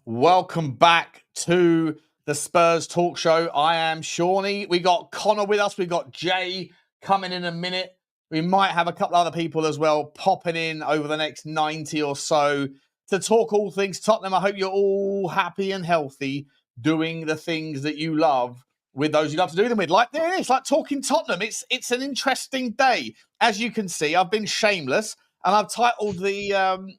Welcome back to the Spurs Talk Show. I am Shawnee. We got Connor with us. We got Jay coming in a minute. We might have a couple other people as well popping in over the next 90 or so to talk all things Tottenham. I hope you're all happy and healthy, doing the things that you love with those you love to do them with. Like there it is, like talking Tottenham. It's an interesting day. As you can see, I've been shameless and I've titled the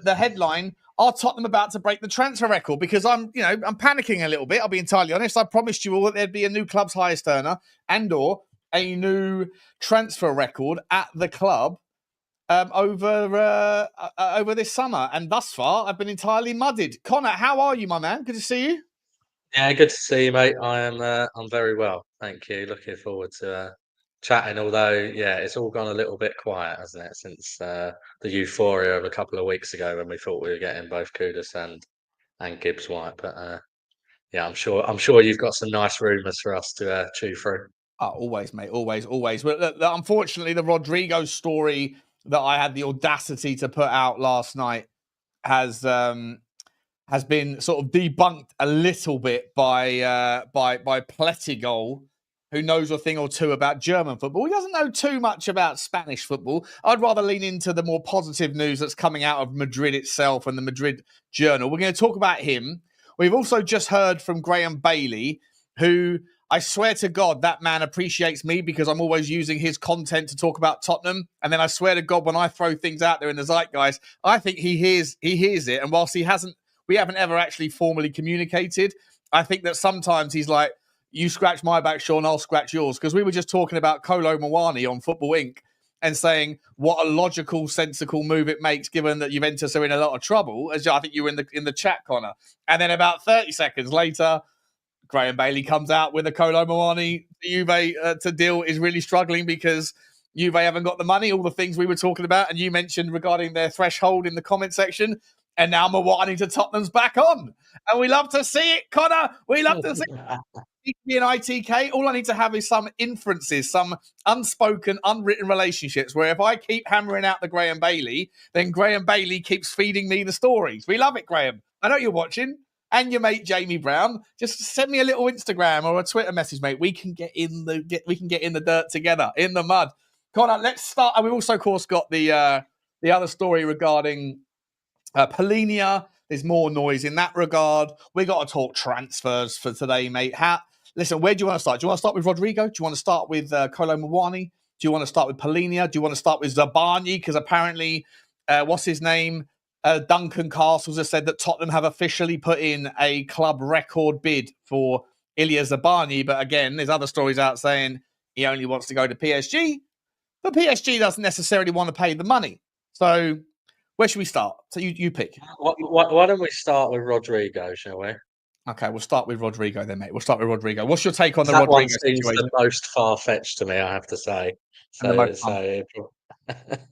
headline, "Are Tottenham about to break the transfer record?" Because I'm panicking a little bit. I'll be entirely honest. I promised you all that there'd be a new club's highest earner and/or a new transfer record at the club over this summer. And thus far, I've been entirely mudded. Connor, how are you, my man? Good to see you. Yeah, good to see you, mate. I'm very well, thank you. Looking forward to chatting. Although, yeah, it's all gone a little bit quiet, hasn't it, since the euphoria of a couple of weeks ago when we thought we were getting both Kudus and Gibbs-White. But yeah, I'm sure you've got some nice rumours for us to chew through. Always, mate. Always. But unfortunately, the Rodrigo story that I had the audacity to put out last night has been sort of debunked a little bit by Pletigol, who knows a thing or two about German football. He doesn't know too much about Spanish football. I'd rather lean into the more positive news that's coming out of Madrid itself and the Madrid Journal. We're going to talk about him. We've also just heard from Graham Bailey, who I swear to God, that man appreciates me because I'm always using his content to talk about Tottenham. And then I swear to God, when I throw things out there in the zeitgeist, I think he hears it. And whilst we haven't ever actually formally communicated, I think that sometimes he's like, you scratch my back, Sean, I'll scratch yours. Because we were just talking about Kolo Muani on Football Inc. and saying what a logical, sensible move it makes given that Juventus are in a lot of trouble, as I think you were in the chat, Connor. And then about 30 seconds later, Graham Bailey comes out with a Kolo Muani. Juve to deal is really struggling because Juve haven't got the money, all the things we were talking about. And you mentioned regarding their threshold in the comment section. And now Muani to Tottenham's back on. And we love to see it, Connor. We love to see it. Be an ITK. All I need to have is some inferences, some unspoken, unwritten relationships where if I keep hammering out the Graham Bailey, then Graham Bailey keeps feeding me the stories. We love it, Graham. I know you're watching. And your mate Jamie Brown, just send me a little Instagram or a Twitter message, mate. We can get in the dirt together, in the mud. Connor, let's start. And we've also, of course, got the other story regarding Polinia. There's more noise in that regard. We got to talk transfers for today, mate. Listen, where do you want to start? Do you want to start with Rodrigo? Do you want to start with Kolo Muani? Do you want to start with Polinia? Do you want to start with Zabarnyi? Because apparently, what's his name? Duncan Castles has said that Tottenham have officially put in a club record bid for Ilya Zabarnyi. But again, there's other stories out saying he only wants to go to PSG. But PSG doesn't necessarily want to pay the money. So where should we start? So you pick. Why don't we start with Rodrigo, shall we? Okay, we'll start with Rodrigo then, mate. We'll start with Rodrigo. What's your take on the That Rodrigo one seems situation? the most far-fetched to me, I have to say. And the So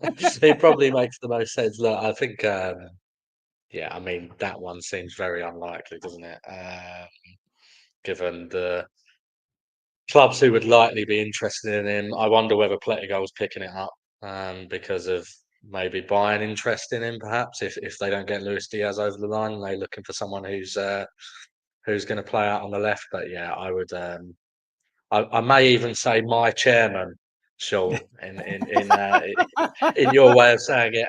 most it probably makes the most sense. Look, I think, yeah, I mean, that one seems very unlikely, doesn't it? Given the clubs who would likely be interested in him, I wonder whether Pletigol's picking it up because of maybe buying interest in him, perhaps, if they don't get Luis Diaz over the line and they're looking for someone who's going to play out on the left. But yeah, I would. I may even say my chairman, Sean, in your way of saying it,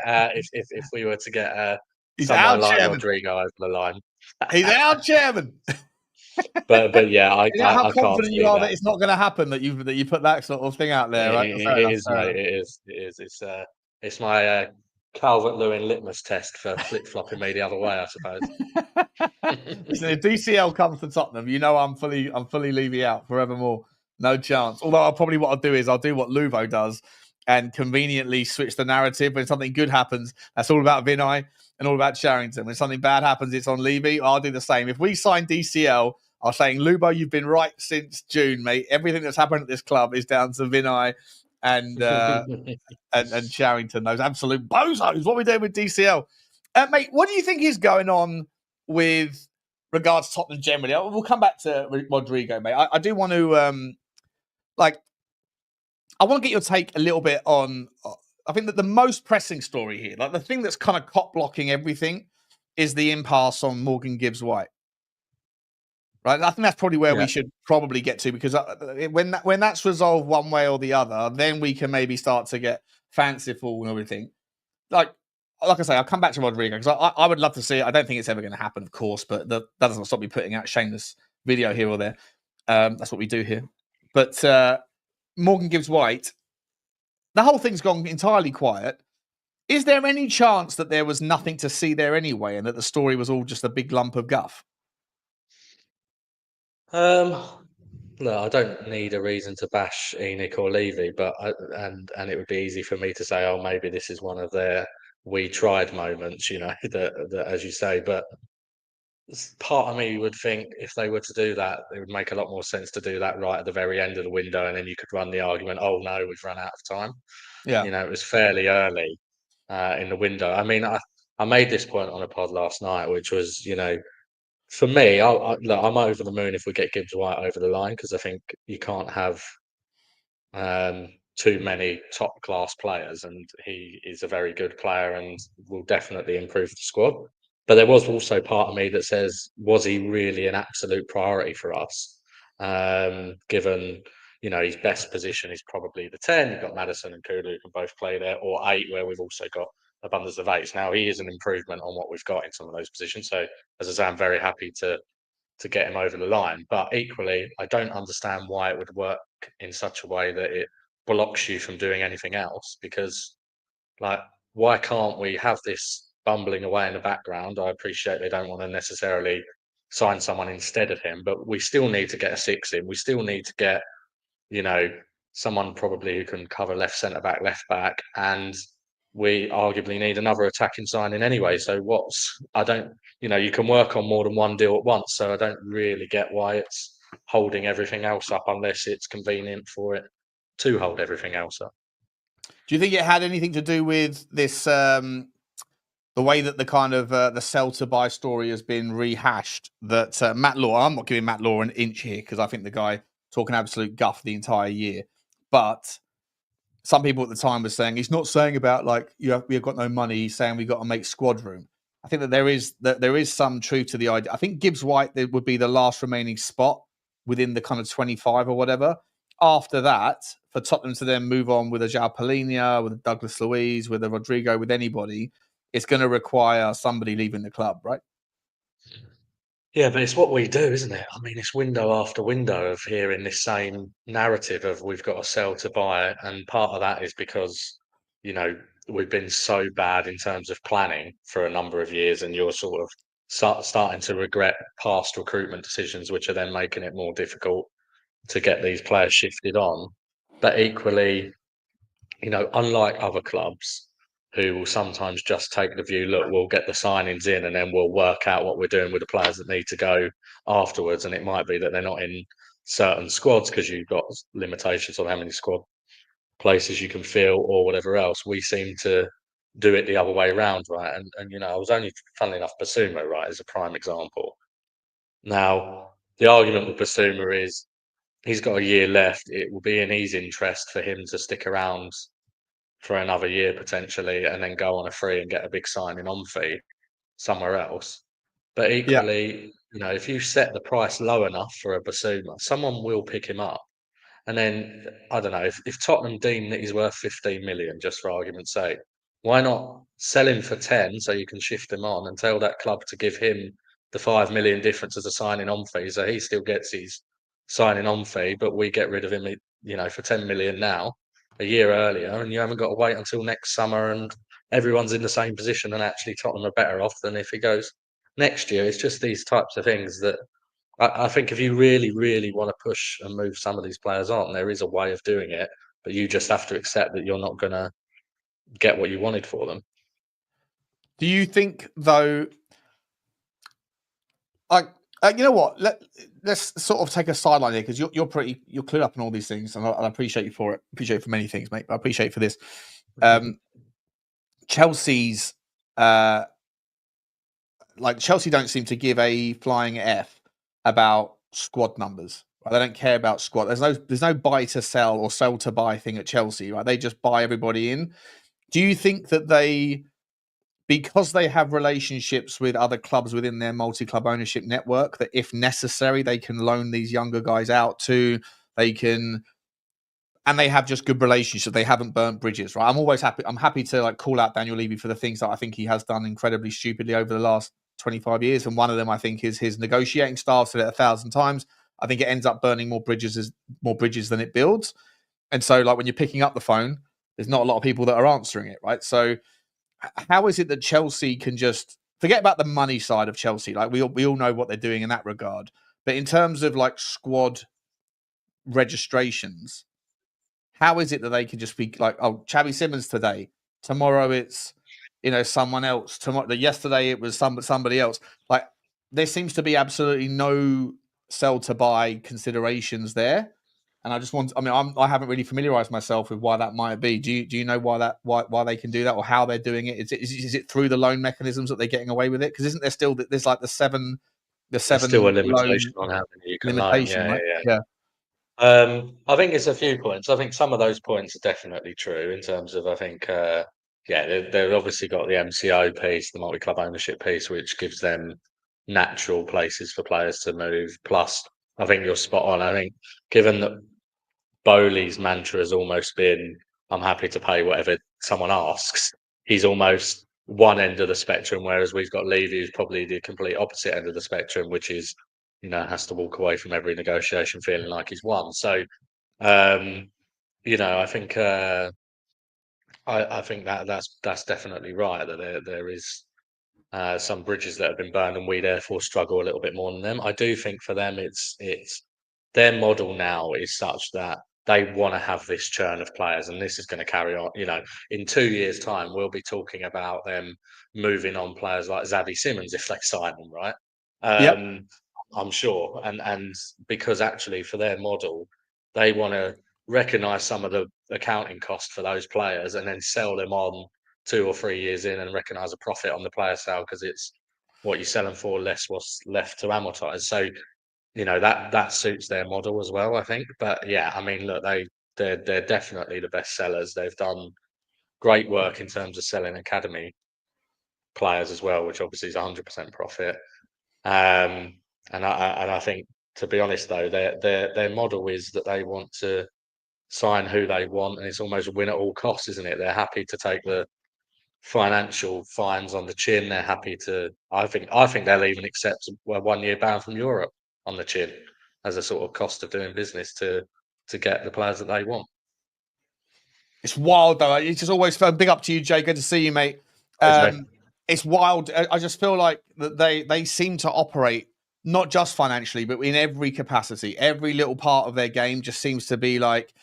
if we were to get someone like chairman. Rodrigo over the line. He's our chairman. but yeah, I how can't confident you see are that. that it's not going to happen, that you put that sort of thing out there, right? It is, mate. It is. It's my Calvert-Lewin litmus test for flip-flopping me the other way, I suppose. Listen, if DCL comes to Tottenham, you know I'm fully Levy out forevermore. No chance. Although what I'll do is I'll do what Luvo does and conveniently switch the narrative. When something good happens, that's all about Vinay and all about Sharrington. When something bad happens, it's on Levy. I'll do the same. If we sign DCL, I'm saying, Lubo, you've been right since June, mate. Everything that's happened at this club is down to Vinay and and Sharrington, those absolute bozos. What are we doing with DCL? Mate, what do you think is going on with regards to Tottenham generally? We'll come back to Rodrigo, mate. I do want to, I want to get your take a little bit on, I think that the most pressing story here, like the thing that's kind of cop blocking everything, is the impasse on Morgan Gibbs-White. Right, I think that's probably where we should probably get to, because when that's resolved one way or the other, then we can maybe start to get fanciful and everything. Like I say, I'll come back to Rodrigo, because I would love to see it. I don't think it's ever going to happen, of course, but that doesn't stop me putting out shameless video here or there. That's what we do here. But Morgan Gibbs-White, the whole thing's gone entirely quiet. Is there any chance that there was nothing to see there anyway, and that the story was all just a big lump of guff? No, I don't need a reason to bash Enoch or Levy, but and it would be easy for me to say, oh, maybe this is one of their "we tried" moments, that as you say. But part of me would think if they were to do that, it would make a lot more sense to do that right at the very end of the window, and then you could run the argument, oh no, we've run out of time. Yeah, it was fairly early in the window. I mean, I made this point on a pod last night, which was, for me, look, I'm over the moon if we get Gibbs-White over the line, because I think you can't have too many top class players, and he is a very good player and will definitely improve the squad. But there was also part of me that says, was he really an absolute priority for us? Given his best position is probably the 10. You've got Maddison and Kulu who can both play there, or 8, where we've also got abundance of 8s. Now he is an improvement on what we've got in some of those positions. So as I say, I'm very happy to get him over the line. But equally, I don't understand why it would work in such a way that it blocks you from doing anything else. Because, why can't we have this bumbling away in the background? I appreciate they don't want to necessarily sign someone instead of him, but we still need to get a 6 in. We still need to get, someone probably who can cover left centre back, left back, and we arguably need another attacking signing anyway. So you can work on more than one deal at once. So I don't really get why it's holding everything else up, unless it's convenient for it to hold everything else up. Do you think it had anything to do with this, the way that the kind of the sell to buy story has been rehashed? That Matt Law, I'm not giving Matt Law an inch here, because I think the guy talking absolute guff the entire year. But some people at the time were saying he's not saying about we've got no money. He's saying we've got to make squad room. I think that there is some truth to the idea. I think Gibbs-White would be the last remaining spot within the kind of 25 or whatever. After that, for Tottenham to then move on with a João Palhinha, with a Douglas Luiz, with a Rodrigo, with anybody, it's going to require somebody leaving the club, right? Yeah, but it's what we do, isn't it? I mean, it's window after window of hearing this same narrative of we've got to sell to buy. And part of that is because, we've been so bad in terms of planning for a number of years, and you're sort of starting to regret past recruitment decisions, which are then making it more difficult to get these players shifted on. But equally, unlike other clubs who will sometimes just take the view, look, we'll get the signings in and then we'll work out what we're doing with the players that need to go afterwards. And it might be that they're not in certain squads because you've got limitations on how many squad places you can fill or whatever else. We seem to do it the other way around, right? And I was only, funnily enough, Bissouma, right, as a prime example. Now, the argument with Bissouma is he's got a year left. It will be in his interest for him to stick around for another year potentially, and then go on a free and get a big signing on fee somewhere else. But equally, if you set the price low enough for a Bissouma, someone will pick him up. And then, I don't know, if Tottenham deem that he's worth 15 million, just for argument's sake, why not sell him for 10 so you can shift him on and tell that club to give him the 5 million difference as a signing on fee, so he still gets his signing on fee, but we get rid of him, for 10 million now, a year earlier, and you haven't got to wait until next summer and everyone's in the same position, and actually Tottenham are better off than if he goes next year. It's just these types of things that I think if you really, really want to push and move some of these players on, there is a way of doing it, but you just have to accept that you're not going to get what you wanted for them. Do you think, though, you know what? Let's sort of take a sideline here, because you're clued up on all these things, and I appreciate you for it. Appreciate you for many things, mate. But I appreciate you for this. Chelsea's Chelsea don't seem to give a flying F about squad numbers. Right? They don't care about squad. There's no buy to sell or sell to buy thing at Chelsea. Right? They just buy everybody in. Do you think that they, because they have relationships with other clubs within their multi-club ownership network, that if necessary, they can loan these younger guys out to, and they have just good relationships. They haven't burnt bridges, right? I'm always happy. I'm happy to like call out Daniel Levy for the things that I think he has done incredibly stupidly over the last 25 years. And one of them, I think, is his negotiating style. I've said it 1,000 times. I think it ends up burning more bridges than it builds. And so, like when you're picking up the phone, there's not a lot of people that are answering it, right? So, how is it that Chelsea can just forget about the money side of Chelsea? Like we all know what they're doing in that regard, but in terms of like squad registrations, how is it that they can just be like, oh, Xavi Simons today, tomorrow it's someone else, tomorrow, yesterday it was somebody else. Like there seems to be absolutely no sell to buy considerations there. And I just I haven't really familiarized myself with why that might be. Do you know why they can do that, or how they're doing it? Is it through the loan mechanisms that they're getting away with it? Because isn't there still there's like the seven There's still a limitation loan on how many you can limitation, loan. right? Yeah. I think it's a few points. I think some of those points are definitely true in terms of, I think, they've obviously got the MCO piece, the multi-club ownership piece, which gives them natural places for players to move. Plus, I think you're spot on. I think given that Bowley's mantra has almost been, I'm happy to pay whatever someone asks, he's almost one end of the spectrum, whereas we've got Levy, who's probably the complete opposite end of the spectrum, which is, has to walk away from every negotiation feeling like he's won. So, I think I think that's definitely right, that there is some bridges that have been burned, and we therefore struggle a little bit more than them. I do think for them, it's their model now is such that they want to have this churn of players, and this is going to carry on. In 2 years' time, we'll be talking about them moving on players like Xavi Simons if they sign them, right? Yep. I'm sure, and because actually for their model, they want to recognise some of the accounting cost for those players, and then sell them on 2 or 3 years in, and recognise a profit on the player sale because it's what you sell them for less what's left to amortise. So that suits their model as well, I think. But yeah, I mean, look, they're definitely the best sellers. They've done great work in terms of selling academy players as well, which obviously is 100% profit. And I think, to be honest though, their model is that they want to sign who they want, and it's almost win at all costs, isn't it? They're happy to take the financial fines on the chin. They're happy to. I think they'll even accept a 1-year ban from Europe on the chin as a sort of cost of doing business to get the players that they want. It's wild though. It's just always fun. Big up to you, Jay. Good to see you, mate. It's wild. I just feel like that they seem to operate not just financially, but in every capacity. Every little part of their game just seems to be like,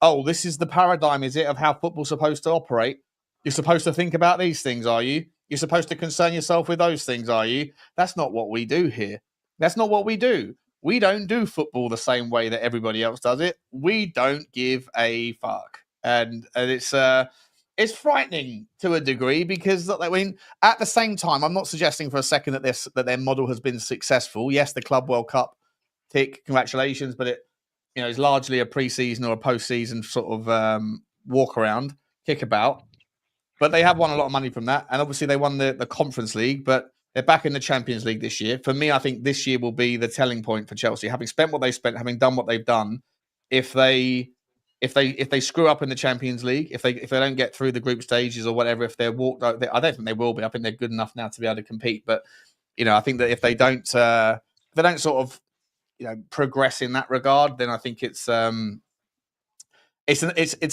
oh, this is the paradigm, is it, of how football's supposed to operate? You're supposed to think about these things, are you? You're supposed to concern yourself with those things, are you? That's not what we do here. That's not what we do. We don't do football the same way that everybody else does it. We don't give a fuck. And it's frightening to a degree, because I mean, at the same time, I'm not suggesting for a second that their model has been successful. Yes, the Club World Cup tick, congratulations, but it is largely a pre-season or a post-season sort of walk around, kickabout. But they have won a lot of money from that, and obviously they won the Conference League, but they're back in the Champions League this year. For me, I think this year will be the telling point for Chelsea, having spent what they spent, having done what they've done. If they screw up in the Champions League, if they don't get through the group stages or whatever, if they're walked, I don't think they will be. I think they're good enough now to be able to compete. But I think that if they don't sort of progress in that regard, then I think it's a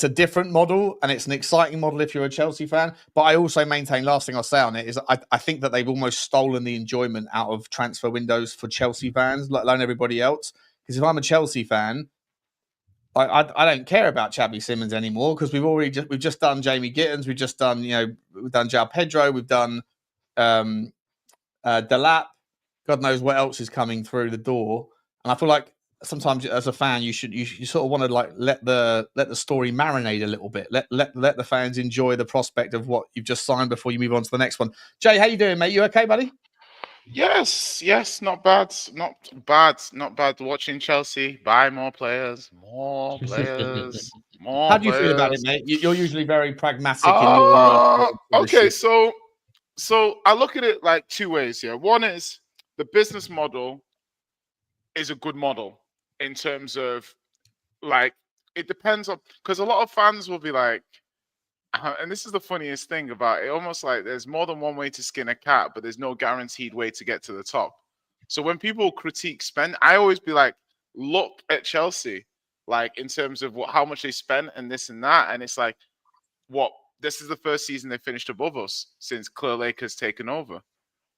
different model, and it's an exciting model if you're a Chelsea fan. But I also maintain, last thing I'll say on it is I think that they've almost stolen the enjoyment out of transfer windows for Chelsea fans, let alone everybody else. Because if I'm a Chelsea fan, I don't care about Xavi Simons anymore, because we've just done Jamie Gittins, we've just done we've done João Pedro, we've done Delap, God knows what else is coming through the door. And I feel like sometimes as a fan, you sort of want to like let the story marinate a little bit, let the fans enjoy the prospect of what you've just signed before you move on to the next one. Jay, how you doing, mate? You okay, buddy? Yes, not bad. Watching Chelsea buy more players. How do you feel about it, mate? You're usually very pragmatic in your okay, so So I look at it like two ways here. One is the business model is a good model in terms of like it depends on because a lot of fans will be like, and this is the funniest thing about it, almost like there's more than one way to skin a cat, but there's no guaranteed way to get to the top. So when people critique spend, I always be like, look at Chelsea, like in terms of how much they spent and this and that, and it's like, what? This is the first season they finished above us since Clear Lake has taken over.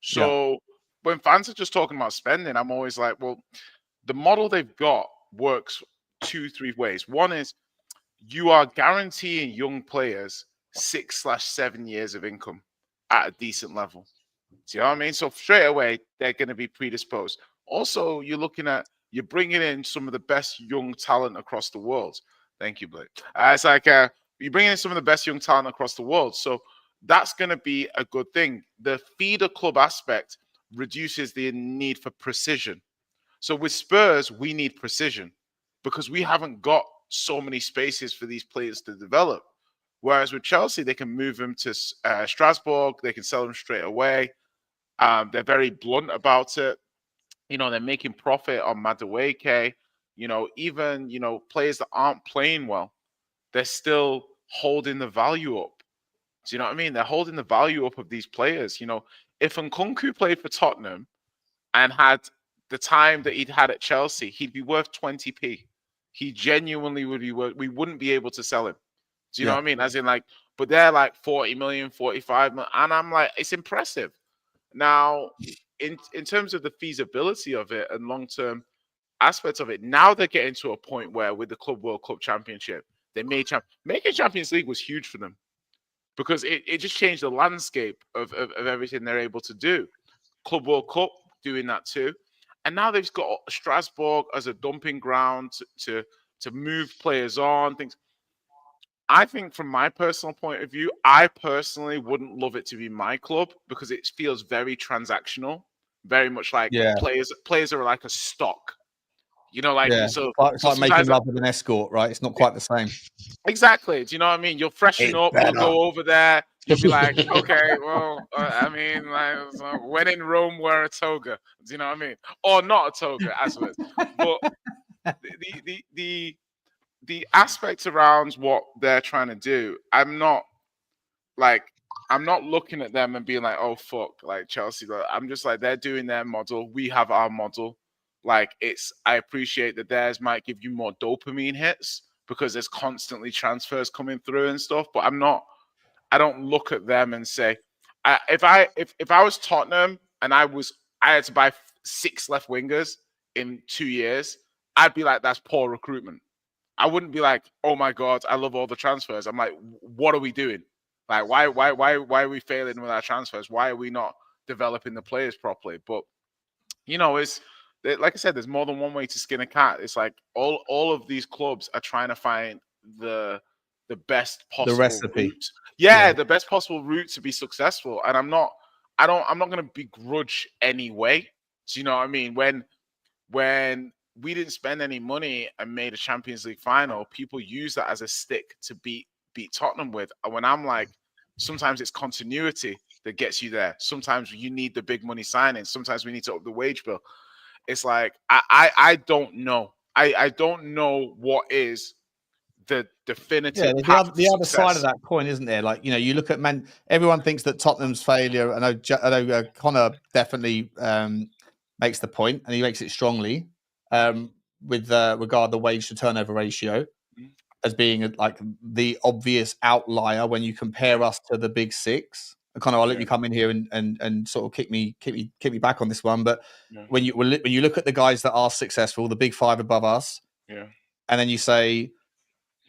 So when fans are just talking about spending, I'm always like, well, the model they've got works 2-3 ways. One is you are guaranteeing young players 6/7 years of income at a decent level. Do you know what I mean? So straight away, they're going to be predisposed. Also, you're bringing in some of the best young talent across the world. Thank you, Blake. It's like you're bringing in some of the best young talent across the world. So that's going to be a good thing. The feeder club aspect reduces the need for precision. So with Spurs, we need precision because we haven't got so many spaces for these players to develop. Whereas with Chelsea, they can move them to Strasbourg. They can sell them straight away. They're very blunt about it. They're making profit on Madueke. Even, players that aren't playing well, they're still holding the value up. Do you know what I mean? They're holding the value up of these players. If Nkunku played for Tottenham and had the time that he'd had at Chelsea, he'd be worth 20p. He genuinely would be worth, we wouldn't be able to sell him. Do you know what I mean? As in like, but they're like 40 million, 45 million. And I'm like, it's impressive. Now, in terms of the feasibility of it and long-term aspects of it, now they're getting to a point where with the Club World Cup Championship, they making Champions League was huge for them because it just changed the landscape of everything they're able to do. Club World Cup doing that too. And now they've got Strasbourg as a dumping ground to move players on, things. I think from my personal point of view, I personally wouldn't love it to be my club because it feels very transactional, very much like players are like a stock. So it's like making love with an escort, right? It's not quite the same. Exactly. Do you know what I mean? You'll freshen up, you'll go over there, you'll be like, okay, well, like, when in Rome, wear a toga. Do you know what I mean? Or not a toga, as it is. But the aspects around what they're trying to do, I'm not looking at them and being like, oh fuck, like Chelsea. I'm just like, they're doing their model. We have our model. Like I appreciate that theirs might give you more dopamine hits because there's constantly transfers coming through and stuff. But I don't look at them and say, if I was Tottenham and I had to buy 6 left wingers in 2 years, I'd be like, that's poor recruitment. I wouldn't be like, oh my God, I love all the transfers. I'm like, what are we doing? Like, why are we failing with our transfers? Why are we not developing the players properly? But it's like I said, there's more than one way to skin a cat. It's like all of these clubs are trying to find the best possible route. The best possible route to be successful. And I'm not going to begrudge any way. Do you know what I mean? When we didn't spend any money and made a Champions League final, people use that as a stick to beat Tottenham with. And when I'm like, sometimes it's continuity that gets you there. Sometimes you need the big money signings. Sometimes we need to up the wage bill. It's like, I don't know. I don't know what is the definitive path the other side of that coin, isn't there? Like, you look at everyone thinks that Tottenham's failure, I know Connor definitely makes the point, and he makes it strongly, with regard the wage to turnover ratio as being like the obvious outlier when you compare us to the big six. Connor, I'll let you come in here and sort of kick me back on this one. But when you look at the guys that are successful, the big five above us, and then you say,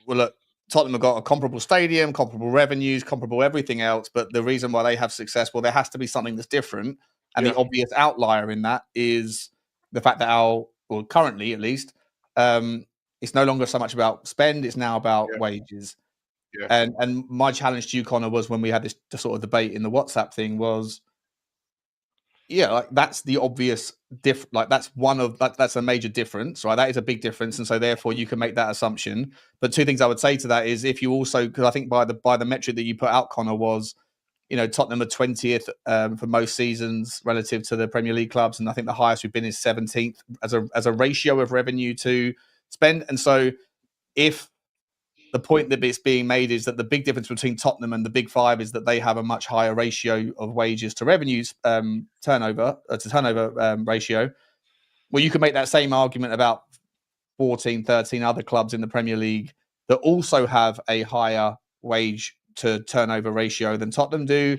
well, look, Tottenham have got a comparable stadium, comparable revenues, comparable everything else. But the reason why they have success, well, there has to be something that's different. And the obvious outlier in that is the fact that currently at least, it's no longer so much about spend; it's now about wages. Yeah. And my challenge to you, Connor, was when we had this sort of debate in the WhatsApp thing was, like that's the obvious like that's that's a major difference, right? That is a big difference, and so therefore you can make that assumption. But two things I would say to that is if you also, because I think by the metric that you put out, Connor, was Tottenham are 20th for most seasons relative to the Premier League clubs, and I think the highest we've been is 17th as a ratio of revenue to spend. And so, if the point that it's being made is that the big difference between Tottenham and the Big Five is that they have a much higher ratio of wages to revenues turnover ratio. Well, you can make that same argument about 14, 13 other clubs in the Premier League that also have a higher wage to turnover ratio than Tottenham do,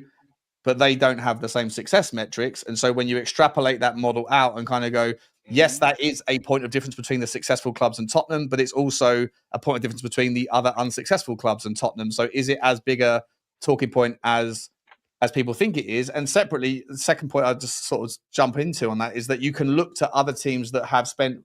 but they don't have the same success metrics. And so when you extrapolate that model out and kind of go, yes, that is a point of difference between the successful clubs and Tottenham, but it's also a point of difference between the other unsuccessful clubs and Tottenham. So is it as big a talking point as people think it is? And separately, the second point I'll just sort of jump into on that is that you can look to other teams that have spent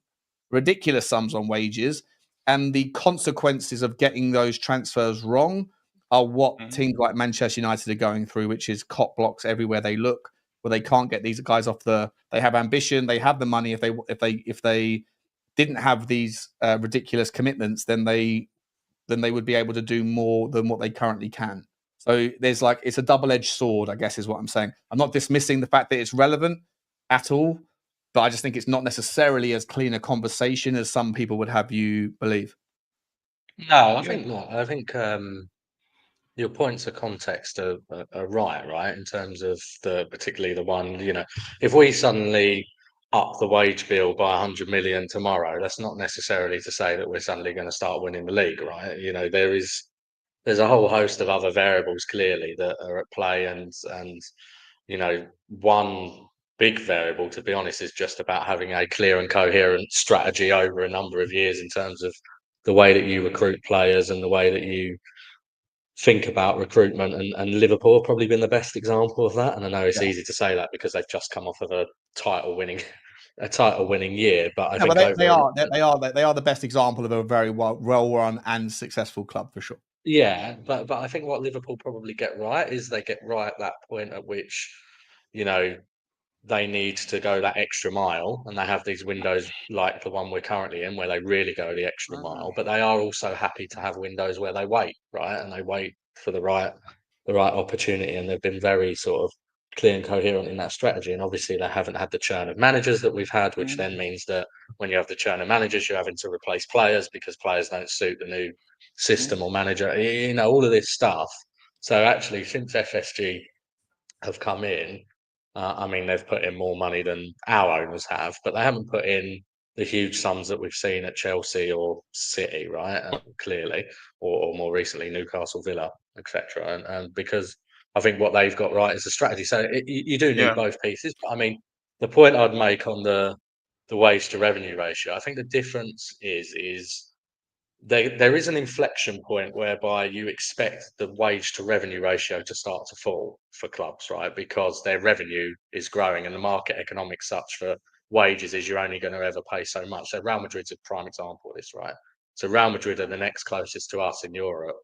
ridiculous sums on wages, and the consequences of getting those transfers wrong are what teams like Manchester United are going through, which is cop blocks everywhere they look, where they can't get these guys off they have ambition, they have the money. If they didn't have these ridiculous commitments, then they would be able to do more than what they currently can. So there's it's a double-edged sword, I guess is what I'm saying. I'm not dismissing the fact that it's relevant at all, but I just think it's not necessarily as clean a conversation as some people would have you believe. No, I think not. I think your points of context are right, in terms of particularly the one, if we suddenly up the wage bill by 100 million tomorrow, that's not necessarily to say that we're suddenly going to start winning the league, right? There's a whole host of other variables clearly that are at play, and one big variable, to be honest, is just about having a clear and coherent strategy over a number of years in terms of the way that you recruit players and the way that you think about recruitment, and Liverpool have probably been the best example of that. And I know it's easy to say that because they've just come off of a title winning year, but I think they are the best example of a very well run and successful club for sure. Yeah, but I think what Liverpool probably get right is they get right at that point at which they need to go that extra mile, and they have these windows like the one we're currently in where they really go the extra mile, but they are also happy to have windows where they wait, right? And they wait for the right opportunity, and they've been very sort of clear and coherent in that strategy. And obviously they haven't had the churn of managers that we've had, which then means that when you have the churn of managers, you're having to replace players because players don't suit the new system or manager, all of this stuff. So actually, since FSG have come in, they've put in more money than our owners have, but they haven't put in the huge sums that we've seen at Chelsea or City, right? Clearly, or more recently Newcastle, Villa, etc. And because I think what they've got right is the strategy. So you do need both pieces. But the point I'd make on the wage to revenue ratio, I think the difference is there is an inflection point whereby you expect the wage to revenue ratio to start to fall for clubs, right? Because their revenue is growing, and the market economics such for wages is you're only going to ever pay so much. So Real Madrid's a prime example of this, right? So Real Madrid are the next closest to us in Europe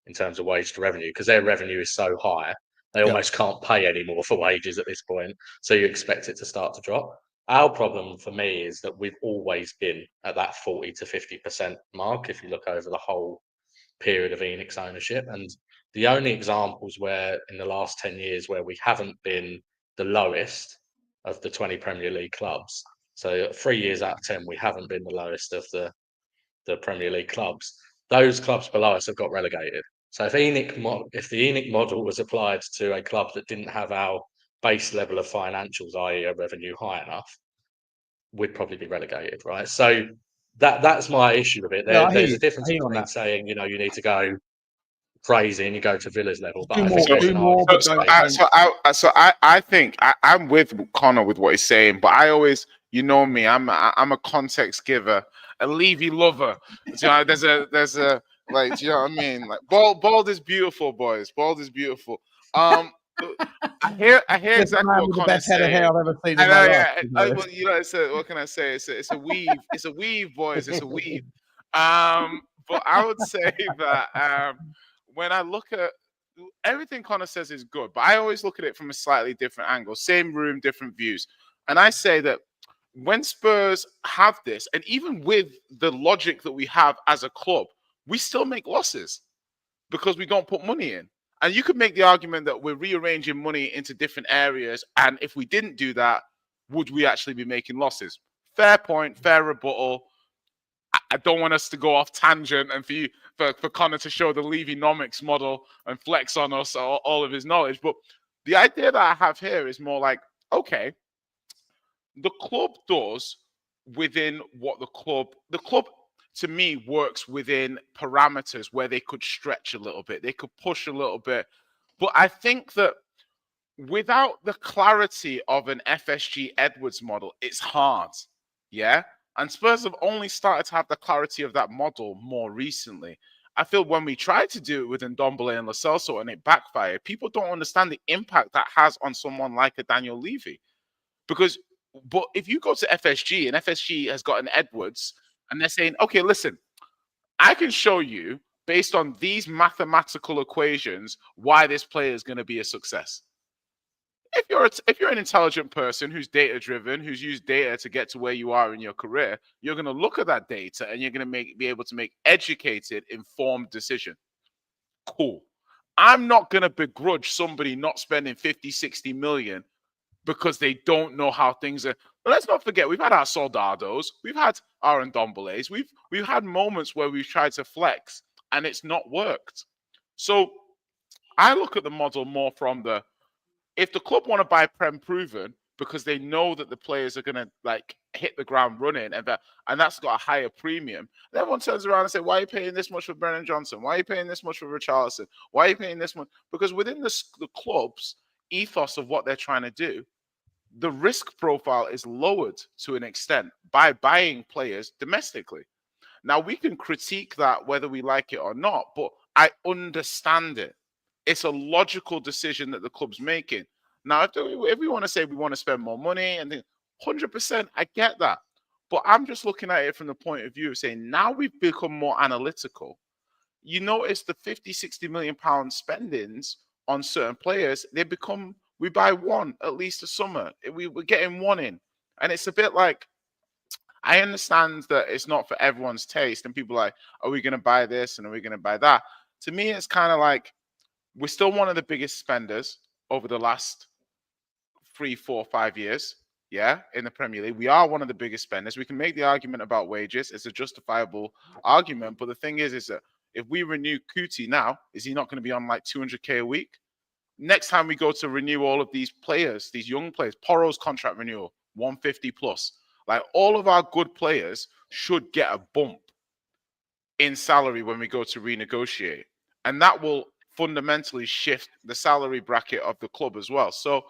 in terms of wage to revenue, because their revenue is so high, they almost can't pay any more for wages at this point. So you expect it to start to drop. Our problem for me is that we've always been at that 40 to 50% mark if you look over the whole period of ENIC's ownership. And the only examples where in the last 10 years where we haven't been the lowest of the 20 Premier League clubs, so 3 years out of 10 we haven't been the lowest of the Premier League clubs, those clubs below us have got relegated. So if the ENIC model was applied to a club that didn't have our base level of financials, i.e. a revenue high enough, we'd probably be relegated, right? So that's my issue with it. There's a difference between saying, you need to go crazy and you go to Villa's level. But I think I'm with Connor with what he's saying, but I always, me, I'm a context giver, a Levy lover. There's a like, do you know what I mean? Like bald is beautiful, boys. Bald is beautiful. I hear exactly what Connor's saying. The best head of hair I've ever seen in my life. What can I say? It's a weave. It's a weave, boys. It's a weave. But I would say that when I look at everything Connor says is good, but I always look at it from a slightly different angle. Same room, different views. And I say that when Spurs have this, and even with the logic that we have as a club, we still make losses because we don't put money in. And you could make the argument that we're rearranging money into different areas. And if we didn't do that, would we actually be making losses? Fair point, fair rebuttal. I don't want us to go off tangent and for Connor to show the Levy-nomics model and flex on us all of his knowledge. But the idea that I have here is more like, okay, the club does within what the club to me works within parameters where they could stretch a little bit, they could push a little bit. But I think that without the clarity of an FSG Edwards model, it's hard. Yeah. And Spurs have only started to have the clarity of that model more recently. I feel when we tried to do it with Ndombele and Lo Celso and it backfired, people don't understand the impact that has on someone like a Daniel Levy. But if you go to FSG and FSG has got an Edwards and they're saying, okay, listen, I can show you based on these mathematical equations why this player is going to be a success. If you're an intelligent person who's data driven, who's used data to get to where you are in your career, you're going to look at that data and you're going to be able to make educated, informed decision. Cool. I'm not going to begrudge somebody not spending 50, 60 million because they don't know how things are. But let's not forget, we've had our Soldados, we've had our Ndombeles, we've had moments where we've tried to flex and it's not worked. So I look at the model more from if the club want to buy Prem Proven because they know that the players are going to like hit the ground running and that's got a higher premium, and everyone turns around and say, why are you paying this much for Brennan Johnson? Why are you paying this much for Richalison? Why are you paying this much? Because within the club's ethos of what they're trying to do, the risk profile is lowered to an extent by buying players domestically. Now, we can critique that whether we like it or not, but I understand it. It's a logical decision that the club's making. Now, if we want to say we want to spend more money, and then 100%, I get that. But I'm just looking at it from the point of view of saying now we've become more analytical. You notice the 50, 60 million pound spendings on certain players, we buy one at least a summer. We're getting one in. And it's a bit like, I understand that it's not for everyone's taste. And people are like, are we going to buy this and are we going to buy that? To me, it's kind of like, we're still one of the biggest spenders over the last 3, 4, 5 years. Yeah, in the Premier League. We are one of the biggest spenders. We can make the argument about wages. It's a justifiable argument. But the thing is that if we renew Kuti now, is he not going to be on like 200K a week? Next time we go to renew all of these players, these young players, Porro's contract renewal, 150 plus. Like all of our good players should get a bump in salary when we go to renegotiate. And that will fundamentally shift the salary bracket of the club as well. So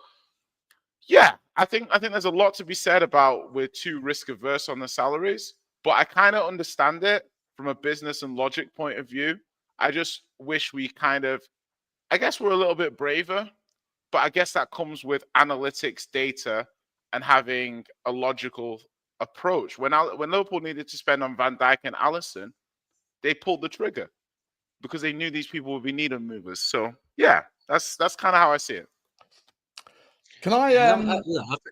yeah, I think there's a lot to be said about we're too risk averse on the salaries, but I kind of understand it from a business and logic point of view. I just wish we I guess we're a little bit braver, but I guess that comes with analytics, data, and having a logical approach. When Liverpool needed to spend on Van Dijk and Alisson, they pulled the trigger because they knew these people would be needle movers. So yeah, that's kind of how I see it. Can I?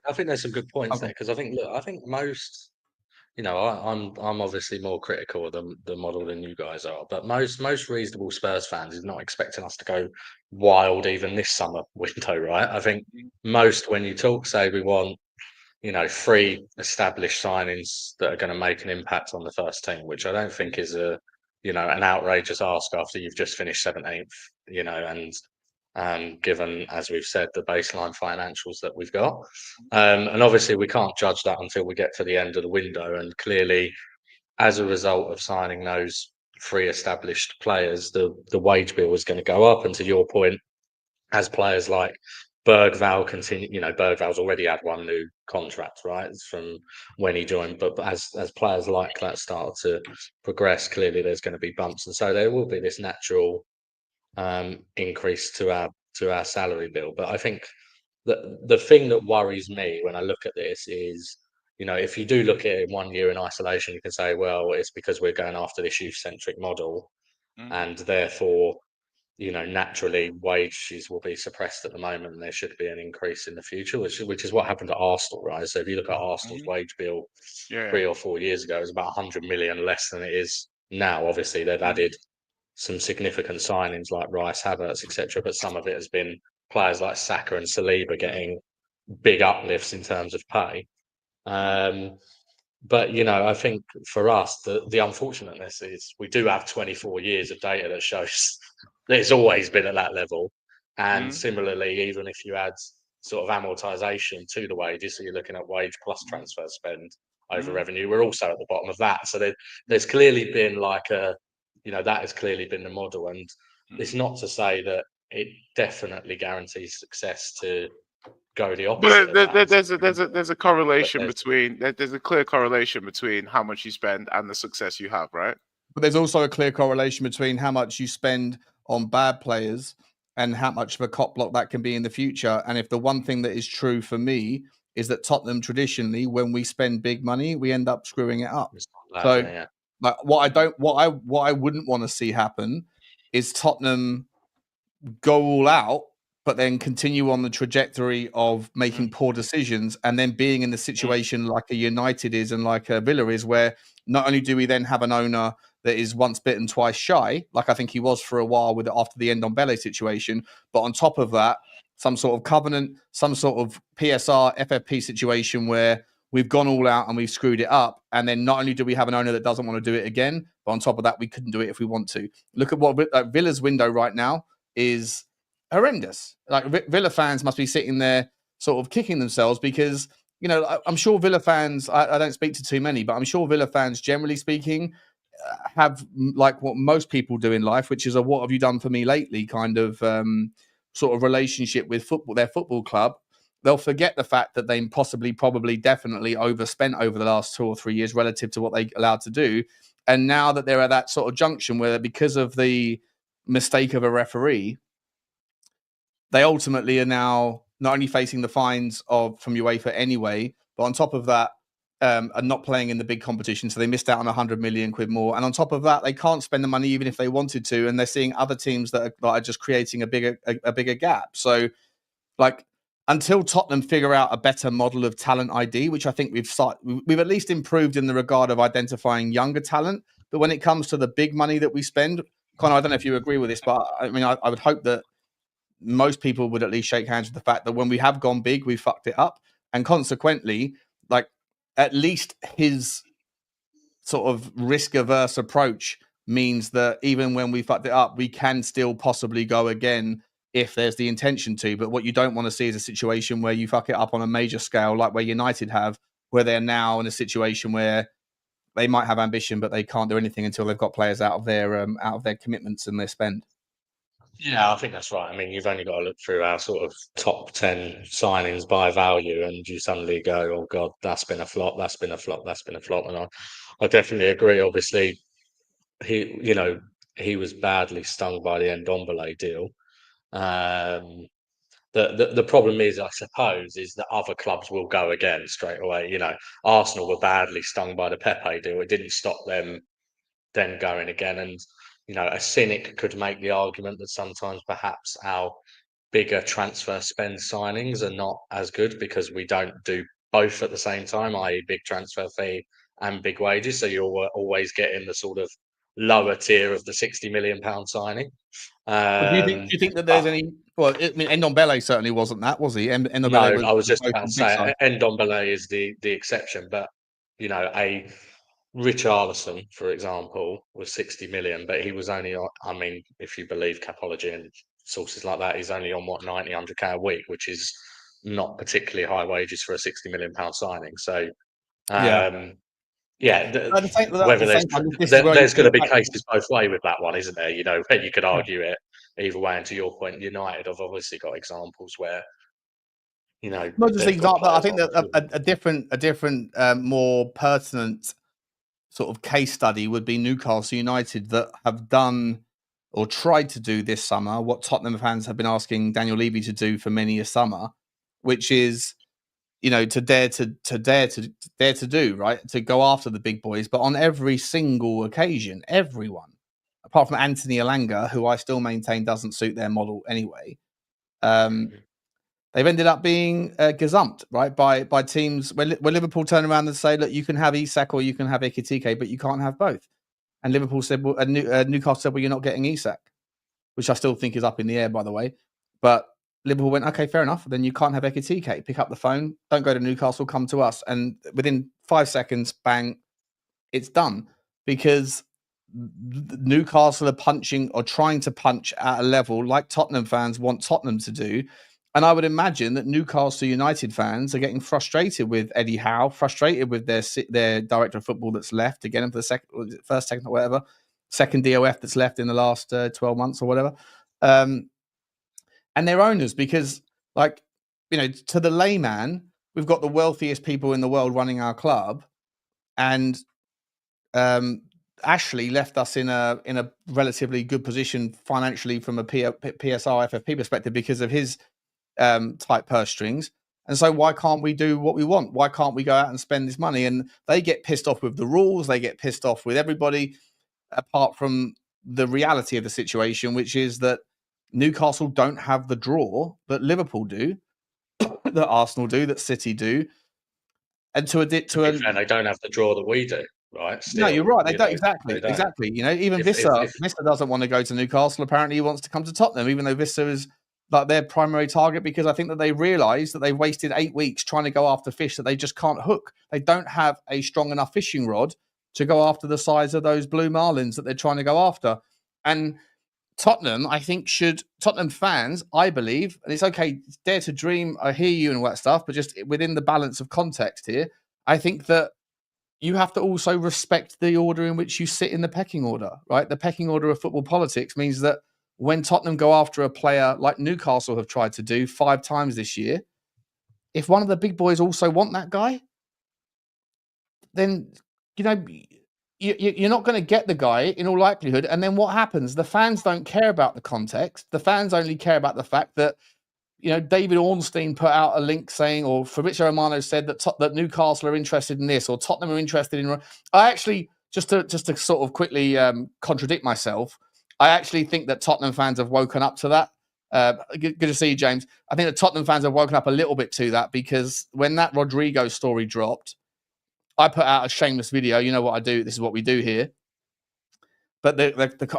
I think there's some good points there because I think most, I'm obviously more critical of the model than you guys are, but most reasonable Spurs fans is not expecting us to go wild even this summer window, right? I think most, when you say we want, 3 established signings that are going to make an impact on the first team, which I don't think is an outrageous ask after you've just finished 17th, and given, as we've said, the baseline financials that we've got. And obviously we can't judge that until we get to the end of the window. And clearly, as a result of signing those 3 established players, the wage bill is going to go up. And to your point, as players like Berghvall continue, Berghvall's already had 1 new contract, right? It's from when he joined. But as players like that start to progress, clearly there's going to be bumps. And so there will be this natural increase to our salary bill. But I think the thing that worries me when I look at this is, if you do look at it in 1 year in isolation, you can say, well, it's because we're going after this youth-centric model, and therefore, naturally wages will be suppressed at the moment, and there should be an increase in the future, which is what happened to Arsenal, right? So if you look at Arsenal's wage bill 3 or 4 years ago, it was about 100 million less than it is now. Obviously, they've added some significant signings like Rice, Havertz, etc. But some of it has been players like Saka and Saliba getting big uplifts in terms of pay. But, I think for us, the unfortunateness is we do have 24 years of data that shows that it's always been at that level. And similarly, even if you add sort of amortization to the wages, so you're looking at wage plus transfer spend over revenue, we're also at the bottom of that. So there's clearly been that has clearly been the model. And it's not to say that it definitely guarantees success to go the opposite. But there's a correlation there's a clear correlation between how much you spend and the success you have, right? But there's also a clear correlation between how much you spend on bad players and how much of a cop block that can be in the future. And if the one thing that is true for me is that Tottenham traditionally, when we spend big money, we end up screwing it up. Like what I wouldn't want to see happen is Tottenham go all out, but then continue on the trajectory of making poor decisions and then being in the situation like a United is and like a Villa is, where not only do we then have an owner that is once bitten, twice shy, like I think he was for a while after the Ndombele situation, but on top of that, some sort of covenant, some sort of PSR, FFP situation where we've gone all out and we've screwed it up. And then not only do we have an owner that doesn't want to do it again, but on top of that, we couldn't do it if we want to. Look at what Villa's window right now is horrendous. Like Villa fans must be sitting there sort of kicking themselves because, I'm sure Villa fans, I don't speak to too many, but I'm sure Villa fans, generally speaking, have like what most people do in life, which is a what have you done for me lately kind of sort of relationship with football, their football club. They'll forget the fact that they probably definitely overspent over the last 2 or 3 years relative to what they allowed to do. And now that they're at that sort of junction where, because of the mistake of a referee, they ultimately are now not only facing the fines from UEFA anyway, but on top of that, are not playing in the big competition. So they missed out on 100 million quid more. And on top of that, they can't spend the money even if they wanted to. And they're seeing other teams that are just creating a bigger gap. So like, until Tottenham figure out a better model of talent ID, which I think we've at least improved in the regard of identifying younger talent. But when it comes to the big money that we spend, Connor, I don't know if you agree with this, but I mean, I would hope that most people would at least shake hands with the fact that when we have gone big, we fucked it up. And consequently, like, at least his sort of risk-averse approach means that even when we fucked it up, we can still possibly go again if there's the intention to. But what you don't want to see is a situation where you fuck it up on a major scale, like where United have, where they're now in a situation where they might have ambition, but they can't do anything until they've got players out of their commitments and their spend. Yeah, I think that's right. I mean, you've only got to look through our sort of top 10 signings by value, and you suddenly go, "Oh God, that's been a flop. That's been a flop. That's been a flop." And I definitely agree. Obviously, he was badly stung by the Ndombele deal. The problem is, I suppose, is that other clubs will go again straight away. Arsenal were badly stung by the Pepe deal. It didn't stop them then going again. And a cynic could make the argument that sometimes perhaps our bigger transfer spend signings are not as good because we don't do both at the same time, i.e. big transfer fee and big wages. So you're always getting the sort of lower tier of the £60 million signing. Do you think that there's any? Well, I mean, Ndombele certainly wasn't that, was he? Ndombele I was just about to say, Ndombele is the exception, but a Richalison, for example, was 60 million, but he was only on, I mean, if you believe Capology and sources like that, he's only on 90, 100k a week, which is not particularly high wages for a £60 million signing. So, whether there's going to be cases both ways with that one, isn't there? Where you could argue it either way. And to your point, United have obviously got examples where, not just example. I think that a different, more pertinent sort of case study would be Newcastle United, that have done or tried to do this summer what Tottenham fans have been asking Daniel Levy to do for many a summer, which is, to dare to do, right, to go after the big boys. But on every single occasion, everyone, apart from Anthony Elanga, who I still maintain doesn't suit their model anyway, they've ended up being gazumped, right, by teams where Liverpool turn around and say, look, you can have Isak or you can have Ekitike, but you can't have both. And Liverpool said, well, Newcastle said, well, you're not getting Isak, which I still think is up in the air, by the way. But Liverpool went, okay, fair enough. Then you can't have Ekitike. Pick up the phone. Don't go to Newcastle. Come to us. And within 5 seconds, bang, it's done. Because Newcastle are punching or trying to punch at a level like Tottenham fans want Tottenham to do. And I would imagine that Newcastle United fans are getting frustrated with Eddie Howe, frustrated with their director of football that's left again for the second or whatever, second DOF that's left in the last 12 months or whatever. And their owners, because to the layman, we've got the wealthiest people in the world running our club, and Ashley left us in a relatively good position financially from a PSR FFP perspective because of his tight purse strings. And so why can't we do what we want? Why can't we go out and spend this money? And they get pissed off with the rules. They get pissed off with everybody, apart from the reality of the situation, which is that Newcastle don't have the draw that Liverpool do, that Arsenal do, that City do. And and they don't have the draw that we do, right? Still, no, you're right. They don't. Exactly. Even Vista doesn't want to go to Newcastle. Apparently, he wants to come to Tottenham, even though Vista is like their primary target, because I think that they realise that they've wasted 8 weeks trying to go after fish that they just can't hook. They don't have a strong enough fishing rod to go after the size of those blue marlins that they're trying to go after. And Tottenham, I think, Tottenham fans, I believe, and it's okay, it's dare to dream, I hear you and all that stuff, but just within the balance of context here, I think that you have to also respect the order in which you sit in the pecking order, right? The pecking order of football politics means that when Tottenham go after a player like Newcastle have tried to do 5 times this year, if one of the big boys also want that guy, then, you're not going to get the guy in all likelihood. And then what happens? The fans don't care about the context. The fans only care about the fact that, David Ornstein put out a link saying, or Fabrizio Romano said that Newcastle are interested in this, or Tottenham are interested in. I actually, just to sort of quickly contradict myself, I actually think that Tottenham fans have woken up to that. Good to see you, James. I think that Tottenham fans have woken up a little bit to that, because when that Rodrigo story dropped, I put out a shameless video. You know what I do? This is what we do here. But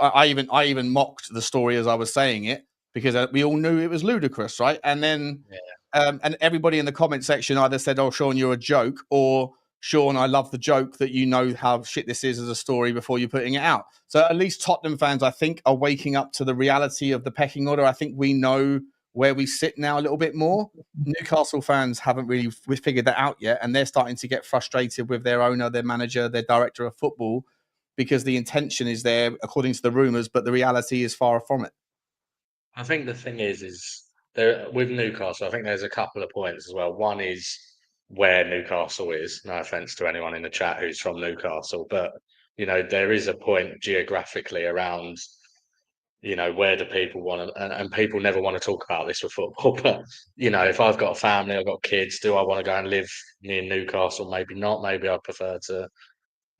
I even mocked the story as I was saying it, because we all knew it was ludicrous, right? And then and everybody in the comment section either said, "Oh, Sean, you're a joke," or "Sean, I love the joke that you know how shit this is as a story before you're putting it out." So at least Tottenham fans, I think, are waking up to the reality of the pecking order. I think we know where we sit now a little bit more. Newcastle fans haven't really figured that out yet, and they're starting to get frustrated with their owner, their manager, their director of football, because the intention is there according to the rumours, but the reality is far from it. I think the thing is there with Newcastle, I think there's a couple of points as well. One is where Newcastle is. No offence to anyone in the chat who's from Newcastle, but there is a point geographically around, where do people want to, and people never want to talk about this with football, but if I've got a family, I've got kids, do I want to go and live near Newcastle? Maybe not. Maybe I prefer to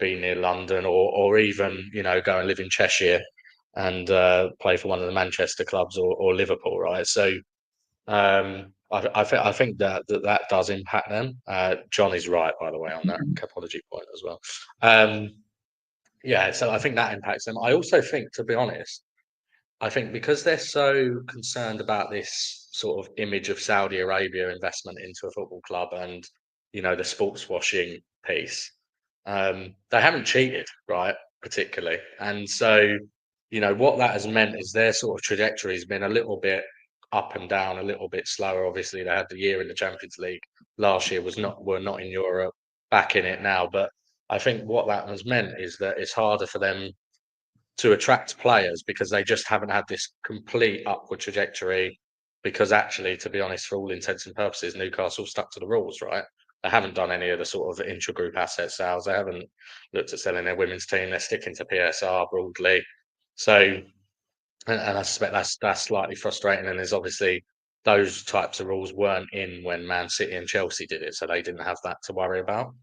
be near London, or even go and live in Cheshire and play for one of the Manchester clubs or Liverpool, right? So I think that does impact them. John is right, by the way, on that capology point as well. So I think that impacts them. I also think, to be honest, I think because they're so concerned about this sort of image of Saudi Arabia investment into a football club and, the sports washing piece, they haven't cheated, right, particularly. And so, what that has meant is their sort of trajectory has been a little bit up and down, a little bit slower. Obviously, they had the year in the Champions League last year, were not in Europe, back in it now. But I think what that has meant is that it's harder for them to attract players because they just haven't had this complete upward trajectory. Because actually, to be honest, for all intents and purposes, Newcastle stuck to the rules, right? They haven't done any of the sort of intra-group asset sales. They haven't looked at selling their women's team. They're sticking to PSR broadly. So, and I suspect that's slightly frustrating. And there's obviously those types of rules weren't in when Man City and Chelsea did it, so they didn't have that to worry about.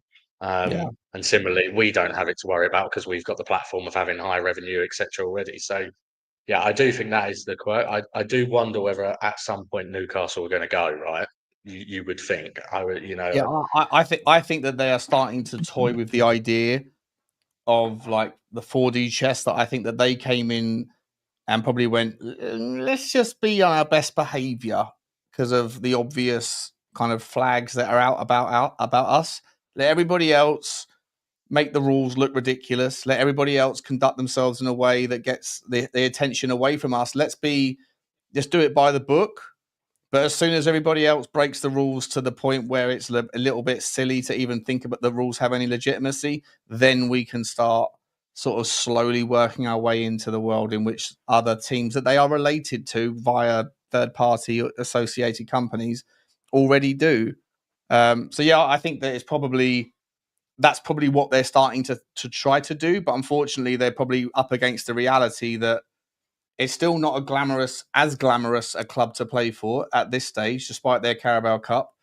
And similarly, we don't have it to worry about because we've got the platform of having high revenue, etc. already. So, yeah, I do think that is the quote. I do wonder whether at some point Newcastle are going to go, right? You would think. I would, Yeah, I think that they are starting to toy with the idea of like the 4D chess that I think that they came in and probably went, let's just be on our best behavior because of the obvious kind of flags that are out about us. Let everybody else make the rules look ridiculous. Let everybody else conduct themselves in a way that gets the attention away from us. Let's do it by the book. But as soon as everybody else breaks the rules to the point where it's a little bit silly to even think about the rules have any legitimacy, then we can start sort of slowly working our way into the world in which other teams that they are related to via third-party associated companies already do. So yeah, I think that that's probably what they're starting to try to do. But unfortunately, they're probably up against the reality that it's still not as glamorous a club to play for at this stage, despite their Carabao Cup,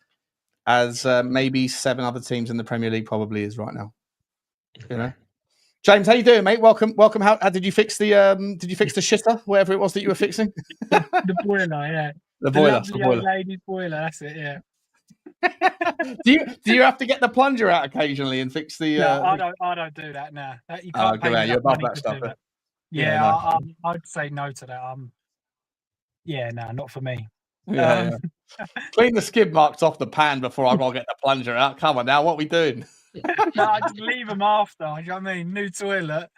as maybe 7 other teams in the Premier League probably is right now. You know, James, how you doing, mate? Welcome. How did you fix the shitter, whatever it was that you were fixing? the boiler, yeah. The boiler. Lovely old lady's boiler. That's it. Yeah. do you have to get the plunger out occasionally and fix the? No, I don't do that now. You can't pay me you're above money that to stuff. do that. Yeah, no. I'd say no to that. No, not for me. Yeah. Clean the skid marks off the pan before I go get the plunger out. Come on now, what are we doing? No, I just leave them after. You know what I mean? New toilet.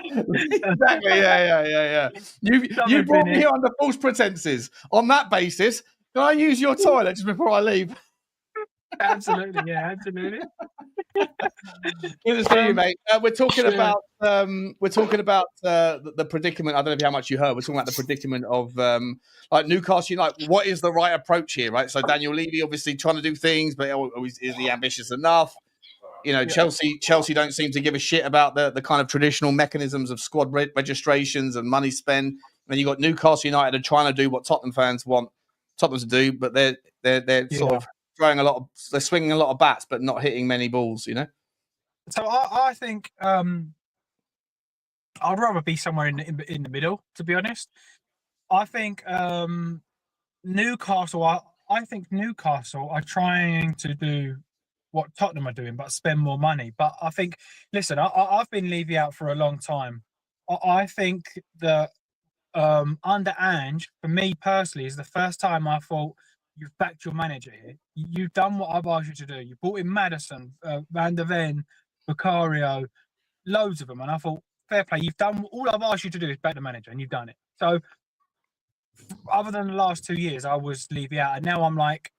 Exactly. Yeah. You brought me here under false pretenses. On that basis, can I use your toilet just before I leave? Absolutely, yeah, absolutely. Good to see you, mate. We're talking about the predicament. I don't know how much you heard. We're talking about the predicament of like Newcastle. Like, what is the right approach here, right? So Daniel Levy obviously trying to do things, but is he ambitious enough? You know, Chelsea don't seem to give a shit about the kind of traditional mechanisms of squad registrations and money spent. And you got Newcastle United are trying to do what Tottenham fans want Tottenham to do, but they're sort of they're swinging a lot of bats, but not hitting many balls. You know. So I think I'd rather be somewhere in the middle. To be honest, I think Newcastle. I think Newcastle are trying to do what Tottenham are doing, but spend more money. But I think, listen, I've been Levy out for a long time. I think that under Ange, for me personally, is the first time I thought you've backed your manager here. You've done what I've asked you to do. You brought in Maddison, Van der Ven, Vicario, loads of them. And I thought, fair play, you've done all I've asked you to do is back the manager, and you've done it. So other than the last 2 years, I was Levy out. And now I'm like,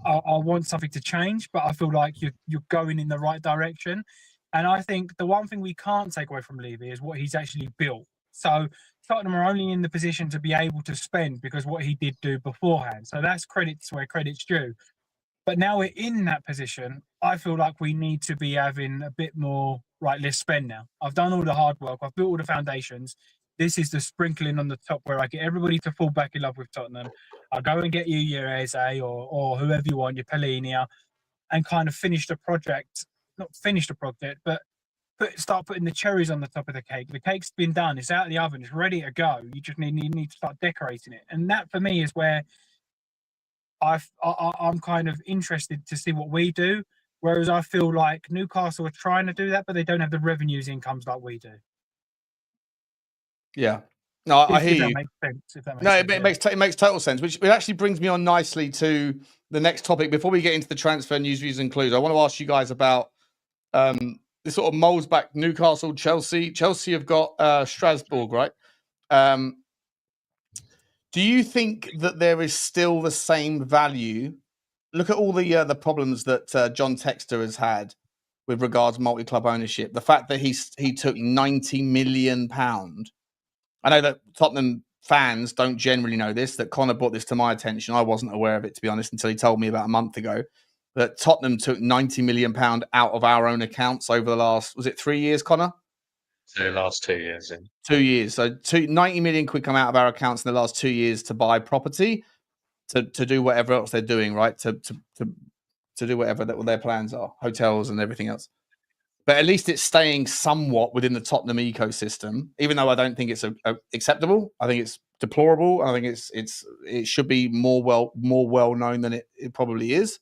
I want something to change, but I feel like you're going in the right direction. And I think the one thing we can't take away from Levy is what he's actually built. So Tottenham are only in the position to be able to spend because what he did do beforehand. So that's credits where credit's due. But now we're in that position, I feel like we need to be having a bit more, right, let's spend now. I've done all the hard work. I've built all the foundations. This is the sprinkling on the top where I get everybody to fall back in love with Tottenham. I'll go and get you your Eze or whoever you want, your Pellegrini, and kind of finish the project. Not finish the project, but start putting the cherries on the top of the cake. The cake's been done. It's out of the oven. It's ready to go. You just need to start decorating it. And that, for me, is where I'm kind of interested to see what we do. Whereas I feel like Newcastle are trying to do that, but they don't have the revenues incomes like we do. Yeah. No, I hear you. It makes total sense, which actually brings me on nicely to the next topic. Before we get into the transfer news, views, and clues, I want to ask you guys about this sort of molds back Newcastle, Chelsea. Chelsea have got Strasbourg, right? Do you think that there is still the same value? Look at all the problems that John Textor has had with regards to multi-club ownership. The fact that he took £90 million. I know that Tottenham fans don't generally know this, that Connor brought this to my attention. I wasn't aware of it, to be honest, until he told me about a month ago. That Tottenham took £90 million out of our own accounts over the last, was it 3 years, Connor? The last 2 years. 2 years. So 90 million quid come out of our accounts in the last 2 years to buy property, to do whatever else they're doing, right? To do whatever their plans are, hotels and everything else. But at least it's staying somewhat within the Tottenham ecosystem, even though I don't think it's acceptable. I think it's deplorable. I think it should be more well known than it probably is.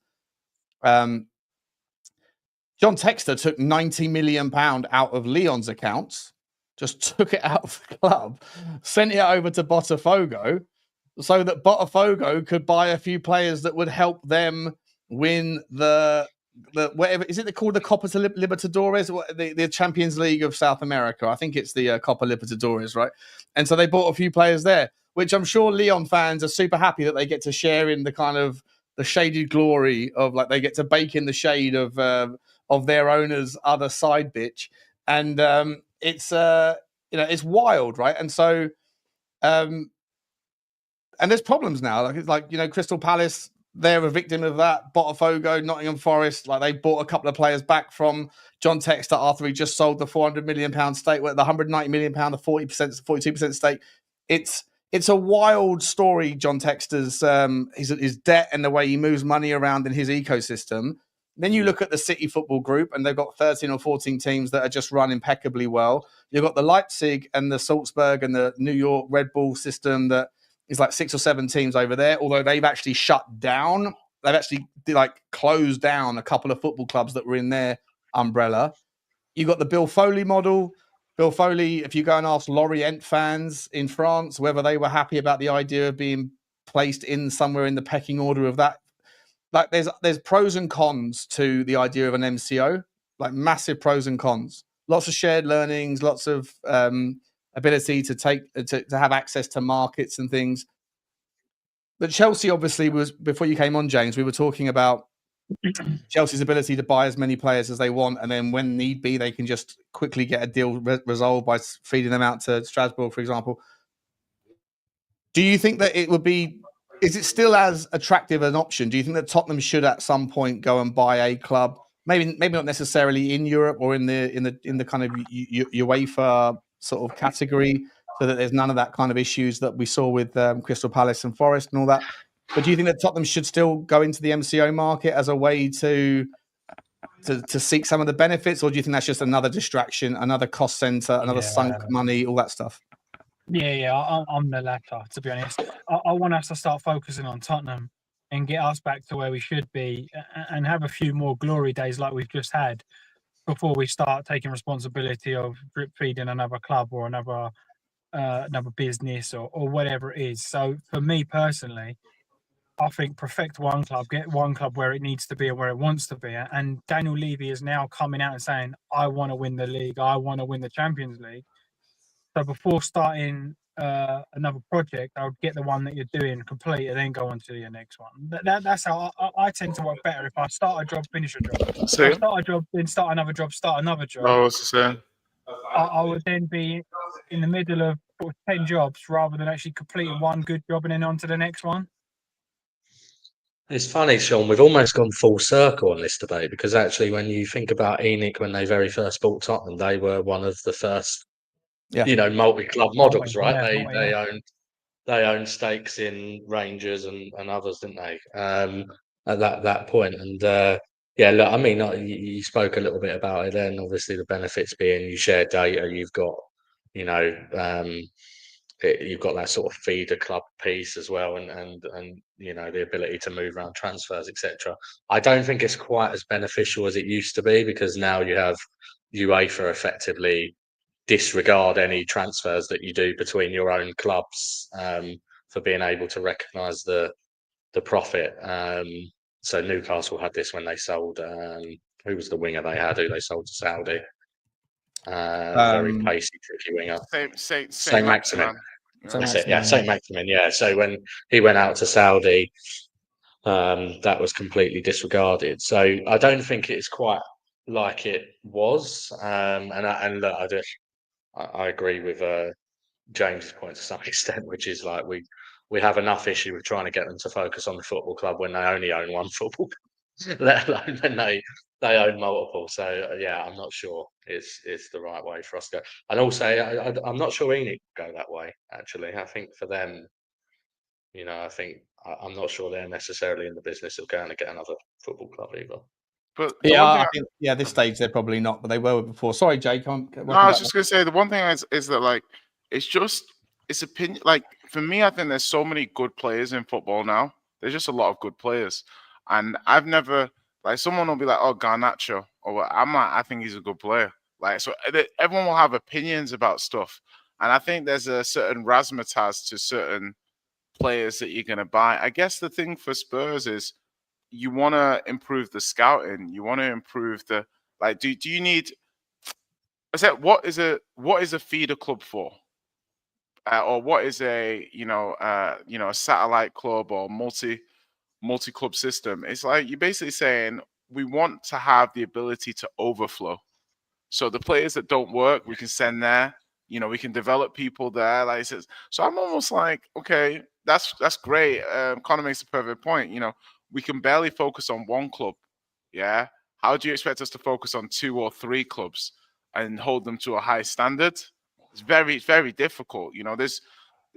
John Textor took £90 million out of Lyon's accounts, just took it out of the club, sent it over to Botafogo, so that Botafogo could buy a few players that would help them win the whatever is it called, the Copa Libertadores, the Champions League of South America. I think it's the Copa Libertadores, right? And so they bought a few players there, which I'm sure Lyon fans are super happy that they get to share in the kind of the shaded glory of, like, they get to bake in the shade of their owner's other side bitch. And it's it's wild, right? And so and there's problems now. Like Crystal Palace, they're a victim of that. Botafogo, Nottingham Forest, like, they bought a couple of players back from John Textor after he just sold the £400 million stake, the £190 million, the 42% stake. It's a wild story, John Textor's his debt and the way he moves money around in his ecosystem. Then you look at the City Football Group, and they've got 13 or 14 teams that are just run impeccably well. You've got the Leipzig and the Salzburg and the New York Red Bull system that is like 6 or 7 teams over there, although they've actually shut down. They've actually closed down a couple of football clubs that were in their umbrella. You've got the Bill Foley model. Bill Foley, if you go and ask Lorient fans in France whether they were happy about the idea of being placed in somewhere in the pecking order of that, like, there's pros and cons to the idea of an MCO, like massive pros and cons. Lots of shared learnings, lots of ability to have access to markets and things. But Chelsea obviously was, before you came on, James, we were talking about Chelsea's ability to buy as many players as they want, and then when need be, they can just quickly get a deal resolved by feeding them out to Strasbourg, for example. Do you think that it would be? Is it still as attractive an option? Do you think that Tottenham should at some point go and buy a club, maybe not necessarily in Europe or in the kind of UEFA sort of category, so that there's none of that kind of issues that we saw with Crystal Palace and Forest and all that? But do you think that Tottenham should still go into the MCO market as a way to seek some of the benefits, or do you think that's just another distraction, another cost center, another sunk money, all that stuff? Yeah, I'm the latter, to be honest. I want us to start focusing on Tottenham and get us back to where we should be, and have a few more glory days like we've just had before we start taking responsibility of drip feeding another club or another business or whatever it is. So for me personally, I think perfect one club, get one club where it needs to be and where it wants to be. And Daniel Levy is now coming out and saying, I want to win the league, I want to win the Champions League. So before starting another project, I would get the one that you're doing complete and then go on to your next one. That's how I tend to work better. If I start a job, finish a job. If I start a job, then start another job, start another job. Oh, what's the saying? I would then be in the middle of 10 jobs rather than actually completing one good job and then on to the next one. It's funny, Sean, we've almost gone full circle on this debate, because actually when you think about ENIC, when they very first bought Tottenham, they were one of the first multi-club models, right? They owned stakes in Rangers and others, didn't they? At that point, and look, I mean, you spoke a little bit about it. Then obviously the benefits being you share data, you've got, you've got that sort of feeder club piece as well, and the ability to move around transfers, etc. I don't think it's quite as beneficial as it used to be, because now you have UEFA effectively disregard any transfers that you do between your own clubs for being able to recognise the profit. So Newcastle had this when they sold. Who was the winger they had? Who they sold to Saudi? Very pacey, tricky winger. Saint Maximin. That's it. Yeah, Saint Maximin. Yeah. So when he went out to Saudi, that was completely disregarded. So I don't think it's quite like it was. And look, I agree with James's point to some extent, which is like we have enough issue with trying to get them to focus on the football club when they only own one football club, let alone when they own multiple. So yeah, I'm not sure it's the right way for us to go. And also, I'm not sure ENIC go that way. Actually, I think for them, I'm not sure they're necessarily in the business of going to get another football club either. But I think at this stage they're probably not, but they were before. Sorry, Jake. I was just going to say the one thing is that, like, it's opinion. Like, for me, I think there's so many good players in football now. There's just a lot of good players, and I've never, like, someone will be like, oh, Garnacho, I think he's a good player. Like, so everyone will have opinions about stuff, and I think there's a certain razzmatazz to certain players that you're going to buy. I guess the thing for Spurs is you want to improve the scouting. You want to improve the do you need? I said, what is a feeder club for? Or what is a a satellite club or multi club system? It's like you're basically saying we want to have the ability to overflow. So the players that don't work, we can send there. We can develop people there. Like I said, so I'm almost like, okay, that's great. Connor makes a perfect point. We can barely focus on one club. Yeah. How do you expect us to focus on 2 or 3 clubs and hold them to a high standard? It's very difficult. There's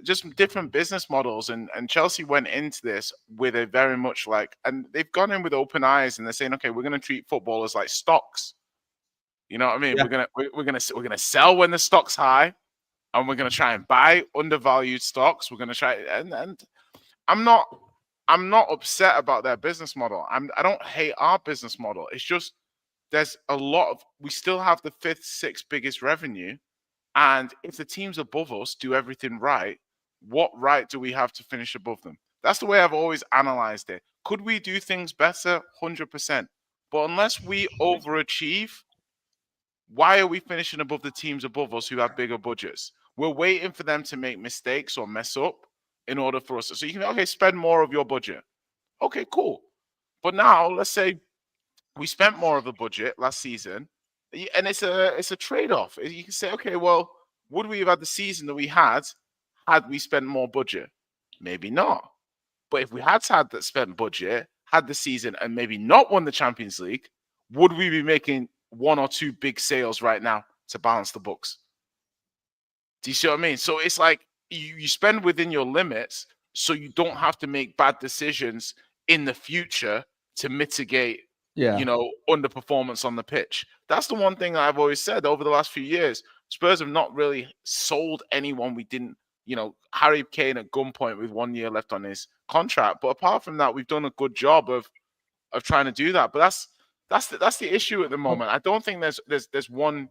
just different business models, and Chelsea went into this with a very much and they've gone in with open eyes, and they're saying, okay, we're going to treat footballers like stocks. You know what I mean? Yeah. We're gonna sell when the stock's high, and we're gonna try and buy undervalued stocks. We're gonna try and I'm not upset about their business model. I don't hate our business model. It's just there's a lot of we still have the 5th, 6th biggest revenue, and if the teams above us do everything right, what right do we have to finish above them? That's the way I've always analyzed it. Could we do things better? 100%. But unless we overachieve, why are we finishing above the teams above us who have bigger budgets? We're waiting for them to make mistakes or mess up in order for us. So you can, spend more of your budget. Okay, cool. But now let's say we spent more of the budget last season, and it's a trade-off. You can say, okay, well, would we have had the season that we had we spent more budget? Maybe not. But if we had that spent budget, had the season, and maybe not won the Champions League, would we be making 1 or 2 big sales right now to balance the books? Do you see what I mean? So it's like you spend within your limits so you don't have to make bad decisions in the future to mitigate, underperformance on the pitch. That's the one thing I've always said over the last few years. Spurs have not really sold anyone we didn't, Harry Kane at gunpoint with 1 year left on his contract. But apart from that, we've done a good job of trying to do that. But that's the issue at the moment. I don't think there's one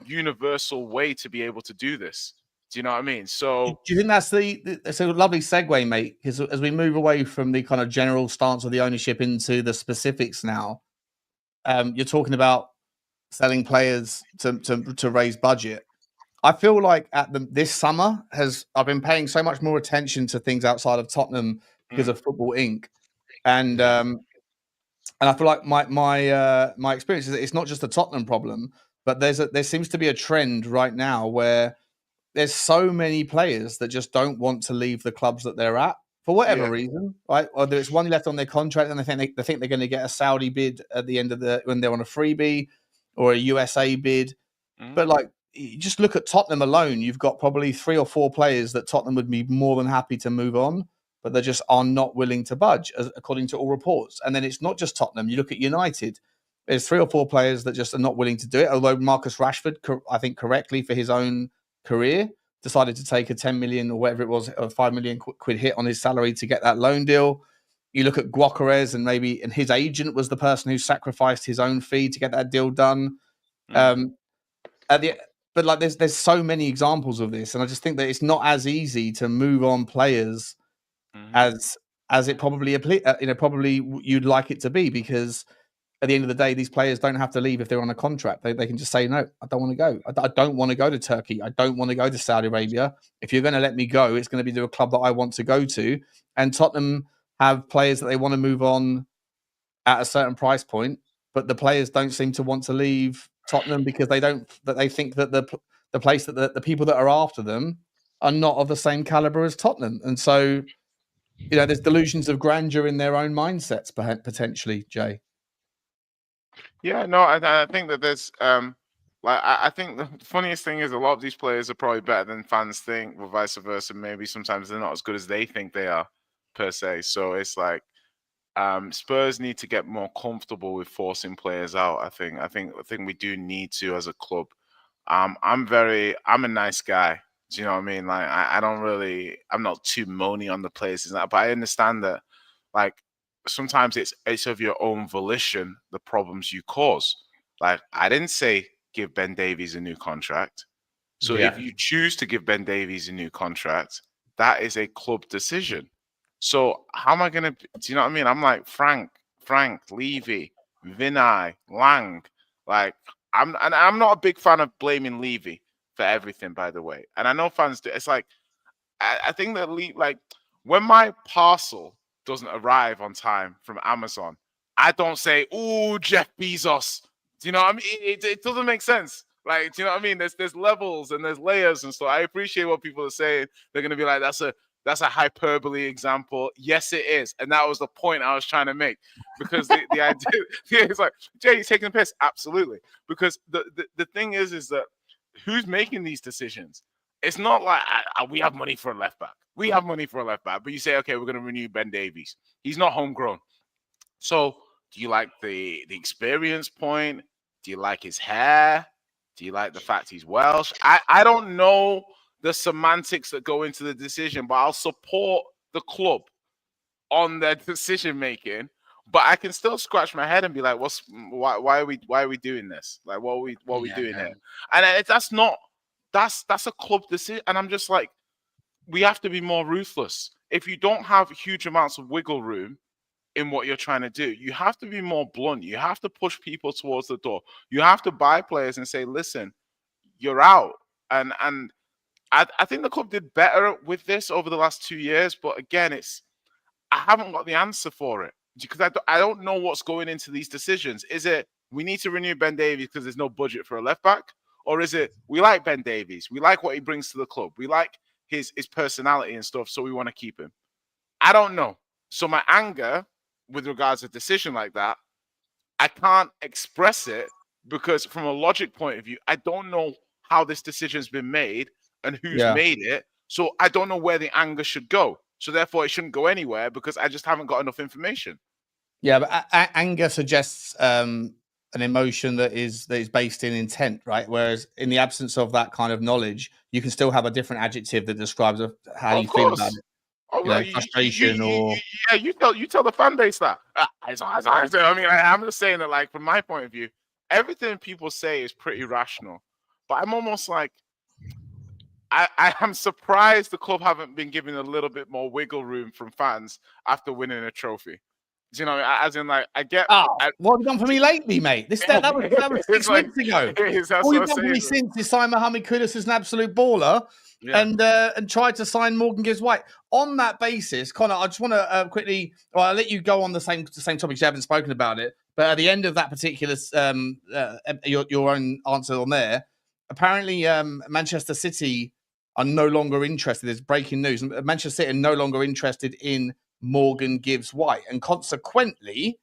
universal way to be able to do this. Do you know what I mean? So do you think that's a lovely segue, mate? Because as we move away from the kind of general stance of the ownership into the specifics now, you're talking about selling players to raise budget. I feel like this summer I've been paying so much more attention to things outside of Tottenham because of Football Inc. And I feel like my experience is that it's not just a Tottenham problem, but there seems to be a trend right now where there's so many players that just don't want to leave the clubs that they're at for whatever reason, right? Or there's one left on their contract, and they think they're going to get a Saudi bid at the end of when they're on a freebie, or a USA bid. But like, you just look at Tottenham alone, you've got probably 3 or 4 players that Tottenham would be more than happy to move on, but they just are not willing to budge, according to all reports. And then it's not just Tottenham. You look at United, there's 3 or 4 players that just are not willing to do it. Although Marcus Rashford, I think correctly for his own career, decided to take a 10 million or whatever it was, a 5 million quid hit on his salary to get that loan deal. You look at Gyökeres, and his agent was the person who sacrificed his own fee to get that deal done. But like, there's so many examples of this, and I just think that it's not as easy to move on players as it probably you'd like it to be, because at the end of the day, these players don't have to leave if they're on a contract. They can just say, no, I don't want to go. I don't want to go to Turkey. I don't want to go to Saudi Arabia. If you're going to let me go, it's going to be to a club that I want to go to. And Tottenham have players that they want to move on at a certain price point, but the players don't seem to want to leave Tottenham because they think that the place that the people that are after them are not of the same caliber as Tottenham. And so, there's delusions of grandeur in their own mindsets, potentially, Jay. Yeah, no, I think that there's I think the funniest thing is a lot of these players are probably better than fans think, or vice versa. Maybe sometimes they're not as good as they think they are, per se. So it's like Spurs need to get more comfortable with forcing players out. I think we do need to as a club. I'm a nice guy. Do you know what I mean? Like I'm not too moany on the players, but I understand that, like, sometimes it's of your own volition, the problems you cause. Like, I didn't say give Ben Davies a new contract. So if you choose to give Ben Davies a new contract, that is a club decision. So how am I going to, do you know what I mean? I'm like, Frank, Levy, Vinay, Lang. Like, I'm not a big fan of blaming Levy for everything, by the way. And I know fans do. It's like, I think that, like, when my parcel doesn't arrive on time from Amazon, I don't say, "Oh, Jeff Bezos." Do you know what I mean? It doesn't make sense. Like, do you know what I mean? There's levels and there's layers and stuff. I appreciate what people are saying. They're gonna be like, that's a hyperbole example. Yes, it is, and that was the point I was trying to make. Because the idea, it's like, Jay, you're taking the piss. Absolutely. Because the thing is that who's making these decisions? It's not like we have money for a left back. We have money for a left back, but you say, okay, we're going to renew Ben Davies. He's not homegrown. So do you like the experience point? Do you like his hair? Do you like the fact he's Welsh? I don't know the semantics that go into the decision, but I'll support the club on their decision making. But I can still scratch my head and be like, why are we doing this? Like, what are we doing here? And that's a club decision. And I'm just like, we have to be more ruthless. If you don't have huge amounts of wiggle room in what you're trying to do, you have to be more blunt. You have to push people towards the door. You have to buy players and say, listen, you're out. And I think the club did better with this over the last 2 years. But again, I haven't got the answer for it because I don't know what's going into these decisions. Is it we need to renew Ben Davies because there's no budget for a left back? Or is it we like Ben Davies, we like what he brings to the club, we like his personality and stuff, so we want to keep him? I don't know. So my anger with regards to a decision like that, I can't express it because from a logic point of view, I don't know how this decision's been made and who's made it. So I don't know where the anger should go. So therefore, it shouldn't go anywhere because I just haven't got enough information. Yeah, but anger suggests an emotion that is based in intent, right? Whereas in the absence of that kind of knowledge, you can still have a different adjective that describes how you feel about it. Oh, frustration or you tell the fan base that. I mean, I'm just saying that, like, from my point of view, everything people say is pretty rational, but I'm almost like, I am surprised the club haven't been given a little bit more wiggle room from fans after winning a trophy. You know, as in, like, I get. What have you done for me lately, mate? That was 6 weeks ago. All you've done for me since is sign Mohamed Kudus as an absolute baller, and tried to sign Morgan Gibbs-White. On that basis, Connor, I just want to quickly. Well, I'll let you go on the same topics. You haven't spoken about it, but at the end of that particular your own answer on there, apparently Manchester City are no longer interested. There's breaking news. Manchester City are no longer interested in Morgan Gibbs-White. And consequently,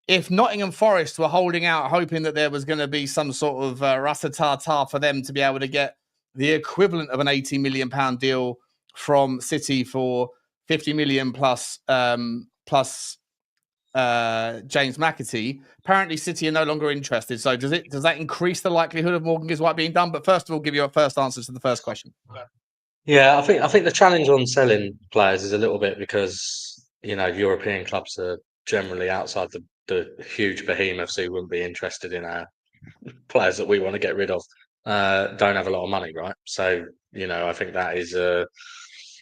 if Nottingham Forest were holding out, hoping that there was going to be some sort of ratatata for them to be able to get the equivalent of an £80 million deal from City for 50 million plus James McAtee, apparently City are no longer interested. So does that increase the likelihood of Morgan Gibbs-White being done? But first of all, give you a first answer to the first question. Yeah, I think the challenge on selling players is a little bit because, you know, European clubs are generally outside the huge behemoths who wouldn't be interested in our players that we want to get rid of. Don't have a lot of money, right? So, you know, I think that is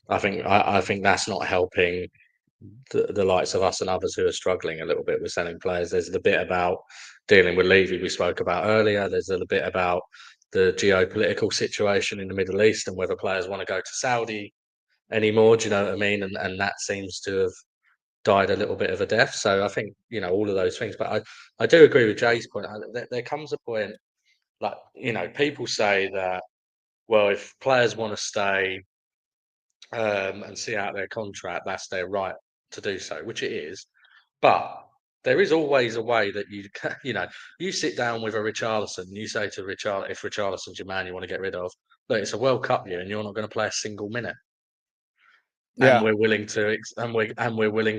I think that's not helping the likes of us and others who are struggling a little bit with selling players. There's the bit about dealing with Levy we spoke about earlier. There's a bit about the geopolitical situation in the Middle East and whether players want to go to Saudi anymore. Do you know what I mean? And that seems to have died a little bit of a death. So I think, you know, all of those things. But I do agree with Jay's point. There comes a point, like, you know, people say that, well, if players want to stay and see out their contract, that's their right to do so, which it is. But there is always a way that you sit down with a Richalison and you say to Richarlison, if Richarlison's your man you want to get rid of, look, it's a World Cup year and you're not going to play a single minute. Yeah. And we're willing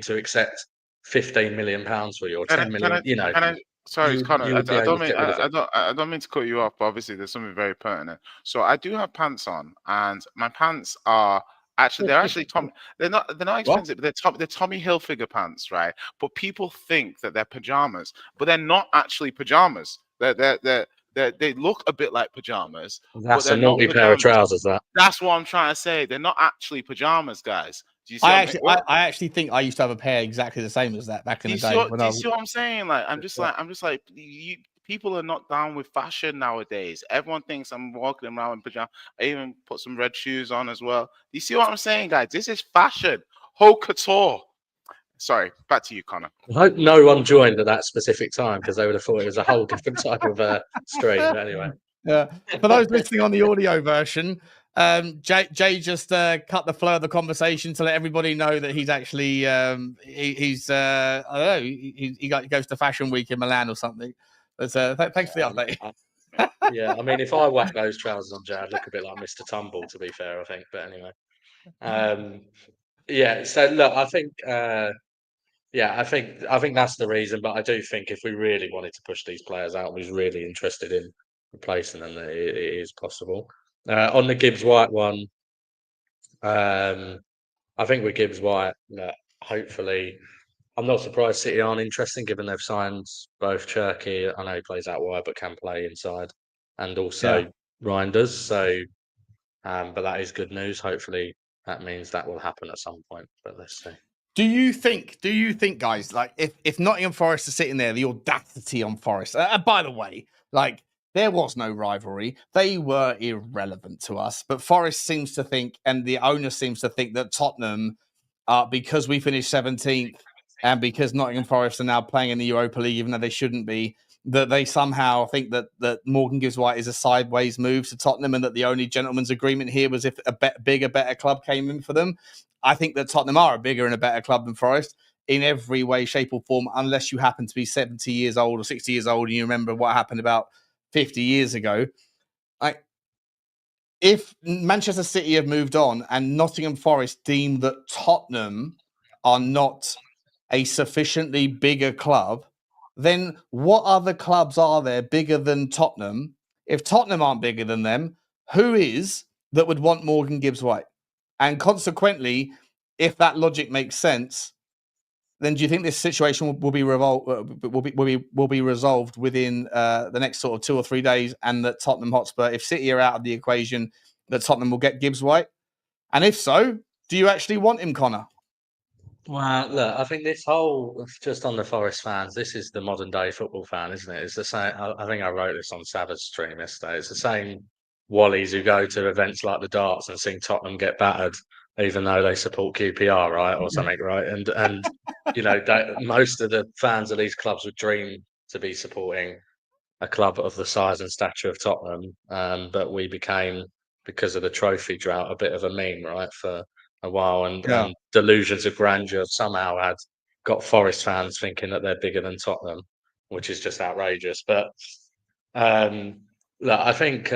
to accept £15 million for you or 10 million. Sorry, Connor. I don't mean to cut you off, but obviously there's something very pertinent. So I do have pants on, and my pants are they're not expensive, but they're Tommy Hilfiger pants, right? But people think that they're pajamas, but they're not actually pajamas. They look a bit like pajamas. That's but a naughty pair of trousers. That's what I'm trying to say. They're not actually pajamas, guys. Do you see? I actually think I used to have a pair exactly the same as that back in the day. Do you see what I'm saying? Like, I'm just like, people are not down with fashion nowadays. Everyone thinks I'm walking around in pajamas. I even put some red shoes on as well. Do you see what I'm saying, guys? This is fashion. Haute couture. Sorry, back to you, Connor. I hope no one joined at that specific time because they would have thought it was a whole different type of stream. But anyway. Yeah. For those listening on the audio version, Jay just cut the flow of the conversation to let everybody know that he's actually he's I don't know, he goes to Fashion Week in Milan or something. But thanks for the update. Yeah, I mean, if I whack those trousers on, Jay, I'd look a bit like Mr. Tumble, to be fair, I think. But anyway, yeah. So look, I think. I think that's the reason. But I do think if we really wanted to push these players out, we was really interested in replacing them, it is possible. On the Gibbs-White one, I think with Gibbs-White, hopefully, I'm not surprised City aren't interested, given they've signed both Cherky. I know he plays out wide, but can play inside, and also Reinders. So, but that is good news. Hopefully, that means that will happen at some point. But let's see. Do you think, guys, like if Nottingham Forest are sitting there, the audacity on Forest, by the way, like there was no rivalry. They were irrelevant to us, but Forest seems to think, and the owner seems to think that Tottenham, because we finished 17th and because Nottingham Forest are now playing in the Europa League, even though they shouldn't be, that they somehow think that Morgan Gibbs-White is a sideways move to Tottenham and that the only gentleman's agreement here was if a bigger, better club came in for them. I think that Tottenham are a bigger and a better club than Forest in every way, shape or form, unless you happen to be 70 years old or 60 years old and you remember what happened about 50 years ago. Like, if Manchester City have moved on and Nottingham Forest deem that Tottenham are not a sufficiently bigger club, then what other clubs are there bigger than Tottenham? If Tottenham aren't bigger than them, who is that would want Morgan Gibbs-White? And consequently, if that logic makes sense, then do you think this situation will be resolved within the next sort of 2 or 3 days, and that Tottenham Hotspur, if City are out of the equation, that Tottenham will get Gibbs-White? And if so, do you actually want him, Connor? Well, look, I think this whole, just on the Forest fans, this is the modern day football fan, isn't it? It's the same. I think I wrote this on Savage stream yesterday. It's the same Wallies who go to events like the darts and sing Tottenham get battered, even though they support QPR, right, or something, right? And you know, most of the fans of these clubs would dream to be supporting a club of the size and stature of Tottenham, but we became, because of the trophy drought, a bit of a meme, right, for a while, and delusions of grandeur somehow had got Forest fans thinking that they're bigger than Tottenham, which is just outrageous. But look, I think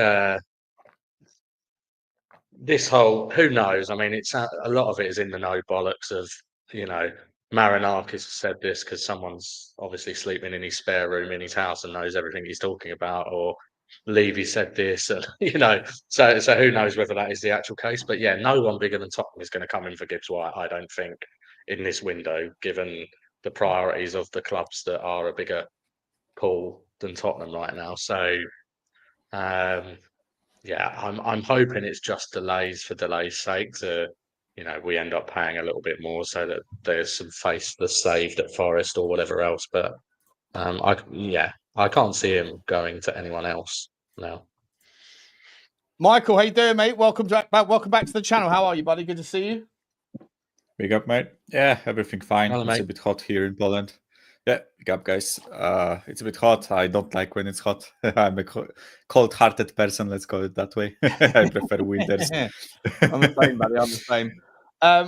this whole, who knows? I mean, it's a lot of it is in the no bollocks of, you know, Marinakis said this because someone's obviously sleeping in his spare room in his house and knows everything he's talking about, or Levy said this, and you know, so who knows whether that is the actual case? But yeah, no one bigger than Tottenham is going to come in for Gibbs-White, I don't think, in this window, given the priorities of the clubs that are a bigger pool than Tottenham right now. So, yeah, I'm hoping it's just delays for delays' sake. To, you know, we end up paying a little bit more so that there's some face that's saved at Forest or whatever else. But I can't see him going to anyone else now. Michael, how you doing, mate? Welcome back to the channel. How are you, buddy? Good to see you. Big up, mate. Yeah, everything fine. Hello, it's mate. A bit hot here in Poland. Yeah, big up, guys. It's a bit hot. I don't like when it's hot. I'm a cold-hearted person, let's call it that way. I prefer winters. I'm the same, buddy. I'm the same.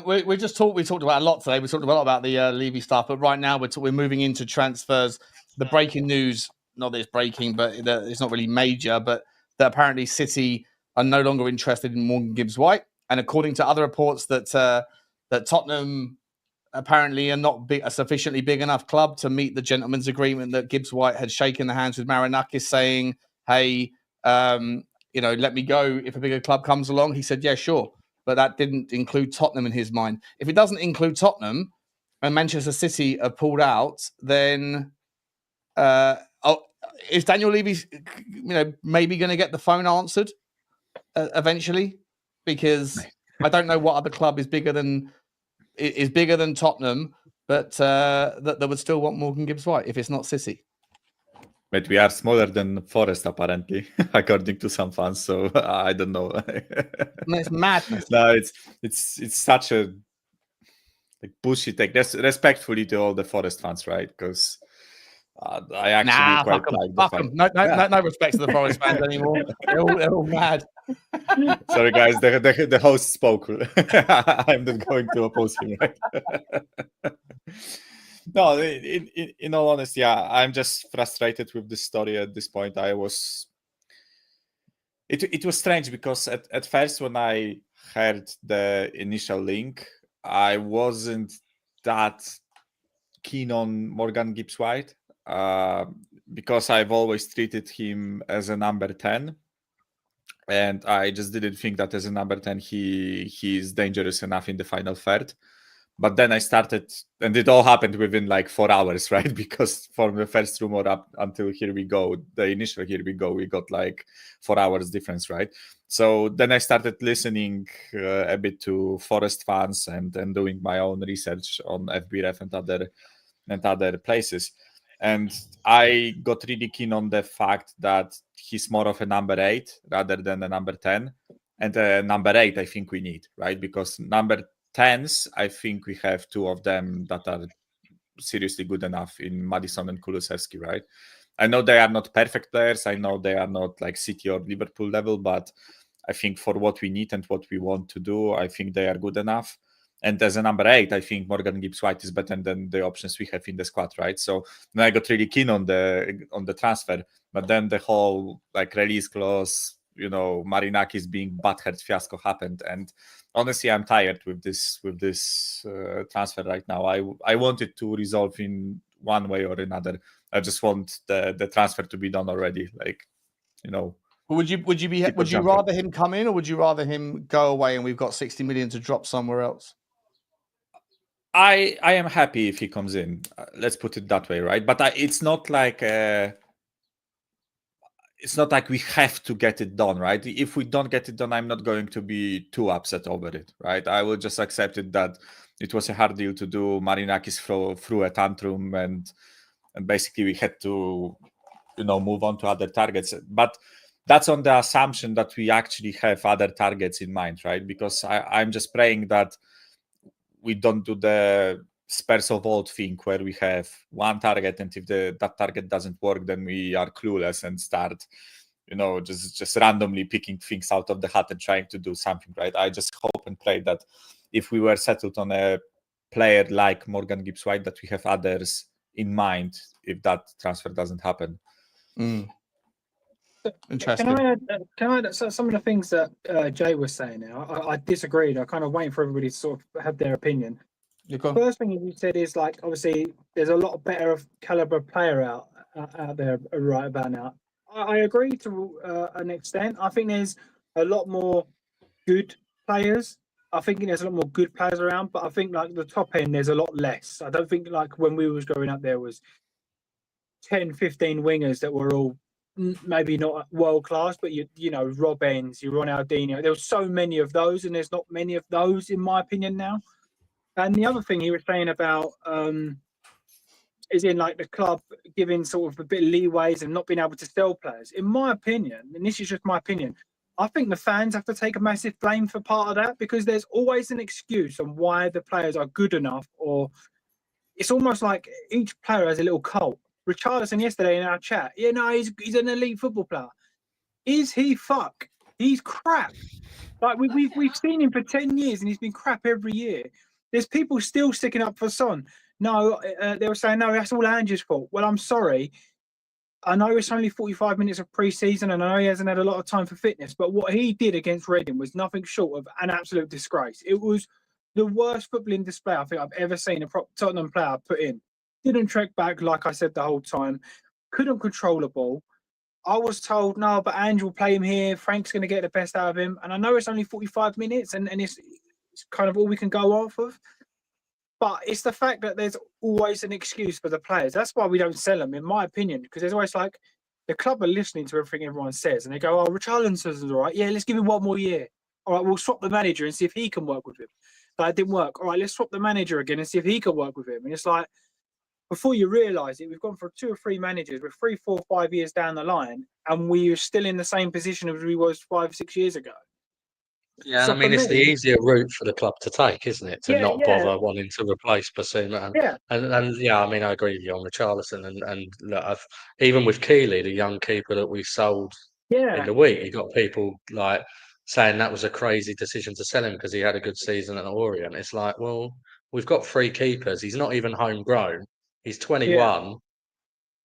We talked about a lot today. We talked a lot about the Levy stuff, but right now we're moving into transfers. The breaking news, not that it's breaking, but it's not really major, but that apparently City are no longer interested in Morgan Gibbs-White, and according to other reports that Tottenham apparently are not a sufficiently big enough club to meet the gentleman's agreement that Gibbs-White had shaken the hands with Marinakis, saying, "Hey, let me go if a bigger club comes along." He said, "Yeah, sure," but that didn't include Tottenham in his mind. If it doesn't include Tottenham and Manchester City are pulled out, then is Daniel Levy, maybe going to get the phone answered eventually? Because I don't know what other club is bigger than Tottenham, but that would still want Morgan Gibbs-White if it's not Sissy. But we are smaller than Forest, apparently, according to some fans. So I don't know. No, it's madness. No, it's such a bullshit take. Respectfully to all the Forest fans, right? Because I actually quite like the fact. No respect to the Forest fans anymore. They're all mad. Sorry, guys. The host spoke. I'm not going to oppose him, right? No, in all honesty, I'm just frustrated with this story at this point. It was strange because at first when I heard the initial link, I wasn't that keen on Morgan Gibbs-White because I've always treated him as a number 10. And I just didn't think that as a number 10, he is dangerous enough in the final third. But then I started, and it all happened within like 4 hours, right? Because from the first rumor up until here we go, the initial here we go, we got like 4 hours difference, right? So then I started listening a bit to Forest fans and doing my own research on FBref and other places. And I got really keen on the fact that he's more of a number 8 rather than a number 10. And number 8, I think we need, right? Because number 10s, I think we have 2 of them that are seriously good enough in Maddison and Kulusevski, right? I know they are not perfect players. I know they are not like City or Liverpool level, but I think for what we need and what we want to do, I think they are good enough. And as a number 8, I think Morgan Gibbs-White is better than the options we have in the squad, right? So then I got really keen on the transfer, but then the whole like release clause, Marinakis being butthurt fiasco happened, and honestly, I'm tired with this transfer right now. I want it to resolve in one way or another. I just want the transfer to be done already. Would you rather him come in, or would you rather him go away and we've got 60 million to drop somewhere else? I am happy if he comes in. Let's put it that way, right? But it's not like we have to get it done, right? If we don't get it done, I'm not going to be too upset over it, right? I will just accept it that it was a hard deal to do. Marinakis threw a tantrum, and basically we had to, move on to other targets. But that's on the assumption that we actually have other targets in mind, right? Because I'm just praying that we don't do the Spurs of old thing where we have one target, and if that target doesn't work, then we are clueless and start, just randomly picking things out of the hat and trying to do something, right? I just hope and pray that if we were settled on a player like Morgan Gibbs-White, that we have others in mind if that transfer doesn't happen. Interesting. Can I add some of the things that Jay was saying now? I disagreed. I kind of waiting for everybody to sort of have their opinion. First thing you said is like, obviously, there's a lot better of caliber player out there right about now. I agree to an extent. I think there's a lot more good players. I think there's a lot more good players around, but I think like the top end, there's a lot less. I don't think like when we was growing up, there was 10, 15 wingers that were all maybe not world class, but Rob Ends, Ronaldinho. There were so many of those, and there's not many of those, in my opinion, now. And the other thing he was saying about is in like the club giving sort of a bit of leeways and not being able to sell players. In my opinion, and this is just my opinion, I think the fans have to take a massive blame for part of that, because there's always an excuse on why the players are good enough, or it's almost like each player has a little cult. Richalison yesterday in our chat, he's an elite football player. Is he fuck? He's crap. Like we've seen him for 10 years and he's been crap every year. There's people still sticking up for Son. No, they were saying, no, that's all Andrew's fault. Well, I'm sorry. I know it's only 45 minutes of pre-season and I know he hasn't had a lot of time for fitness, but what he did against Reading was nothing short of an absolute disgrace. It was the worst footballing display I think I've ever seen a Tottenham player put in. Didn't track back, like I said, the whole time. Couldn't control the ball. I was told, no, but Andrew will play him here. Frank's going to get the best out of him. And I know it's only 45 minutes and it's kind of all we can go off of. But it's the fact that there's always an excuse for the players. That's why we don't sell them, in my opinion, because there's always like, the club are listening to everything everyone says, and they go, "Oh, Richarlison's all right. Yeah, let's give him 1 more year. All right, we'll swap the manager and see if he can work with him." That didn't work. All right, let's swap the manager again and see if he can work with him. And it's like, before you realise it, we've gone for 2 or 3 managers. We're 3, 4, 5 years down the line, and we are still in the same position as we was 5, 6 years ago. Yeah, So I mean, for it's the me- easier route for the club to take, isn't it? To Yeah, not yeah. bother wanting to replace Bissouma. Yeah. And yeah, I mean, I agree with you on Richarlison. And look, even with Keeley, the young keeper that we sold in Yeah. the week, you got people like saying that was a crazy decision to sell him because he had a good season at Orient. It's like, well, we've got 3 keepers. He's not even homegrown. He's 21.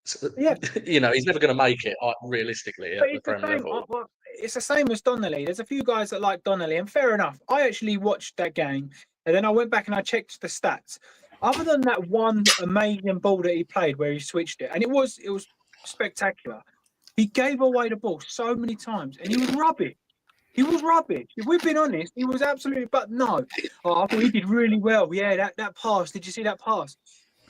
So, Yeah. you know, he's never going to make it realistically at But the it's the Prem same. level. It's the same as Donnelly. There's a few guys that like Donnelly, and fair enough. I actually watched that game, and then I went back and I checked the stats. Other than that one amazing ball that he played where he switched it, and it was spectacular. He gave away the ball so many times, and he was rubbish. He was rubbish. If we've been honest, he was absolutely. But no, I thought he did really well. Yeah, that pass. Did you see that pass?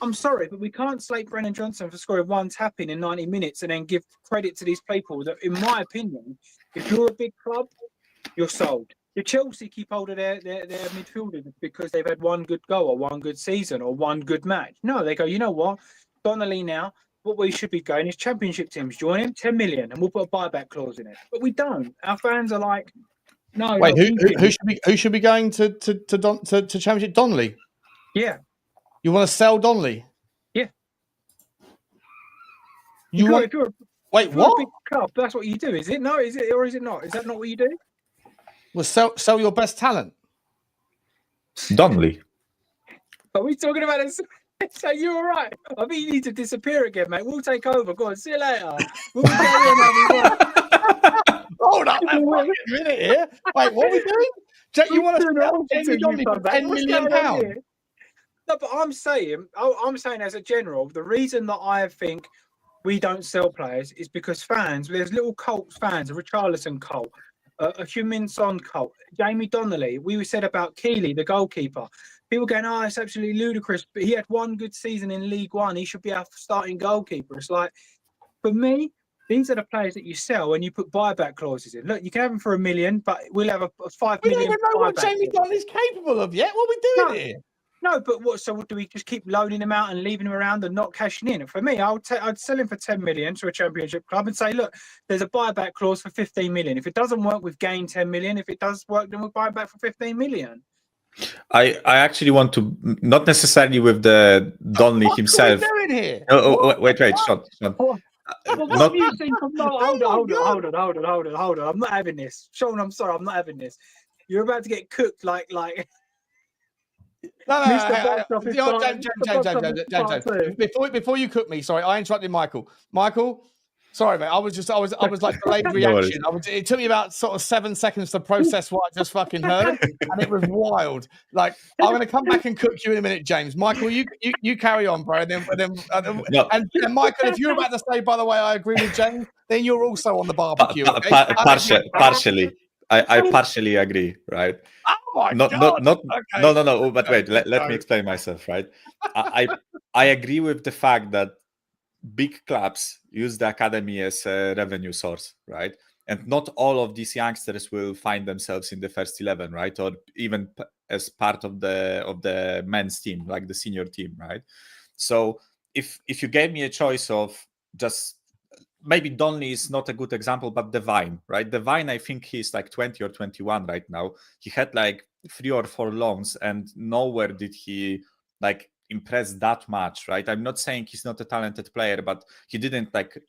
I'm sorry, but we can't slate Brennan Johnson for scoring 1 tap-in 90 minutes and then give credit to these people that, in my opinion, if you're a big club, you're sold. The Chelsea keep hold of their midfielders because they've had 1 good goal or 1 good season or 1 good match. No, they go, you know what? Donnelly now, what we should be going is championship teams. Join him, 10 million, and we'll put a buyback clause in it. But we don't. Our fans are like, no. Wait, no, who should be going to Championship? Donnelly? Yeah. You want to sell Donnelly? Yeah. Wait, If you're what? a big club, that's what you do, is it? No, is it, or is it not? Is that not what you do? Well, sell your best talent. Donnelly. Are we talking about this? So you're all right. I think you need to disappear again, mate. We'll take over. Go on, see you later. We'll carry on how we want. Hold up, that fucking minute here. Wait, what are we doing? Jack, you want to sell Jamie Donnelly for £10 million? No, but I'm saying as a general, the reason that I think we don't sell players is because fans, there's little cult fans, a Richarlison cult, a Heung Min Son cult, Jamie Donnelly. We said about Keeley, the goalkeeper. People going, oh, it's absolutely ludicrous, but he had 1 good season in League One. He should be our starting goalkeeper. It's like, for me, these are the players that you sell and you put buyback clauses in. Look, you can have them for $1 million, but we'll have a 5 million. We don't even know what Jamie Donnelly's capable of yet. What are we doing here? No, but what? So do we just keep loaning him out and leaving him around and not cashing in? For me, I'd sell him for 10 million to a championship club and say, look, there's a buyback clause for 15 million. If it doesn't work, we've gained 10 million. If it does work, then we'll buy back for 15 million. I actually want to, not necessarily with the Donnelly himself. What are we doing here? Wait, Sean. What have you seen from? No, hold on. I'm not having this, Sean. I'm sorry, I'm not having this. You're about to get cooked like. James. Before you cook me, sorry, I interrupted Michael. Michael, sorry, mate. I was like delayed reaction. It took me about sort of 7 seconds to process what I just fucking heard, and it was wild. Like, I'm going to come back and cook you in a minute, James. Michael, you carry on, bro. And Michael, if you're about to say, by the way, I agree with James, then you're also on the barbecue. Okay? Partially. I partially agree, right? Oh my God. Okay. No. But wait, let me explain myself, right? I agree with the fact that big clubs use the academy as a revenue source, right? And not all of these youngsters will find themselves in the first 11, right? Or even as part of the men's team, like the senior team, right? So if you gave me a choice of just, maybe Donnelly is not a good example, but Devine, right? Devine, I think he's like 20 or 21 right now. He had like 3 or 4 loans, and nowhere did he like impress that much, right? I'm not saying he's not a talented player, but he didn't like,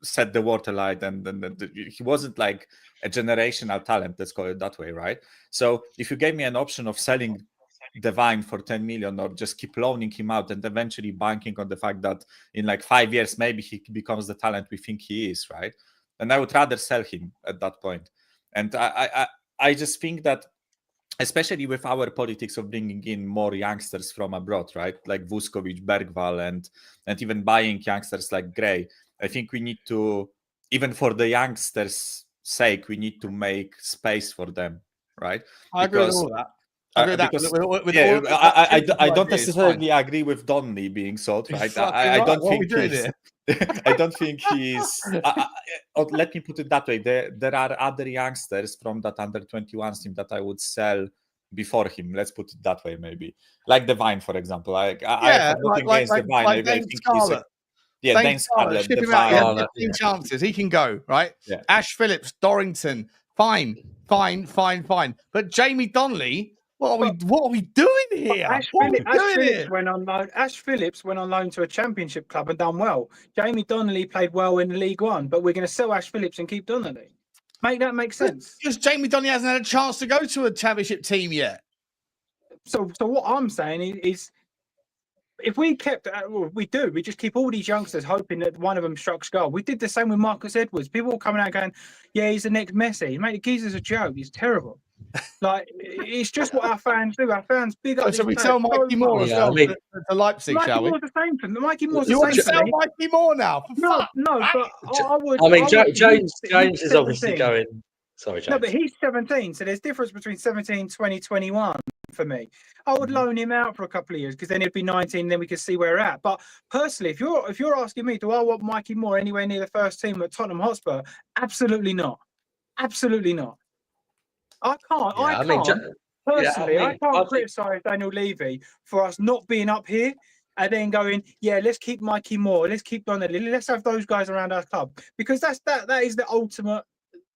set the water light, and he wasn't like a generational talent, let's call it that way, right? So if you gave me an option of selling Devine for 10 million or just keep loaning him out and eventually banking on the fact that in like 5 years maybe he becomes the talent we think he is, right? And I would rather sell him at that point. And I just think that, especially with our politics of bringing in more youngsters from abroad, right? Like Vuskovic, Berghvall, and even buying youngsters like Gray, I think we need to, even for the youngsters' sake, we need to make space for them, right? I agree with all that. Because with yeah, all I don't ideas, necessarily agree with Donnelly being sold, He's right? fucking I right. don't What are we think doing he's. here? I don't think he's. Or let me put it that way: there are other youngsters from that under-21 team that I would sell before him. Let's put it that way, maybe like Devine, for example. I have nothing against Devine. I Dane think Scarlett. Dane Scarlett, Scarlett, ship him out. He had Devine. 15 chances. He can go, right? Yeah. Ash Phillips, Dorrington, fine. But Jamie Donnelly, what are we doing here? Ash Phillips went on loan. Ash Phillips went on loan to a championship club and done well. Jamie Donnelly played well in League One, but we're going to sell Ash Phillips and keep Donnelly. Make that make sense? Because Jamie Donnelly hasn't had a chance to go to a championship team yet. So what I'm saying is, if we kept, we just keep all these youngsters hoping that one of them strikes gold. We did the same with Marcus Edwards. People were coming out going, yeah, he's the next Messi. Mate, the geezer's a joke. He's terrible. Like, it's just what our fans do. Our fans big up. So we sell Mikey Moore as well to Leipzig, shall we? Mikey Moore's the same for me. Mikey Moore's You the want same to sell Mikey Moore now? No, but I would. I mean, James is obviously going. Sorry, James. No, but he's 17, so there's difference between 17, 20, 21 for me. I would loan him out for a couple of years because then he'd be 19, then we could see where we're at. But personally, if you're asking me, do I want Mikey Moore anywhere near the first team at Tottenham Hotspur? Absolutely not. Absolutely not. I can't. I can't criticise Daniel Levy for us not being up here and then going, yeah, let's keep Mikey Moore, let's keep Donnelly, let's have those guys around our club, because that is the ultimate.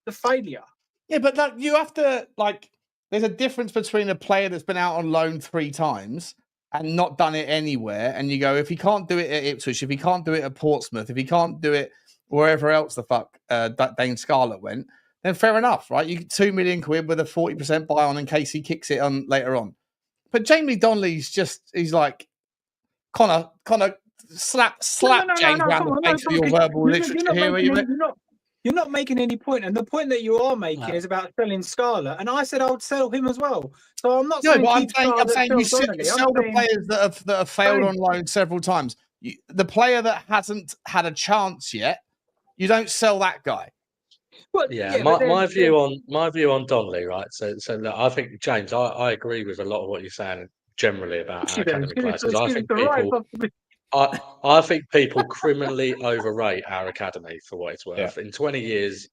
The failure. Yeah, but you have to, there's a difference between a player that's been out on loan 3 times and not done it anywhere, and you go, if he can't do it at Ipswich, if he can't do it at Portsmouth, if he can't do it wherever else the fuck Dane Scarlett went, then fair enough, right? You get £2 million with a 40% buy on in case he kicks it on later on. But Jamie Donnelly's he's like kind of slap James around the face with your verbal literature here. You're not making any point, and the point that you are making is about selling Scarlett, and I said I would sell him as well. So I'm not saying I'm saying you sell the players that have failed on loan several times. The player that hasn't had a chance yet, you don't sell that guy. Well, my view on Donnelly, right? So look, I think, James, I agree with a lot of what you're saying generally about our academy players. I think people criminally overrate our academy for what it's worth. Yeah. In 20 years,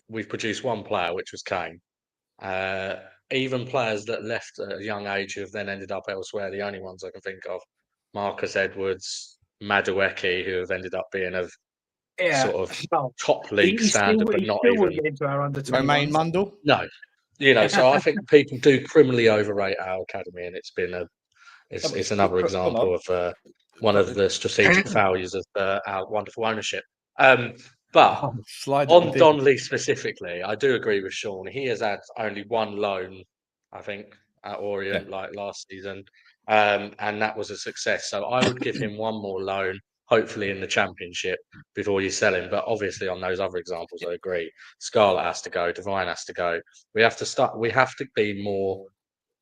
we've produced one player, which was Kane. Even players that left at a young age who have then ended up elsewhere, the only ones I can think of, Marcus Edwards, Madueke, who have ended up being of sort of top league standard, but not even. Romain Mundle? No. So I think people do criminally overrate our academy, and it's been it's another example of one of the strategic failures of our wonderful ownership. But on Donnelly specifically, I do agree with Sean. He has had only one loan, I think, at Orient last season, and that was a success. So I would give him one more loan, hopefully in the Championship, before you sell him. But obviously on those other examples, I agree. Scarlett has to go. Devine has to go. We have to be more.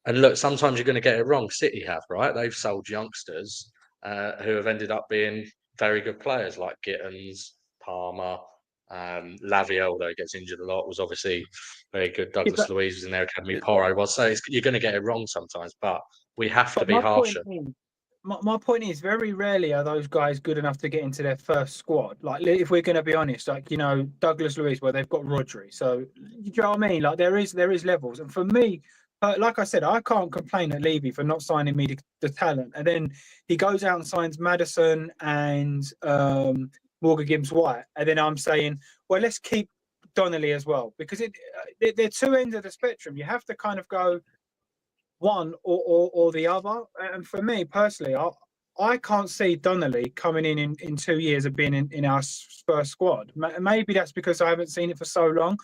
And look, sometimes you're going to get it wrong. City have, right? They've sold youngsters who have ended up being very good players like Gittins, Palmer, Lavia, although he gets injured a lot, was obviously very good. Douglas Luiz was in their academy. Porro was. So you're going to get it wrong sometimes, but we have to be harsher. My point is, very rarely are those guys good enough to get into their first squad. Like, if we're going to be honest, Douglas Luiz, where they've got Rodry. So, you know what I mean? Like, there is levels. And for me, like I said, I can't complain at Levy for not signing me the talent. And then he goes out and signs Maddison and Morgan Gibbs-White. And then I'm saying, well, let's keep Donnelly as well. Because they're two ends of the spectrum. You have to kind of go one or the other. And for me, personally, I can't see Donnelly coming in 2 years of being in our Spurs squad. Maybe that's because I haven't seen it for so long.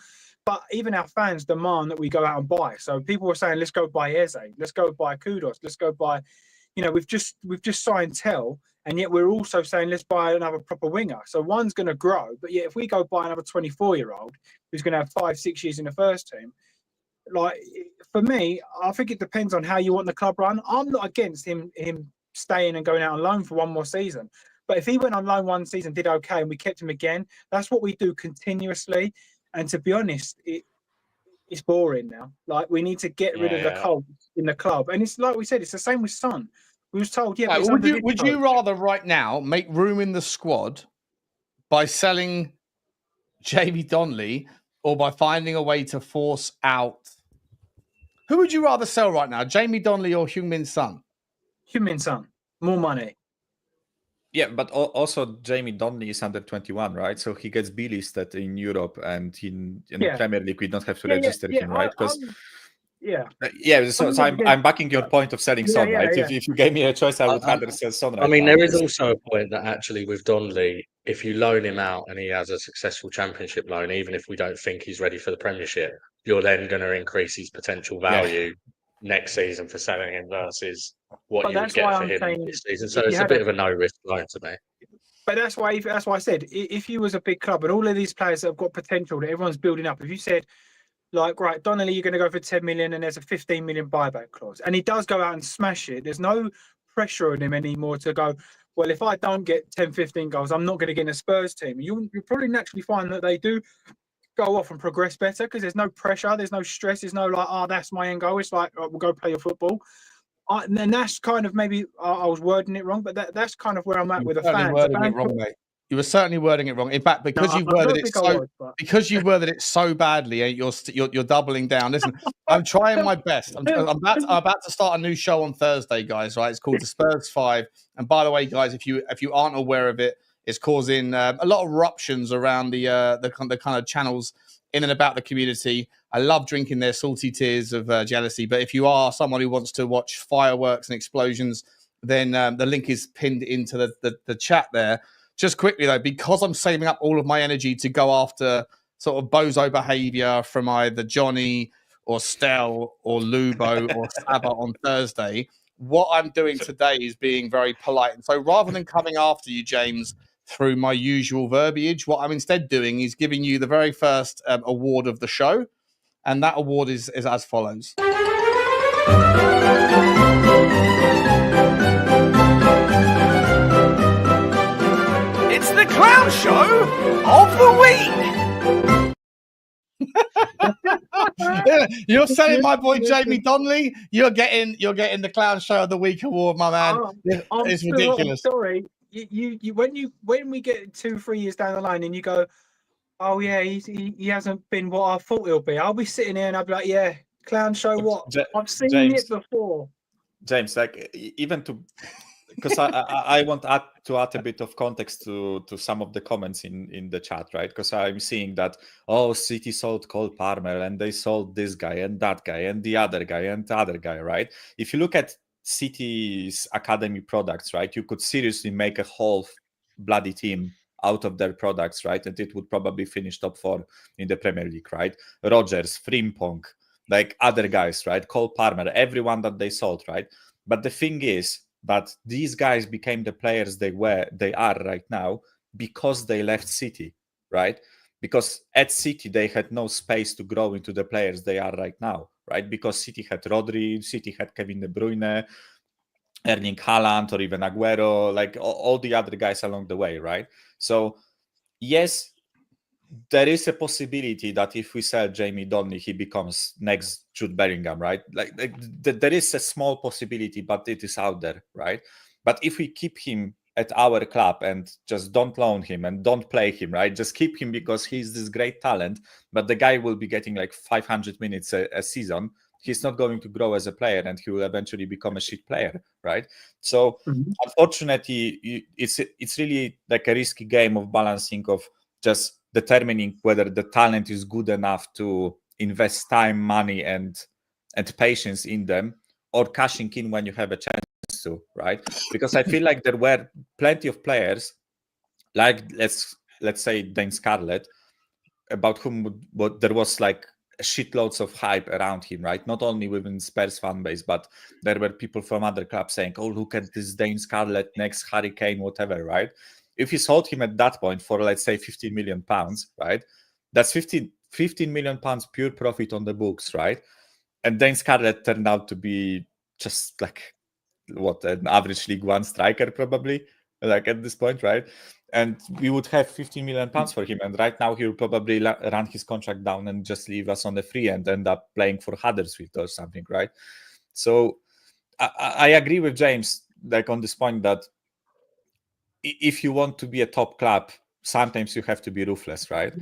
But even our fans demand that we go out and buy. So people were saying, let's go buy Eze, let's go buy Kudos, let's go buy, we've just signed Tel, and yet we're also saying let's buy another proper winger. So one's going to grow, but yet if we go buy another 24-year-old who's going to have 5-6 years in the first team, like, for me, I think it depends on how you want the club run. I'm not against him staying and going out on loan for one more season. But if he went on loan one season, did okay, and we kept him again, that's what we do continuously. And to be honest, it's boring now. Like, we need to get rid of the cult in the club. And it's like we said, it's the same with Son. We was told, but it's would you rather right now make room in the squad by selling Jamie Donnelly or by finding a way to force out? Who would you rather sell right now, Jamie Donnelly or Heung Min Son? Heung Min Son, more money. Yeah, but also Jamie Donnelly is under 21, right? So he gets B-listed in Europe, and in Premier League we don't have to register him, right? Because so I'm backing your point of selling Son, right? If you gave me a choice, I would rather sell Son. I mean, there is also a point that actually with Donnelly, if you loan him out and he has a successful Championship loan, even if we don't think he's ready for the Premiership, you're then going to increase his potential value next season for selling him versus what you would get for him this season. So it's a bit of a no-risk loan to me. But that's why I said, if you was a big club and all of these players that have got potential that everyone's building up, if you said, like, right, Donnelly, you're going to go for 10 million and there's a 15 million buyback clause, and he does go out and smash it, there's no pressure on him anymore to go, well, if I don't get 10, 15 goals, I'm not going to get in a Spurs team. You'll probably naturally find that they do go off and progress better because there's no pressure, there's no stress, there's no like, oh, that's my end goal. It's like, oh, we'll go play your football. And then that's kind of, maybe I was wording it wrong, but that's kind of where I'm at with the fans. It wrong, mate. You were certainly wording it wrong. In fact, because you worded it so badly, you're doubling down. Listen, I'm trying my best. I'm about to start a new show on Thursday, guys. Right? It's called the Spurs 5. And by the way, guys, if you aren't aware of it, it's causing a lot of eruptions around the kind of channels in and about the community. I love drinking their salty tears of jealousy. But if you are someone who wants to watch fireworks and explosions, then the link is pinned into the chat there. Just quickly, though, because I'm saving up all of my energy to go after sort of bozo behaviour from either Johnny or Stel or Lubo or Saba on Thursday, what I'm doing today is being very polite. And so rather than coming after you, James, through my usual verbiage, what I'm instead doing is giving you the very first award of the show. And that award is as follows. It's the clown show of the week. You're selling my boy Jamie Donnelly. You're getting the clown show of the week award, my man. It's ridiculous. Sorry, you when we get 2-3 years down the line and you go, oh yeah, he hasn't been what I thought he'll be. I'll be sitting here and I'll be like, yeah, clown show what? I've seen it before. James, like, even to, because I want to add a bit of context to some of the comments in the chat, right? Because I'm seeing that, City sold Cole Palmer and they sold this guy and that guy and the other guy and the other guy, right? If you look at City's academy products, right, you could seriously make a whole bloody team out of their products, right? And it would probably finish top 4 in the Premier League, right? Rodgers, Frimpong, like other guys, right? Cole Palmer, everyone that they sold, right? But the thing is that these guys became the players they are right now because they left City, right? Because at City, they had no space to grow into the players they are right now, right? Because City had Rodri, City had Kevin De Bruyne, Erling Haaland, or even Aguero, like all the other guys along the way, right? So, yes, there is a possibility that if we sell Jamie Donnelly, he becomes next Jude Bellingham, right? Like there is a small possibility, but it is out there, right? But if we keep him at our club and just don't loan him and don't play him, right? Just keep him because he's this great talent, but the guy will be getting like 500 minutes a season. He's not going to grow as a player and he will eventually become a shit player, right? So unfortunately, it's really like a risky game of balancing, of just determining whether the talent is good enough to invest time, money, and patience in them, or cashing in when you have a chance to, right? Because I feel like there were plenty of players, like let's say Dane Scarlett, about whom there was like shitloads of hype around him, right? Not only within Spurs fan base, but there were people from other clubs saying, oh, look at this Dane Scarlett, next Harry Kane, whatever, right? If you sold him at that point for, let's say, 15 million pounds, right? That's 15 million pounds pure profit on the books, right? And Dane Scarlett turned out to be just like, an average League One striker, probably, like at this point, right? and we would have 15 million pounds for him. And right now, he will probably run his contract down and just leave us on the free and end up playing for Huddersfield or something, right? So I agree with James, like on this point that if you want to be a top club, sometimes you have to be ruthless, right?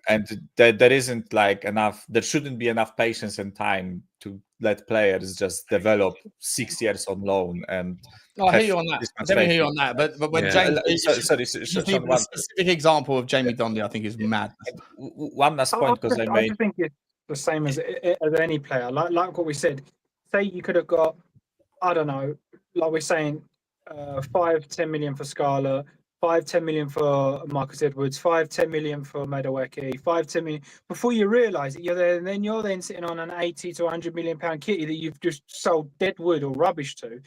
And there isn't like enough, there shouldn't be enough patience and time to let players just develop 6 years on loan. And I hear you on that. I definitely hear you on that. But when James, sorry, Sean, one specific example of Jamie Donnelly, I think is mad. One last point, because I just think it's the same as any player. Like what we said. Say you could have got, I don't know, like we're saying, 5-10 million for Scarlett, 5-10 million for Marcus Edwards, 5-10 million for Madueke, 5-10 million. Before you realise it, you're then sitting on an 80 to 100 million pound kitty that you've just sold dead wood or rubbish to.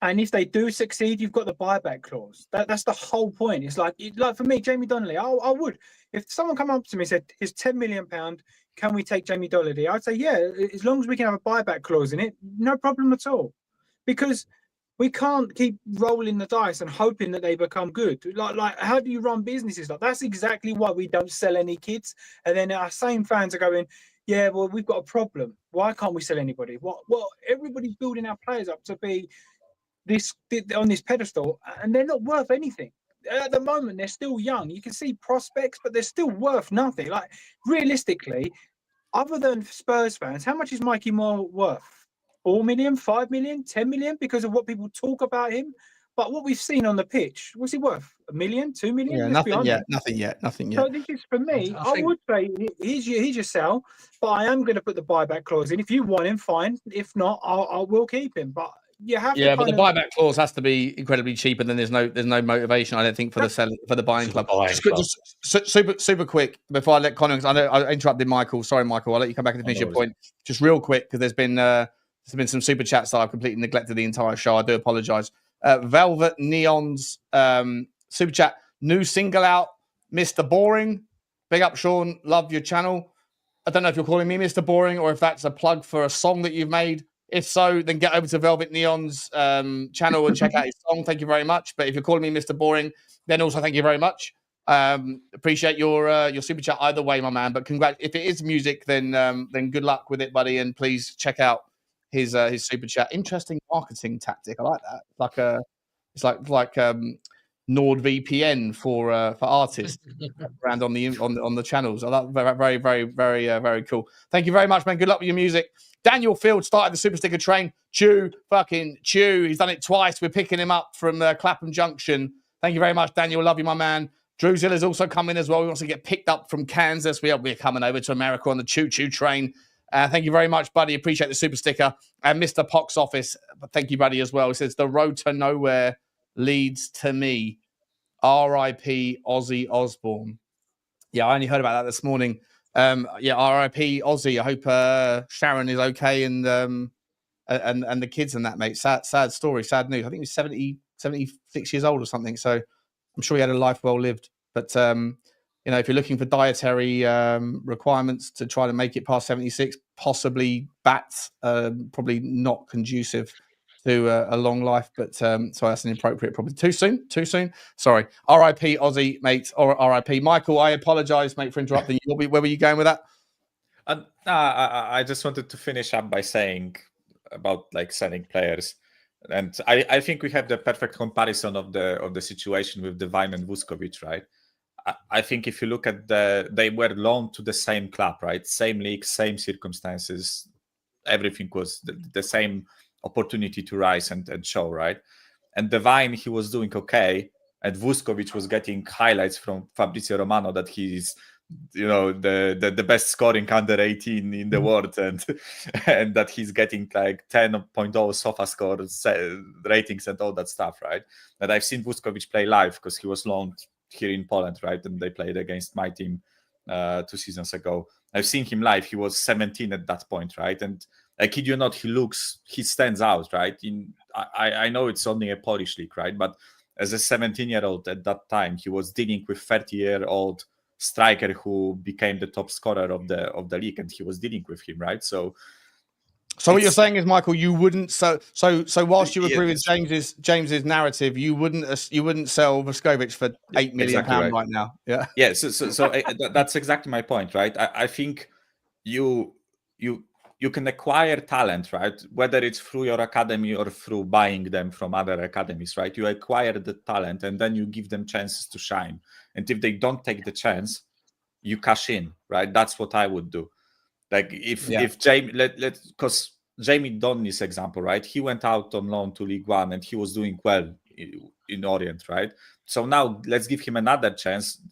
And if they do succeed, you've got the buyback clause. That's the whole point. It's like for me, Jamie Donnelly, I would, if someone come up to me and said, "Here's £10 million, can we take Jamie Donnelly?" I'd say, yeah, as long as we can have a buyback clause in it, no problem at all. Because we can't keep rolling the dice and hoping that they become good. Like how do you run businesses? Like that's exactly why we don't sell any kids. And then our same fans are going, yeah, well, we've got a problem. Why can't we sell anybody? Well, everybody's building our players up to be on this pedestal, and they're not worth anything at the moment. They're still young. You can see prospects, but they're still worth nothing. Like realistically, other than Spurs fans, how much is Micky Moore worth? 4 million, 5 million, 10 million, because of what people talk about him. But what we've seen on the pitch, what's he worth? 1 million, 2 million? Yeah, nothing yet. So this is for me. I would say he's your sell, but I am going to put the buyback clause in. If you want him, fine. If not, I will keep him. But you have to. Yeah, but the buyback clause has to be incredibly cheap, and then there's no motivation, I don't think, for the buying club. Just super quick before I let Connor. I know I interrupted Michael. Sorry, Michael. I'll let you come back and finish your point. Just real quick, because there's been some super chats that I've completely neglected the entire show. I do apologise. Velvet Neon's super chat. New single out, Mr. Boring. Big up, Sean. Love your channel. I don't know if you're calling me Mr. Boring or if that's a plug for a song that you've made. If so, then get over to Velvet Neon's channel and check out his song. Thank you very much. But if you're calling me Mr. Boring, then also thank you very much. Appreciate your super chat either way, my man. But congrats. If it is music, then good luck with it, buddy. And please check out his super chat. Interesting marketing tactic. I like that. It's like NordVPN for artists around on the channels. I like very, very, very, very cool. Thank you very much, man. Good luck with your music. Daniel Field started the Super Sticker train. Chew. He's done it twice. We're picking him up from Clapham Junction. Thank you very much, Daniel. Love you, my man. Drew Zilla's also coming as well. He wants to get picked up from Kansas. We're coming over to America on the choo-choo train. Thank you very much, buddy. Appreciate the super sticker. And Mr. Pox Office, thank you, buddy, as well. He says, the road to nowhere leads to me. R.I.P. Ozzy Osbourne. Yeah, I only heard about that this morning. R.I.P. Ozzy. I hope Sharon is okay and the kids and that, mate. Sad story, sad news. I think he's 76 years old or something. So I'm sure he had a life well lived. But if you're looking for dietary requirements to try to make it past 76, possibly bats, probably not conducive to a long life. But so that's inappropriate. Probably too soon. Sorry. R.I.P. Ozzy, mate. Or R.I.P. Michael. I apologise, mate, for interrupting you. Where were you going with that? I just wanted to finish up by saying about like selling players. And I think we have the perfect comparison of the situation with Devine and Vuskovic, right? I think if you look at they were loaned to the same club, right? Same league, same circumstances. Everything was the same opportunity to rise and show, right? And Devine, he was doing okay. And Vuskovic was getting highlights from Fabrizio Romano that he's, the best scoring under 18 in the world, and that he's getting like 10.0 sofa score ratings and all that stuff, right? And I've seen Vuskovic play live because he was loaned here in Poland, right? And they played against my team 2 seasons ago. I've seen him live. He was 17 at that point, right? And I kid you not, he stands out, right? I know it's only a Polish league, right? But as a 17-year-old at that time, he was dealing with 30-year-old striker who became the top scorer of the league, and he was dealing with him, right? So So what you're saying is, Michael, you wouldn't so whilst you agree with James's narrative, you wouldn't sell Vuskovic for £8 million right now. Yeah. Yeah. So that's exactly my point, right? I think you can acquire talent, right? Whether it's through your academy or through buying them from other academies, right? You acquire the talent and then you give them chances to shine. And if they don't take the chance, you cash in, right? That's what I would do. Like if Jamie, because Jamie Donny's example, right? He went out on loan to League One and he was doing well in Orient, right? So now let's give him another chance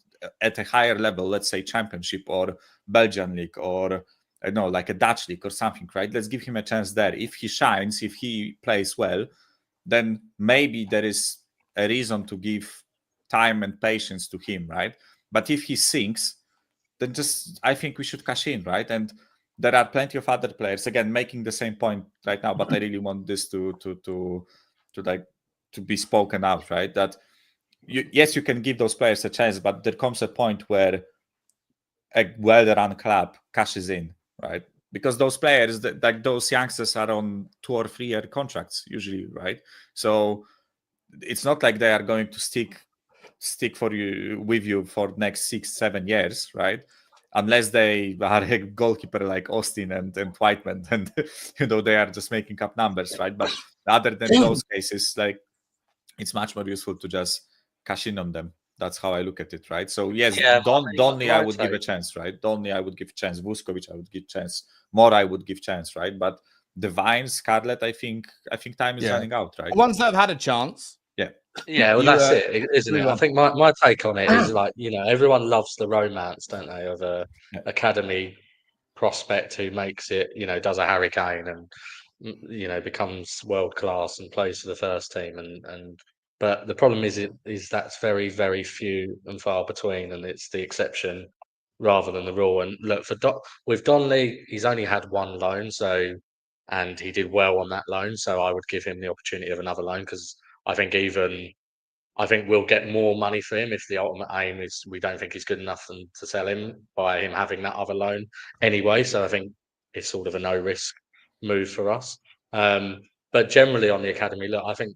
at a higher level, let's say Championship or Belgian League or I don't know, like a Dutch league or something, right? Let's give him a chance there. If he shines, if he plays well, then maybe there is a reason to give time and patience to him, right? But if he sinks, then just I think we should cash in, right? And there are plenty of other players again making the same point right now, but I really want this to be spoken out, right? That you can give those players a chance, but there comes a point where a well-run club cashes in, right? Because those players, like those youngsters, are on 2 or 3 year contracts usually, right? So it's not like they are going to stick with you for next 6-7 years, right? Unless they are a goalkeeper like Austin and Whiteman, and they are just making up numbers, right? But other than those cases, like it's much more useful to just cash in on them. That's how I look at it, right? So yes, Donny I would give a chance, right? Donny I would give a chance. Vuskovic I would give a chance. More I would give chance, right? But Devine, Scarlett, I think time is running out, right? The ones that have had a chance. Yeah, well, that's it, isn't it? I think my take on it is like, everyone loves the romance, don't they, of a academy prospect who makes it, does a Harry Kane and, becomes world class and plays for the first team. But the problem is that's very, very few and far between, and it's the exception rather than the rule. And look, with Donnelly, he's only had one loan, and he did well on that loan. So I would give him the opportunity of another loan because I think we'll get more money for him if the ultimate aim is we don't think he's good enough to sell him by him having that other loan anyway. So I think it's sort of a no-risk move for us. But generally on the academy, look, I think,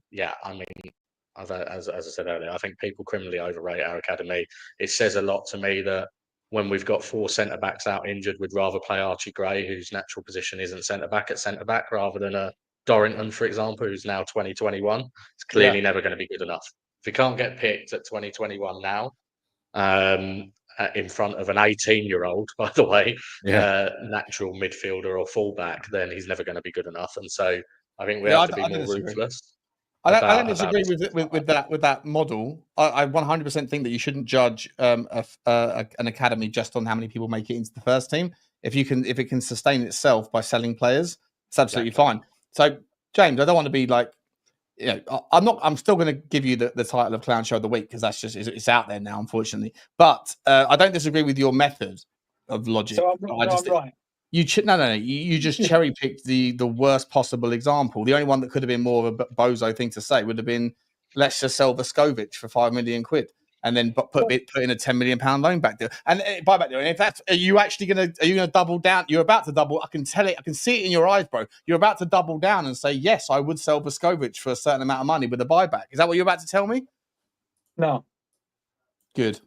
as I said earlier, I think people criminally overrate our academy. It says a lot to me that when we've got 4 centre-backs out injured, we'd rather play Archie Gray, whose natural position isn't centre-back, at centre-back, rather than a Dorrington, for example, who's now 2021. It's clearly never going to be good enough. If he can't get picked at 2021 now, in front of an 18-year-old, by the way, natural midfielder or fullback, then he's never going to be good enough. And so I think we have to be more ruthless. I don't disagree with that model. I 100% think that you shouldn't judge an academy just on how many people make it into the first team. If it can sustain itself by selling players, it's absolutely fine. So, James, I don't want to be like, I'm still going to give you the title of Clown Show of the Week because that's just it's out there now, unfortunately. But I don't disagree with your method of logic. So I'm right. You just cherry picked the worst possible example. The only one that could have been more of a bozo thing to say would have been, let's just sell Vuskovic for £5 million and then put in a £10 million loan back there and buy back there. And if that's, are you going to double down? You're about to double. I can tell it. I can see it in your eyes, bro. You're about to double down and say, yes, I would sell Vuskovic for a certain amount of money with a buyback. Is that what you're about to tell me? No. Good.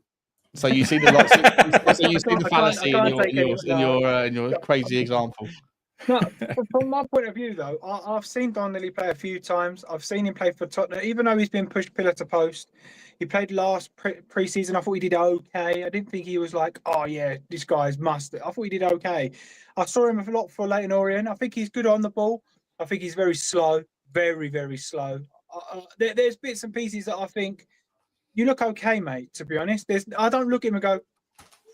So you see the fallacy in your crazy example. No, from my point of view, though, I've seen Donnelly play a few times. I've seen him play for Tottenham, even though he's been pushed pillar to post. He played last pre-season. I thought he did okay. I didn't think he was like, oh yeah, this guy's must. I thought he did okay. I saw him a lot for Leyton Orient. I think he's good on the ball. I think he's very slow, very, very slow. There's bits and pieces that I think you look okay, mate. To be honest, I don't look at him and go,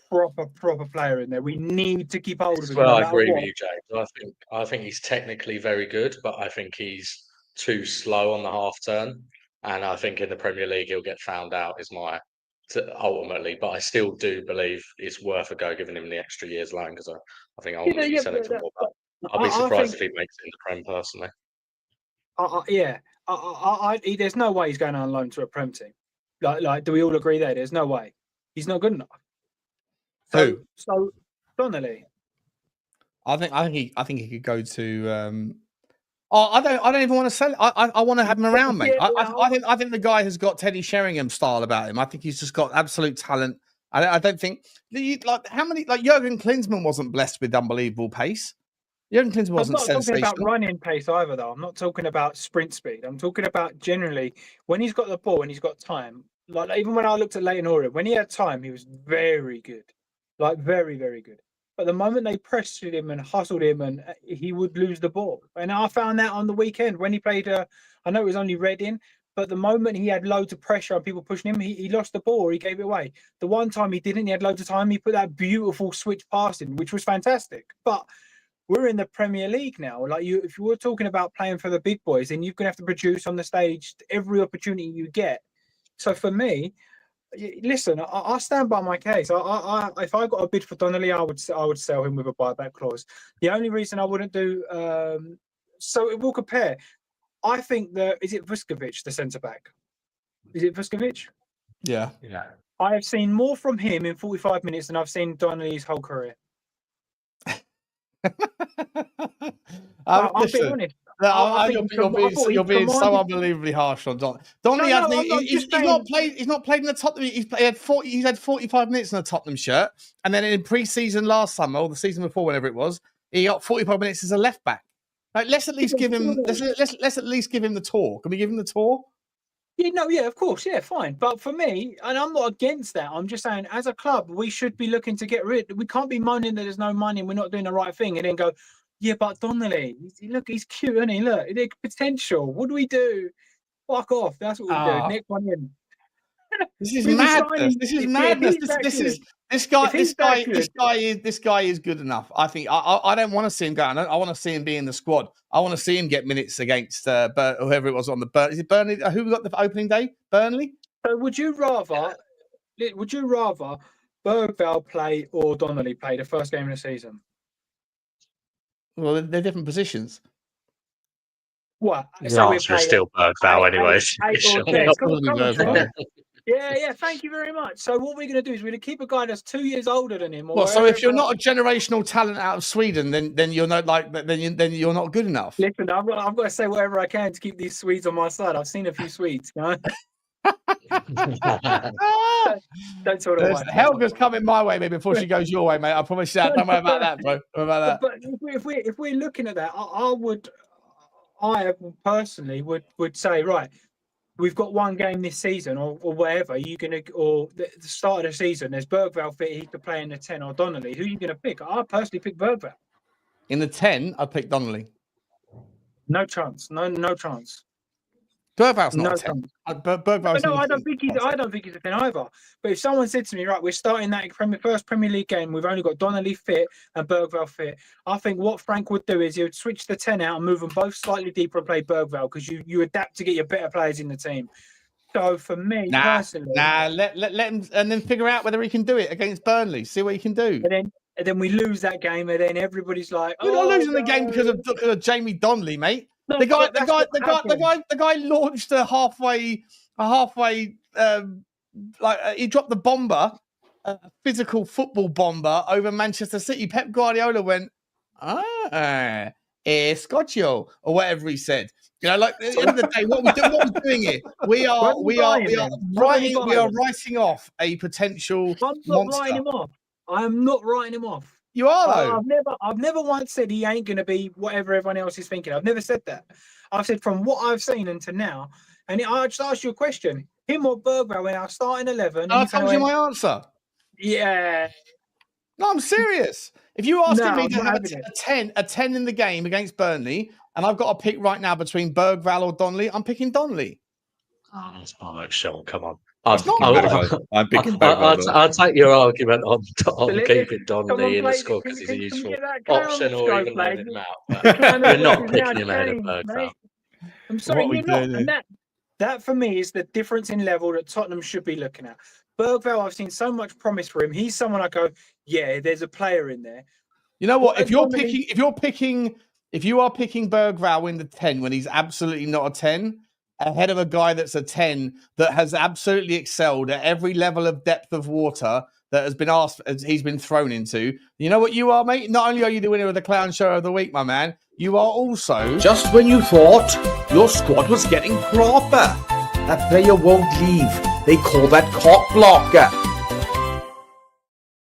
proper player in there. We need to keep hold of him. Well, I agree with you, James. I think he's technically very good, but I think he's too slow on the half turn. And I think in the Premier League he'll get found out ultimately. But I still do believe it's worth a go giving him the extra year's loan because I think ultimately he's selling for more. But I'll be surprised if he makes it in the Prem personally. There's no way he's going on loan to a Prem team. Like, do we all agree there? There's no way. He's not good enough. So Donnelly. I think he could go to. I don't even want to sell it. I want to have him around, mate. I think the guy has got Teddy Sheringham style about him. I think he's just got absolute talent. I don't think how many Jurgen Klinsmann wasn't blessed with unbelievable pace. Jurgen Klinsmann wasn't sensational. I'm not talking about running pace either, though. I'm not talking about sprint speed. I'm talking about generally when he's got the ball and he's got time. Like even when I looked at Leighton Orient, when he had time, he was very good, like very, very good. But the moment they pressed him and hustled him, and he would lose the ball. And I found that on the weekend when he played. I know it was only Reading, but the moment he had loads of pressure and people pushing him, he lost the ball or he gave it away. The one time he didn't, he had loads of time. He put that beautiful switch past him, which was fantastic. But we're in the Premier League now. Like if you were talking about playing for the big boys, then you're going to have to produce on the stage every opportunity you get. So for me, listen, I stand by my case. If I got a bid for Donnelly, I would sell him with a buyback clause. The only reason I wouldn't do so we'll compare. I think is it Vuskovic, the centre back? Is it Vuskovic? Yeah. I have seen more from him in 45 minutes than I've seen Donnelly's whole career. I'll be honest. You're being so unbelievably harsh on Don. Donnelly he's not played in the Tottenham. He's had 45 minutes in a Tottenham shirt, and then in pre-season last summer or the season before, whenever it was, he got 45 minutes as a left back. Like, let's at least give him. Let's at least give him the tour. Can we give him the tour? Yeah, of course, yeah, fine. But for me, and I'm not against that. I'm just saying, as a club, we should be looking to get rid. We can't be moaning that there's no money and we're not doing the right thing, and then go, yeah, but Donnelly, look, he's cute, isn't he? Look, there's potential. What do we do? Fuck off. That's what we do. Next one in. This is madness. This is madness. This guy is good enough. I think I don't want to see him go. I want to see him be in the squad. I want to see him get minutes against whoever it was on the Is it Burnley? Who got the opening day? Burnley. So would you rather Berghvall play or Donnelly play the first game of the season? Well, they're different positions. What? The answer is still Berghvall, anyways. Yeah. Thank you very much. So what we're going to do is we're going to keep a guy that's 2 years older than him. So if you're not a generational talent out of Sweden, then you're not then you're not good enough. Listen, I've got to say whatever I can to keep these Swedes on my side. I've seen a few Swedes, you know. Don't sort of Helga's coming my way, maybe before she goes your way, mate. I promise you that. Don't worry about that, bro. Don't worry about that. But if we're looking at that, I personally would say, right, we've got one game this season or whatever. The start of the season, there's Berghvall fit, he could play in the 10 or Donnelly. Who are you going to pick? I personally pick Berghvall. In the 10, I'd pick Donnelly. No chance. No chance. Berghvall's not a 10. Berghvall's I don't think he's a 10 either. But if someone said to me, right, we're starting that first Premier League game, we've only got Donnelly fit and Berghvall fit. I think what Frank would do is he would switch the 10 out and move them both slightly deeper and play Berghvall because you adapt to get your better players in the team. So for me personally, let him and then figure out whether he can do it against Burnley. See what he can do. And then we lose that game, and then everybody's like, "We're not losing the game because of Jamie Donnelly, mate." No, the guy launched a halfway, he dropped the bomber, a physical football bomber over Manchester City. Pep Guardiola went, Scotcho, or whatever he said. You know, like at the end of the day, what we're doing here, we are writing off a potential monster. I am not writing him off. You are though. I've never once said he ain't going to be whatever everyone else is thinking. I've never said that. I've said from what I've seen until now. And I just asked you a question: him or Berghvall when I start in 11? I told you my answer. Yeah. No, I'm serious. If you're asking me to have a 10 in the game against Burnley, and I've got to pick right now between Berghvall or Donnelly, I'm picking Donnelly. Oh, Sean, come on. I'm picking Berghvall. I'll take your argument on keeping Donnelly in the squad because he's a useful option or even running him out. But we're not picking him ahead of Berghvall. I'm sorry, you're not. And that for me is the difference in level that Tottenham should be looking at. Berghvall, I've seen so much promise for him. He's someone I go, yeah, there's a player in there. You know what? If you are picking Berghvall in the 10 when he's absolutely not a 10, ahead of a guy that's a 10 that has absolutely excelled at every level of depth of water that has been asked, he's been thrown into. You know what you are, mate? Not only are you the winner of the Clown Show of the Week, my man, you are also... Just when you thought your squad was getting proper, that player won't leave. They call that cock blocker.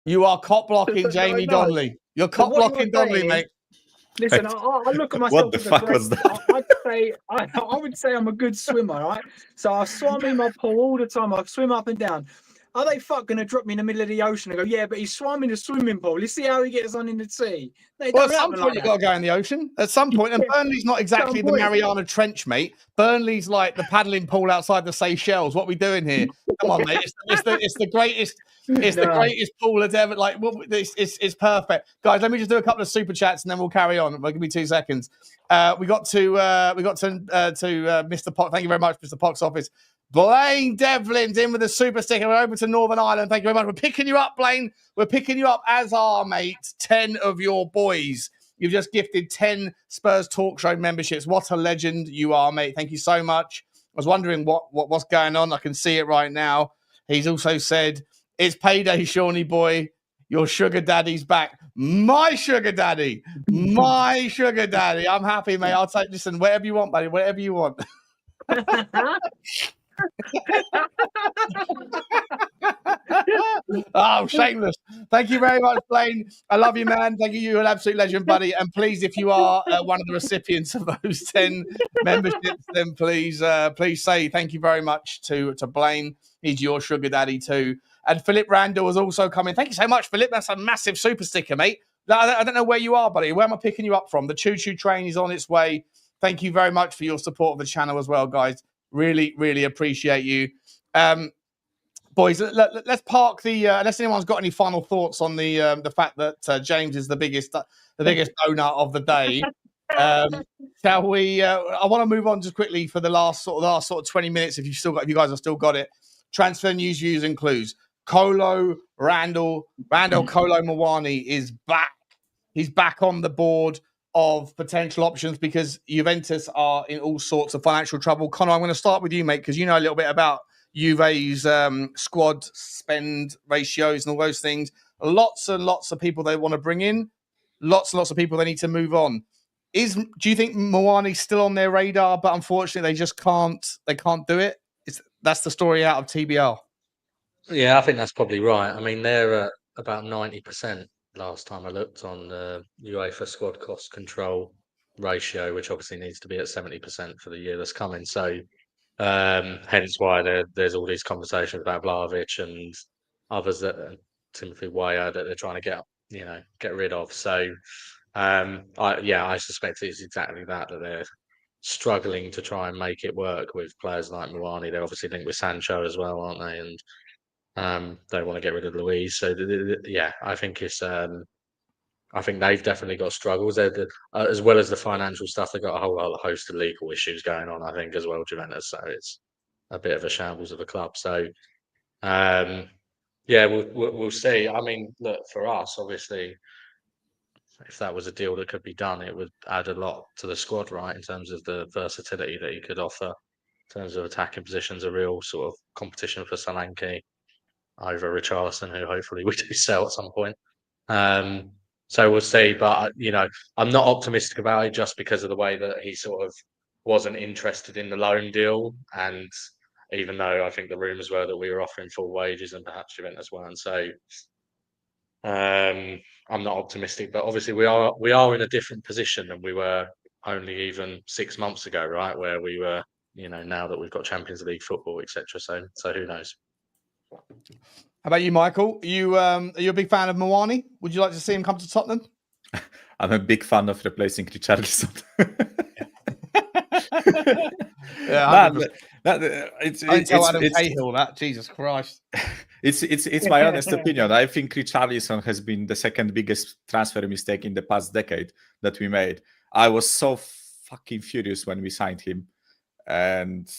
You are cop blocking Jamie Donnelly. You're cop blocking Donnelly, mate. Listen, I look at myself. What the as a fuck great, was that? I would say I'm a good swimmer, right? So I swam in my pool all the time. I swim up and down. Are they going to drop me in the middle of the ocean and go, yeah, but he swam in the swimming pool. You see how he gets on in the sea? Well, at some point, you've got to go in the ocean. At some point, and Burnley's not exactly the Mariana Trench, mate. Burnley's like the paddling pool outside the Seychelles. What are we doing here? Come on, mate. It's the greatest. It's the greatest pool that's ever. Like, it's perfect, guys. Let me just do a couple of super chats and then we'll carry on. Give me 2 seconds. We got to Mr. Pox. Thank you very much, Mr. Pox Office. Blaine Devlin's in with a super sticker. We're over to Northern Ireland. Thank you very much. We're picking you up, Blaine. We're picking you up, as are, mate, 10 of your boys. You've just gifted 10 Spurs Talk Show memberships. What a legend you are, mate. Thank you so much. I was wondering what's going on. I can see it right now. He's also said, it's payday, Shawnee boy. Your sugar daddy's back. My sugar daddy. My sugar daddy. I'm happy, mate. I'll take, listen, whatever you want, buddy. Whatever you want. Oh, shameless. Thank you very much, Blaine. I love you, man. Thank you. You're an absolute legend, buddy. And please, if you are one of the recipients of those 10 memberships, then please say thank you very much to Blaine. He's your sugar daddy too. And Philip Randall has also come in. Thank you so much, Philip. That's a massive super sticker, mate. I don't know where you are, buddy. Where am I picking you up from? The choo-choo train is on its way. Thank you very much for your support of the channel as well, guys. Really, really appreciate you. Boys, let's park the. Unless anyone's got any final thoughts on the fact that James is the biggest donut of the day. Shall we? I want to move on just quickly for the last sort of 20 minutes. If you guys have still got it. Transfer news, views, and clues. Randall Kolo Muani is back. He's back on the board of potential options because Juventus are in all sorts of financial trouble. Connor, I'm going to start with you, mate, because you know a little bit about Juve's squad spend ratios and all those things. Lots and lots of people they want to bring in. Lots and lots of people they need to move on. Do you think Muani's still on their radar, but unfortunately they just can't do it? That's the story out of TBL. Yeah, I think that's probably right. I mean, they're at about 90% last time I looked on the UEFA squad cost control ratio, which obviously needs to be at 70% for the year that's coming. So hence why there's all these conversations about Vlahovic and others that Timothy Weah that they're trying to get rid of. So I suspect it's exactly that they're struggling to try and make it work with players like Muani. They're obviously linked with Sancho as well, aren't they? And they want to get rid of Luis. So I think it's I think they've definitely got struggles. As well as the financial stuff, they've got a whole host of legal issues going on, I think, as well, Juventus. So it's a bit of a shambles of a club. So we'll see. I mean, look, for us, obviously, if that was a deal that could be done, it would add a lot to the squad, right? In terms of the versatility that he could offer, in terms of attacking positions, a real sort of competition for Solanke over Richalison, who hopefully we do sell at some point. So we'll see. But, I'm not optimistic about it just because of the way that he sort of wasn't interested in the loan deal. And even though I think the rumours were that we were offering full wages and perhaps Juventus weren't. So I'm not optimistic, but obviously we are in a different position than we were only even 6 months ago, right? Where we were, now that we've got Champions League football, etc. So who knows? How about you, Michael? Are you a big fan of Muani? Would you like to see him come to Tottenham? I'm a big fan of replacing Richarlison. Yeah, it's Adam Cahill that. Jesus Christ. It's my honest opinion. I think Richarlison has been the second biggest transfer mistake in the past decade that we made. I was so fucking furious when we signed him. And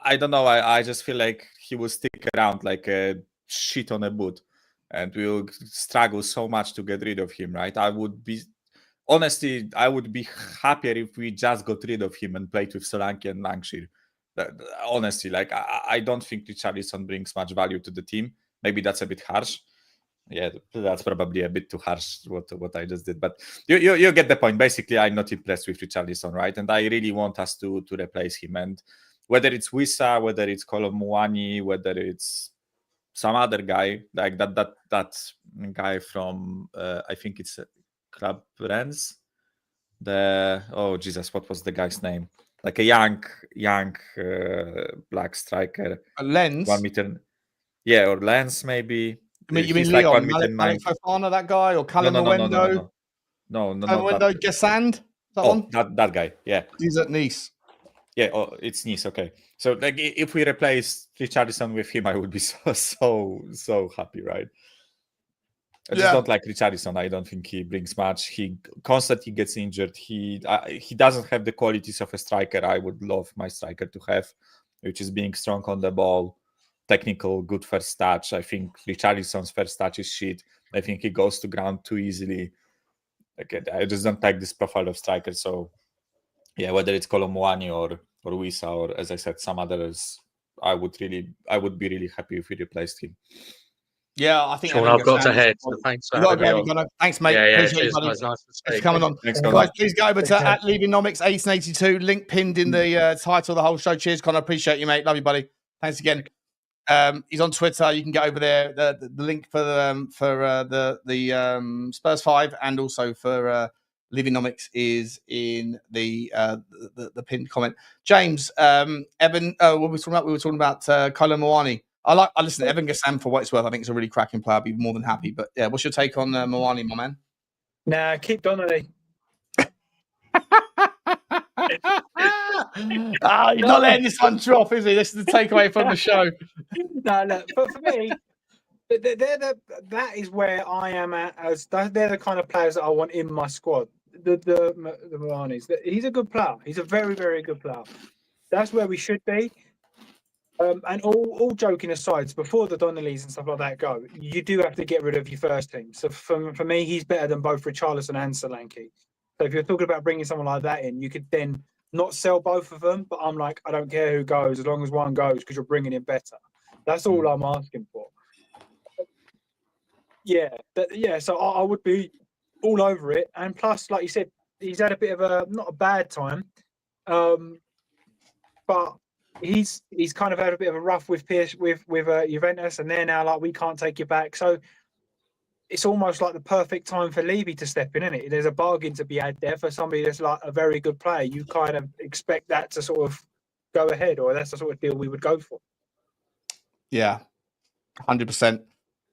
I don't know, I just feel like he will stick around like a shit on a boot. And we will struggle so much to get rid of him, right? I would be happier if we just got rid of him and played with Solanke and Lancashire. Honestly, like I don't think Richarlison brings much value to the team. Maybe that's a bit harsh, Yeah, that's probably a bit too harsh what I just did, but you get the point. Basically, I'm not impressed with Richalison, right? And I really want us to replace him. And whether it's Wissa, whether it's Muani, whether it's some other guy like that guy from I think it's Club Rennes. What was the guy's name? Like a young black striker. Lens. 1 meter. Yeah, or Lens maybe. You mean like Leon? 1 meter Malik Fofana, that guy, or Callum Mwendo? No, Mwendo Gassand? That guy. Yeah, he's at Nice. Yeah, it's Nice. Okay, so like if we replace Richarlison with him, I would be so happy, right? I just don't like Richarlison. I don't think he brings much. He constantly gets injured. He doesn't have the qualities of a striker I would love my striker to have, which is being strong on the ball, technical, good first touch. I think Richarlison's first touch is shit. I think he goes to ground too easily. Like, I just don't like this profile of striker. So, yeah, whether it's Muani or Wissa or, as I said, some others, I would be really happy if we replaced him. Yeah, I think Sean, I've got to head. So thanks for having me on. Thanks, mate. Yeah, Appreciate cheers, you, nice to speak. Thanks for coming on. Thanks, guys, please go over to at Leavingnomics 1882. Link pinned in the title of the whole show. Cheers, Connor. Appreciate you, mate. Love you, buddy. Thanks again. He's on Twitter. You can get over there. The link for the Spurs 5 and also for Leavingnomics is in the pinned comment. James, Evan, what were we talking about? We were talking about Kolo Muani. I listen to Evan Gassam for what it's worth. I think it's a really cracking player. I'd be more than happy. But yeah, what's your take on Muani, my man? Nah, keep Donnelly. He's not letting this one drop, is he? This is the takeaway from the show. No, but for me, that is where I am at. They're the kind of players that I want in my squad. The Muanis. He's a good player. He's a very, very good player. That's where we should be. And all joking aside, before the Donnellys and stuff like that go, you do have to get rid of your first team. So for me, he's better than both Richarlison and Solanke. So if you're talking about bringing someone like that in, you could then not sell both of them. But I'm like, I don't care who goes as long as one goes because you're bringing in better. That's all I'm asking for. So I would be all over it. And plus, like you said, he's had a bit of not a bad time, but he's kind of had a bit of a rough with Juventus, and they're now like, we can't take you back. So it's almost like the perfect time for Levy to step in, isn't it? There's a bargain to be had there for somebody that's like a very good player. You kind of expect that to sort of go ahead, or that's the sort of deal we would go for. Yeah, 100%.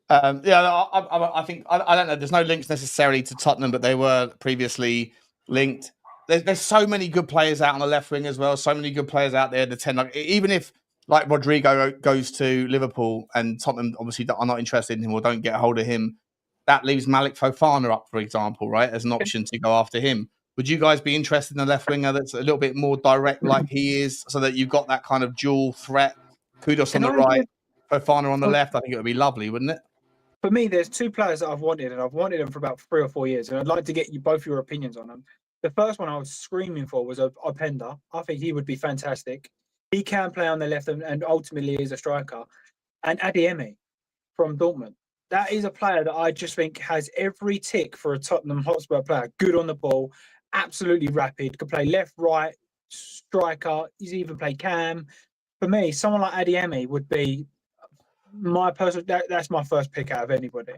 I think I don't know. There's no links necessarily to Tottenham, but they were previously linked. There's so many good players out on the left wing as well. So many good players out there. Even if like Rodrigo goes to Liverpool and Tottenham obviously are not interested in him or don't get a hold of him, that leaves Malik Fofana up, for example, right, as an option to go after him. Would you guys be interested in a left winger that's a little bit more direct like he is, so that you've got that kind of dual threat? Kudos on the right, Fofana on the left. I think it would be lovely, wouldn't it? For me, there's two players that I've wanted, and I've wanted them for about 3 or 4 years, and I'd like to get both your opinions on them. The first one I was screaming for was Openda. I think he would be fantastic. He can play on the left and ultimately is a striker. And Adeyemi from Dortmund. That is a player that I just think has every tick for a Tottenham Hotspur player. Good on the ball, absolutely rapid, could play left, right, striker. He's even played cam. For me, someone like Adeyemi would be my personal. That's my first pick out of anybody.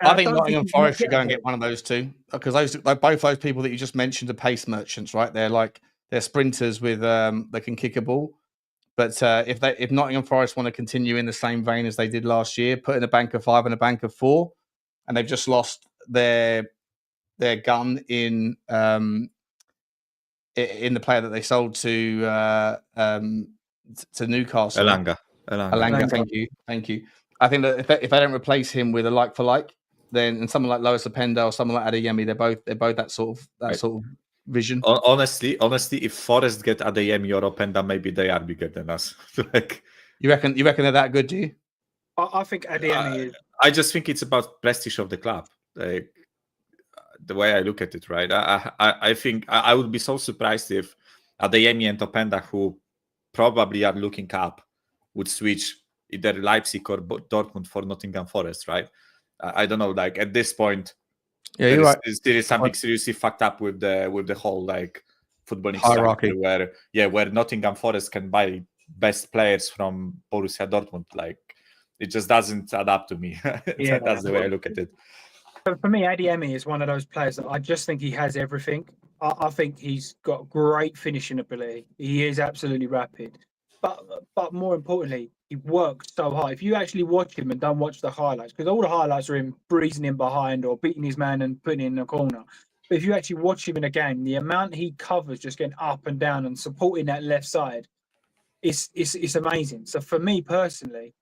I think Nottingham Forest should go and get one of those two, because both those people that you just mentioned are pace merchants, right? They're sprinters with they can kick a ball. But if Nottingham Forest want to continue in the same vein as they did last year, put in a bank of 5 and a bank of 4, and they've just lost their gun in the player that they sold to Newcastle. Elanga. Thank you. I think that if they don't replace him with a like for like, then and someone like Lois Openda or someone like Adeyemi, they're both that sort of vision. Honestly, if Forest get Adeyemi or Openda, maybe they are bigger than us. Like, you reckon they're that good? Do you? I think Adeyemi is. I just think it's about prestige of the club. Like, the way I look at it, right? I think I would be so surprised if Adeyemi and Openda, who probably are looking up, would switch either Leipzig or Dortmund for Nottingham Forest, right? I don't know. Like at this point, Yeah, you're right. There is something seriously fucked up with the whole like footballing Hierarchy. structure where Nottingham Forest can buy best players from Borussia Dortmund. Like it just doesn't add up to me. Yeah. That's the way I look at it. For me, Adeyemi is one of those players that I just think he has everything. I think he's got great finishing ability. He is absolutely rapid. But more importantly, he works so hard. If you actually watch him and don't watch the highlights, because all the highlights are him breezing in behind or beating his man and putting it in the corner. But if you actually watch him in a game, the amount he covers just getting up and down and supporting that left side is amazing. So for me personally,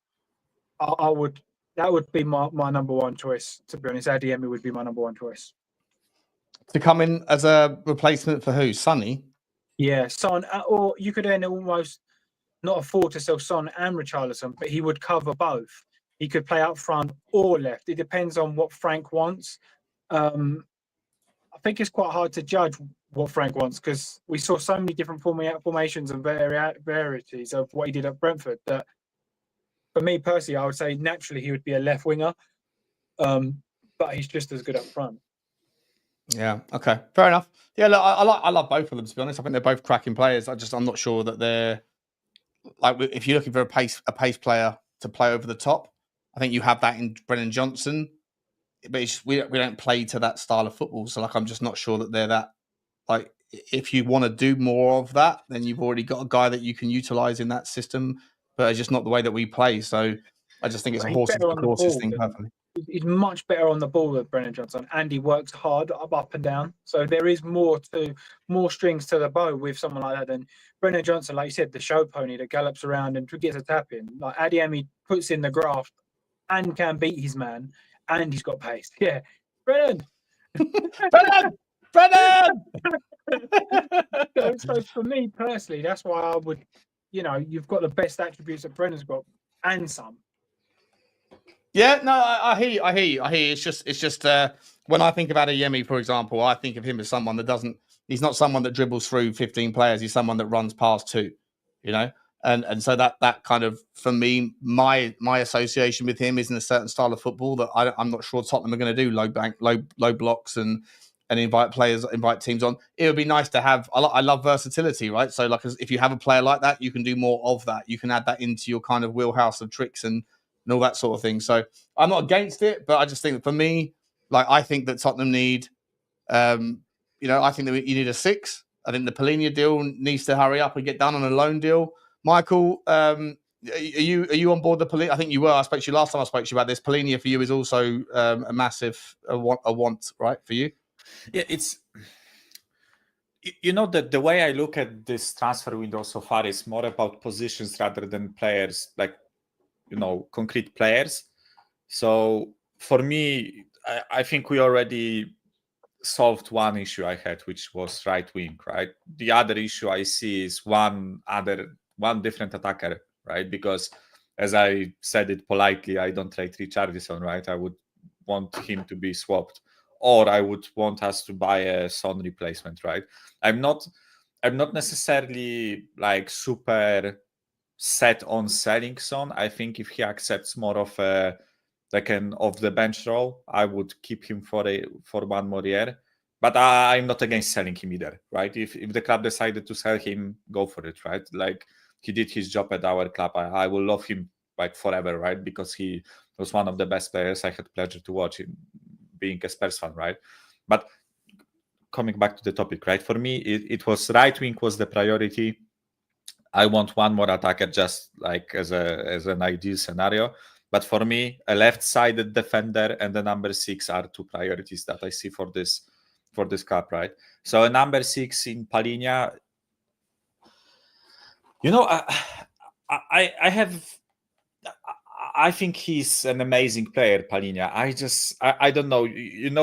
that would be my number one choice, to be honest. Adeyemi would be my number one choice. To come in as a replacement for who? Sonny? Yeah, Son, or you could then almost not afford to sell Son and Richarlison, but he would cover both. He could play up front or left. It depends on what Frank wants. I think it's quite hard to judge what Frank wants because we saw so many different formations and varieties of what he did at Brentford that for me personally, I would say naturally he would be a left winger, but he's just as good up front. Yeah. Okay. Fair enough. Yeah. Look, I love both of them. To be honest, I think they're both cracking players. I'm not sure that they're like if you're looking for a pace player to play over the top. I think you have that in Brennan Johnson, but we don't play to that style of football. So like I'm just not sure that they're that. Like if you want to do more of that, then you've already got a guy that you can utilize in that system. But it's just not the way that we play. So I just think it's a horses for courses thing. Perfectly. He's much better on the ball than Brennan Johnson, and he works hard up and down. So there is more strings to the bow with someone like that than Brennan Johnson. Like you said, the show pony that gallops around and gets a tap in. Like Adeyemi puts in the graft and can beat his man, and he's got pace. Yeah, Brennan. Brennan. So for me personally, that's why I would. You've got the best attributes that Brennan's got, and some. Yeah, no, I hear you. It's just when I think about Adeyemi, for example, I think of him as someone that he's not someone that dribbles through 15 players. He's someone that runs past two, and so that kind of, for me, my association with him is in a certain style of football that I'm not sure Tottenham are going to do low blocks and invite teams on. It would be nice to have. I love versatility, right? So like if you have a player like that, you can do more of that. You can add that into your kind of wheelhouse of tricks and all that sort of thing. So I'm not against it, but I just think that for me, like I think that Tottenham need, I think that you need a 6. I think the Palhinha deal needs to hurry up and get done on a loan deal. Michael, are you on board the Palhinha? I think you were. I spoke to you last time I spoke to you about this. Palhinha for you is also a massive want, right, for you? Yeah, it's the way I look at this transfer window so far is more about positions rather than players, like concrete players. So for me, I think we already solved one issue I had, which was right wing, right? The other issue I see is one different attacker, right? Because as I said it politely, I don't rate Richarlison, right? I would want him to be swapped, or I would want us to buy a Son replacement, right? I'm not necessarily like super set on selling Son. I think if he accepts more of an off the bench role, I would keep him for one more year. But I'm not against selling him either, right? If the club decided to sell him, go for it, right? Like he did his job at our club. I will love him like forever, right? Because he was one of the best players I had pleasure to watch in being a Spurs fan, right? But coming back to the topic, right? For me, it was right wing was the priority. I want one more attacker, just like as an ideal scenario. But for me, a left-sided defender and the number 6 are 2 priorities that I see for this club, right? So a number 6 in Palhinha, I think he's an amazing player, Palhinha. I don't know.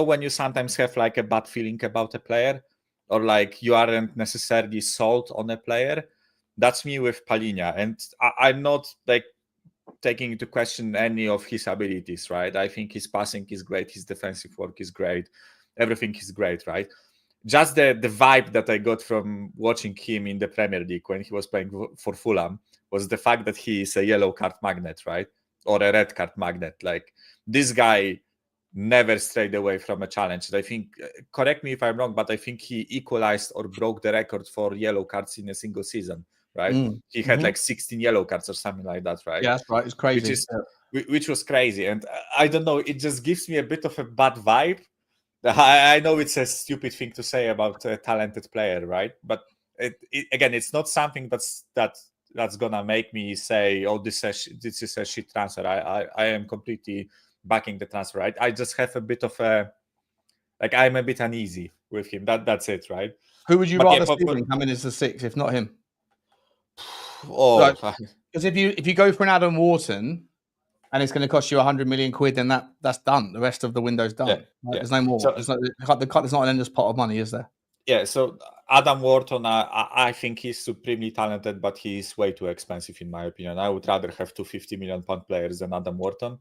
When you sometimes have like a bad feeling about a player, or like you aren't necessarily sold on a player. That's me with Palhinha, and I'm not like taking into question any of his abilities, right? I think his passing is great, his defensive work is great, everything is great, right? Just the vibe that I got from watching him in the Premier League when he was playing for Fulham was the fact that he is a yellow card magnet, right? Or a red card magnet. Like this guy never strayed away from a challenge. I think, correct me if I'm wrong, but I think he equalized or broke the record for yellow cards in a single season, right? He had like 16 yellow cards or something like that, right? Yeah, that's right. It's crazy. Which was crazy. And I don't know, it just gives me a bit of a bad vibe. I know it's a stupid thing to say about a talented player, right? But again, it's not something that's gonna make me say, "Oh, this is a shit transfer." I am completely backing the transfer. Right? I just have a bit of I'm a bit uneasy with him. That's it, right? Who would you rather see come in as the 6 if not him? Oh, because if you go for an Adam Wharton and it's going to cost you 100 million quid, then that's done. The rest of the window's done. Yeah, right? There's no more. So, there's not an endless pot of money, is there? Yeah. So Adam Wharton, I think he's supremely talented, but he's way too expensive in my opinion. I would rather have 250 million pound players than Adam Wharton.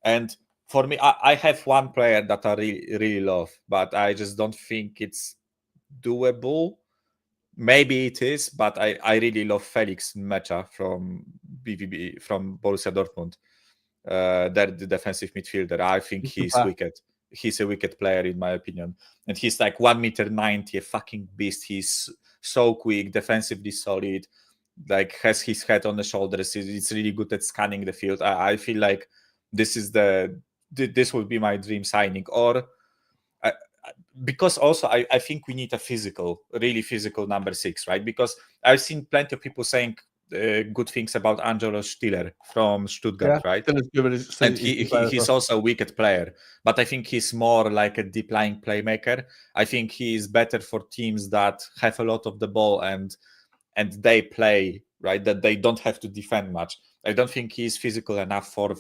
And for me, I have one player that I really, really love, but I just don't think it's doable. Maybe it is, but I really love Felix Mecha from BVB, from Borussia Dortmund. They're the defensive midfielder. I think he's wicked. He's a wicked player in my opinion. And he's like 1.90 m, a fucking beast. He's so quick, defensively solid, like has his head on the shoulders. It's really good at scanning the field. I feel like this will be my dream signing. Or because also I think we need a really physical number 6, right? Because I've seen plenty of people saying good things about Angelo Stiller from Stuttgart, right? And he's also a wicked player, but I think he's more like a deep lying playmaker. I think he's better for teams that have a lot of the ball and they play, right, that they don't have to defend much. I don't think he's physical enough for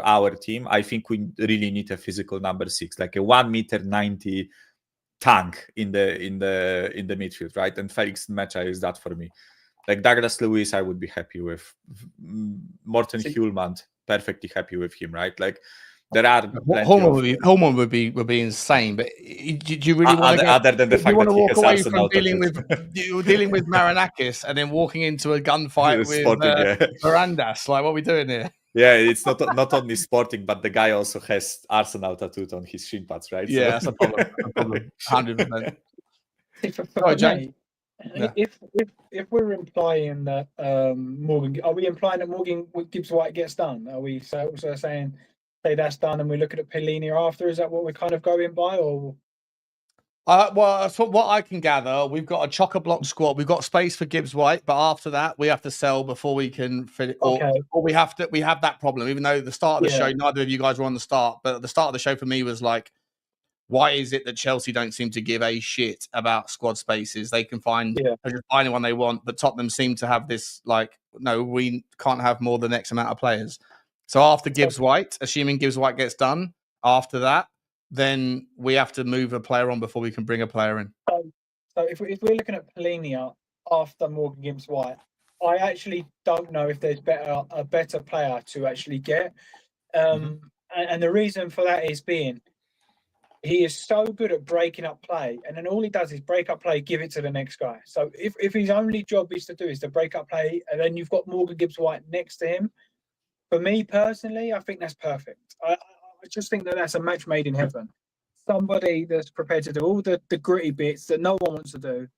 our team. I think we really need a physical number 6, like a 1.90 m tank in the midfield, right? And Felix Mecha is that for me. Like Douglas Luiz, I would be happy with. Morten Hjulmand, perfectly happy with him, right? Like there are Holman would be insane, but do you really want to other than the fact that walk away from dealing with Marinakis and then walking into a gunfight with Varandas? Like, what are we doing here? Yeah, it's not only Sporting, but the guy also has Arsenal tattooed on his shin pads, right? Yeah, that's a problem. 100%. Yeah. If we're implying that Morgan, are we implying that Morgan Gibbs-White gets done? Are we so saying that's done and we're looking at Pellegrini after? Is that what we're kind of going by, or? Well, from what I can gather, we've got a chock-a-block squad. We've got space for Gibbs-White, but after that, we have to sell before we can fit. Or we have that problem. Even though the start of the show, neither of you guys were on the start, but the start of the show for me was like, why is it that Chelsea don't seem to give a shit about squad spaces? They can find anyone they want, but Tottenham seem to have this like, no, we can't have more than X amount of players. So after Gibbs-White, assuming Gibbs-White gets done, after that, then we have to move a player on before we can bring a player in. So if we're looking at Pellegrini after Morgan Gibbs-White, I actually don't know if there's a better player to actually get. And the reason for that is being, he is so good at breaking up play, and then all he does is break up play, give it to the next guy. So if his only job is to break up play, and then you've got Morgan Gibbs-White next to him, for me personally, I think that's perfect. I just think that's a match made in heaven. Somebody that's prepared to do all the gritty bits that no one wants to do,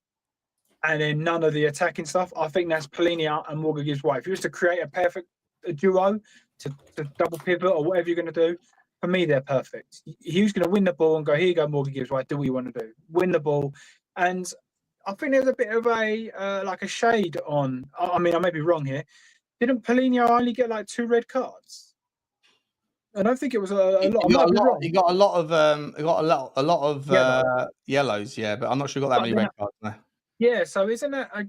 and then none of the attacking stuff. I think that's Pellegrini and Morgan Gibbs-White. If you was to create a perfect duo to double pivot or whatever you're going to do, for me, they're perfect. He was going to win the ball and go, here you go, Morgan Gibbs-White, do what you want to do. Win the ball. And I think there's a bit of a shade on, I mean, I may be wrong here. Didn't Pellegrini only get like 2 red cards? I don't think it was a lot. He got a lot of yellows, yeah, but I'm not sure he got that many red cards. No. Yeah, so isn't that? I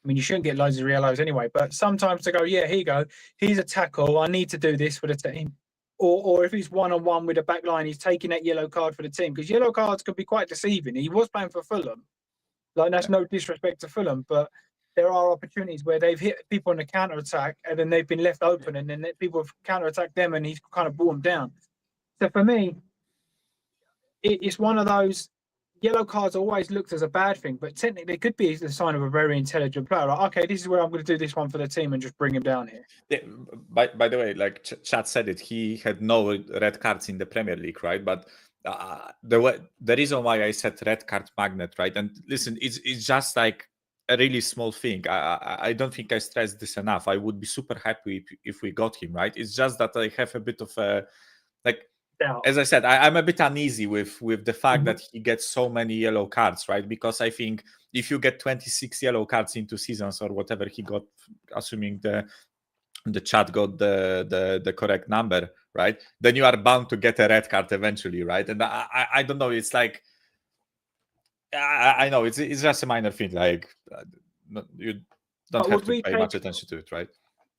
mean, you shouldn't get loads of yellows anyway, but sometimes to go, yeah, here you go. He's a tackle. I need to do this for the team. Or if he's one-on-one with a back line, he's taking that yellow card for the team. Because yellow cards can be quite deceiving. He was playing for Fulham. Like, that's no disrespect to Fulham, but there are opportunities where they've hit people on the counter-attack and then they've been left open and then people have counter-attacked them and he's kind of brought them down. So for me, it's one of those, yellow cards always looked as a bad thing, but technically it could be the sign of a very intelligent player. Like, okay, this is where I'm going to do this one for the team and just bring him down here. Yeah, by the way, like Chad said it, he had no red cards in the Premier League, right? But the reason why I said red card magnet, right? And listen, it's just like a really small thing. I don't think I stressed this enough. I would be super happy if we got him, right? It's just that I have a bit of a as I said, I'm a bit uneasy with the fact that he gets so many yellow cards, right? Because I think if you get 26 yellow cards in 2 seasons or whatever he got, assuming the chat got the correct number, right? Then you are bound to get a red card eventually, right? And I don't know. It's like I know it's just a minor thing. Like you don't have to pay much attention to it, right?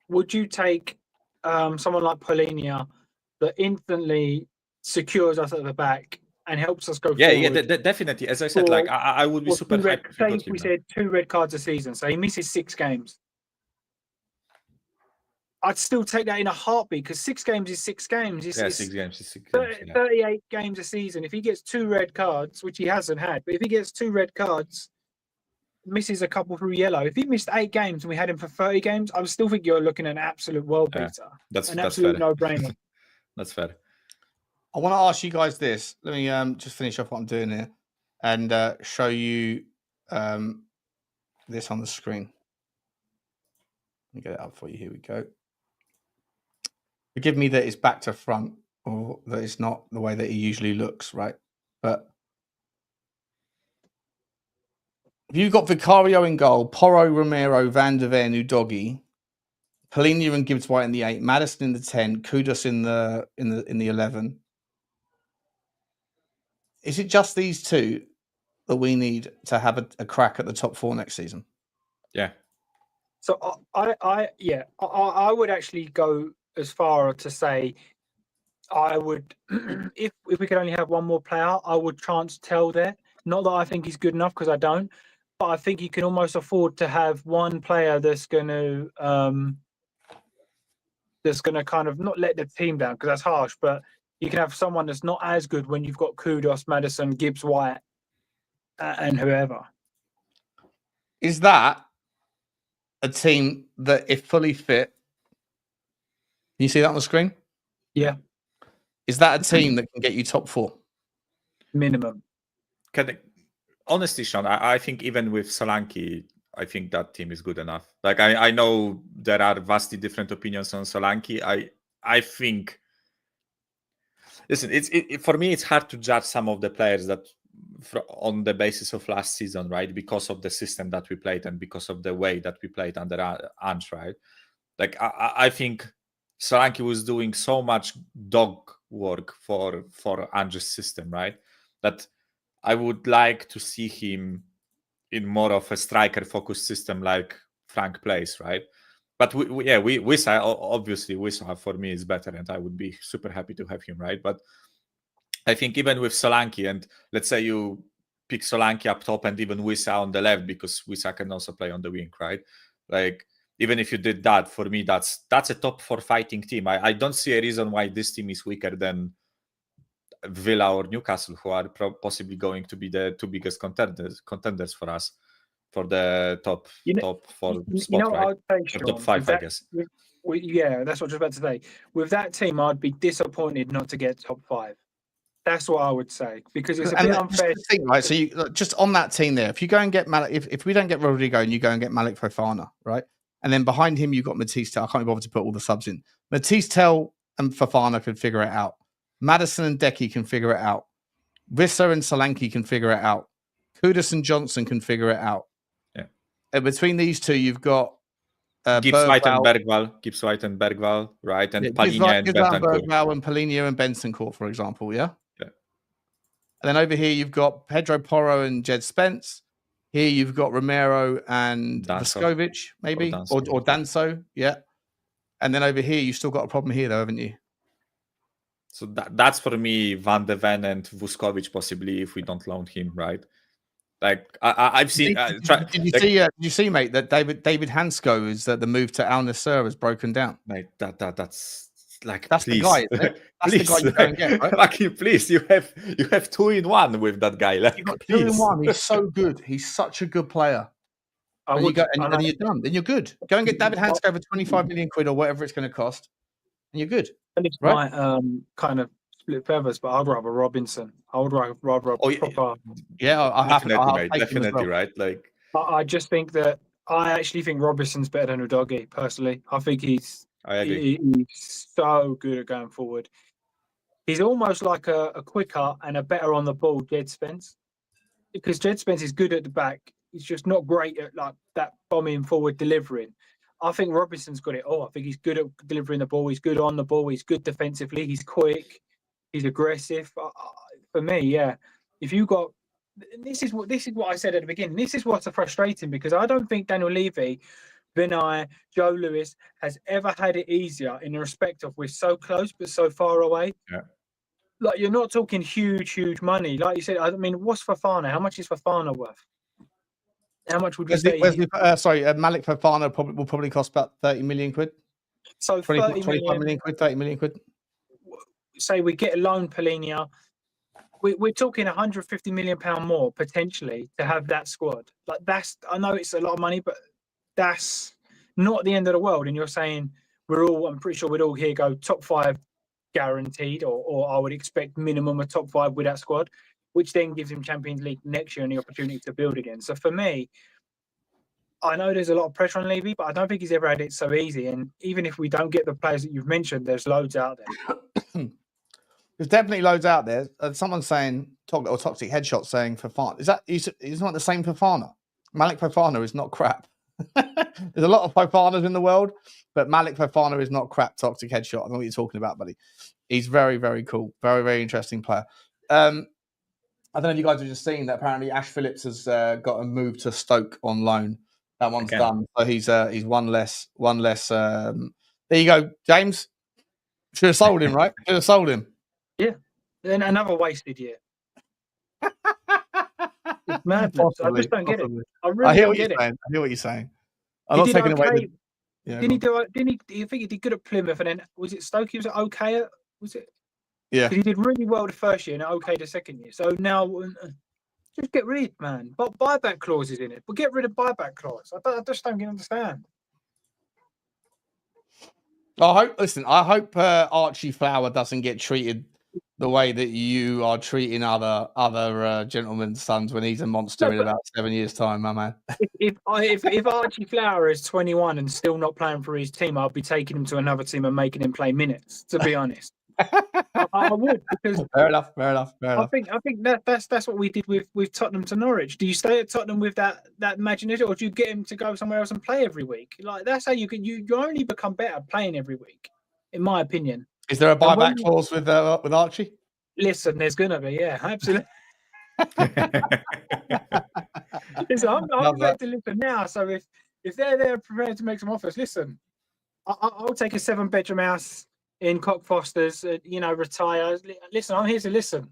Would you take someone like Polinia that instantly secures us at the back and helps us go forward? Yeah, definitely. As I said, like I would be super happy if say we said 2 red cards a season, so he misses 6 games. I'd still take that in a heartbeat because 6 games is 6 games. 6 games is 6 games. 38 games a season. If he gets 2 red cards, which he hasn't had, but if he gets 2 red cards, misses a couple through yellow. If he missed 8 games and we had him for 30 games, I would still think you're looking at an absolute world beater. That's absolute no-brainer. That's fair. I want to ask you guys this. Let me just finish off what I'm doing here and show you this on the screen. Let me get it up for you. Here we go. Forgive me that it's back to front or that it's not the way that it usually looks, right? But if you've got Vicario in goal, Porro, Romero, Van der Ven, Udogie, Polinia and Gibbs-White in the 8, Maddison in the 10, Kudus in the 11. Is it just these 2 that we need to have a crack at the top 4 next season? Yeah. So I would actually go as far to say I would if we could only have one more player, I would chance Tel there. Not that I think he's good enough because I don't, but I think you can almost afford to have one player that's going to kind of not let the team down because that's harsh, but you can have someone that's not as good when you've got Kudus, Maddison, Gibbs-White, and whoever. Is that a team that, if fully fit, can you see that on the screen? Yeah. Is that a team that can get you top 4? Minimum. Honestly, Sean, I think even with Solanke, I think that team is good enough. Like I know there are vastly different opinions on Solanke. I think. Listen, for me, it's hard to judge some of the players that on the basis of last season, right? Because of the system that we played and because of the way that we played under Ange, right? Like I think Solanke was doing so much dog work for Ange's system, right? That I would like to see him in more of a striker-focused system like Frank plays, right? But Wissa, obviously, Wissa for me is better, and I would be super happy to have him, right? But I think even with Solanke, and let's say you pick Solanke up top and even Wissa on the left, because Wissa can also play on the wing, right? Like, even if you did that, for me, that's a top 4 fighting team. I don't see a reason why this team is weaker than Villa or Newcastle, who are possibly going to be the 2 biggest contenders for us for the top 4 spot, right? Or top 5, I guess. Yeah, that's what I was about to say. With that team, I'd be disappointed not to get top 5. That's what I would say, because it's a bit unfair. Thing, right? So you just on that team there, if you go and get Malik, if we don't get Rodry-No and you go and get Malik Fofana, right? And then behind him, you've got Mathys Tel. I can't be bothered to put all the subs in. Mathys Tel and Fofana can figure it out. Maddison and Decky can figure it out. Wissa and Solanke can figure it out. Kudus and Johnson can figure it out. Yeah. And between these 2, you've got Gibbs-White and Berghvall, right? And Polinia and Berghvall and Polinia and Bentancur, for example, yeah? Yeah. And then over here, you've got Pedro Porro and Jed Spence. Here, you've got Romero and Vuskovic, maybe, or Danso, yeah. And then over here, you've still got a problem here, though, haven't you? So that's for me, Van de Ven and Vuskovic, possibly, if we don't loan him, right? Like I've seen. Did you see, mate, that David Hansko is that the move to Al Nassr has broken down? Mate, that's like, That's please, the guy, isn't it? That's the guy you go and get, right? Lucky, please, you have 2-in-1 with that guy. Like, You've got please. 2-in-1. He's so good. He's such a good player. And you go, and then you're done. Then you're good. Go and get David Hanscom for 25 million quid or whatever it's going to cost, and you're good. And it's right? might kind of split feathers, but I'd rather Robinson. I would rather proper. Yeah, I have definitely, to. definitely, right? Like, I just think that I actually think Robinson's better than Udogie, personally. I think he's so good at going forward. He's almost like a quicker and a better on the ball Jed Spence, because Jed Spence is good at the back. He's just not great at like that bombing forward delivering. I think Robinson's got it all. I think he's good at delivering the ball. He's good on the ball. He's good defensively. He's quick. He's aggressive. For me, yeah. If you got this is what I said at the beginning. This is what's frustrating, because I don't think Daniel Levy, Vinay, Joe Lewis has ever had it easier in the respect of we're so close but so far away. Yeah. Like, you're not talking huge money. Like you said, I mean, what's Fofana? How much is Fofana worth? How much would you say? Malik Fofana will probably cost about 30 million quid. So 25 million quid, 30 million quid. Say we get a loan Polinia, we're talking 150 million pound more potentially to have that squad. Like, I know it's a lot of money, but that's not the end of the world. And you're saying I'm pretty sure we'd all here go top 5 guaranteed, or I would expect minimum a top 5 with that squad, which then gives him Champions League next year and the opportunity to build again. So for me, I know there's a lot of pressure on Levy, but I don't think he's ever had it so easy. And even if we don't get the players that you've mentioned, there's loads out there. There's definitely loads out there. Someone's saying, Toxic Headshot saying Fofana. He's not the same Fofana. Malik Fofana is not crap. There's a lot of Fofanas in the world, but Malik Fofana is not crap. Toxic Headshot. I don't know what you're talking about, buddy. He's very, very cool. Very, very interesting player. I don't know if you guys have just seen that apparently Ash Phillips has got a move to Stoke on loan. That one's done. So he's one less. There you go, James. Should have sold him, right? Should have sold him. Yeah. Then another wasted year. It's madness. I just don't get it. I really don't get it. I hear what you're saying. I'm not taking away. Didn't he think he did good at Plymouth, and then was it Stoke? He was okay at, was it? Yeah. He did really well the first year and okay the second year. So now just get rid, man. But buyback clauses in it. But get rid of buyback clause. I just don't understand. I hope Archie Flower doesn't get treated the way that you are treating other gentlemen's sons when he's a monster in about 7 years' time, my man. If Archie Flower is 21 and still not playing for his team, I'll be taking him to another team and making him play minutes, to be honest. I would, because fair enough. I think that's what we did with Tottenham to Norwich. Do you stay at Tottenham with that imagination, or do you get him to go somewhere else and play every week? Like, that's how you only become better playing every week, in my opinion. Is there a buyback clause with Archie? Listen, there's gonna be, yeah, absolutely. Listen, I'm prepared to listen now. So if they're prepared to make some offers, listen, I'll take a 7-bedroom house in Cockfosters, retire. Listen, I'm here to listen.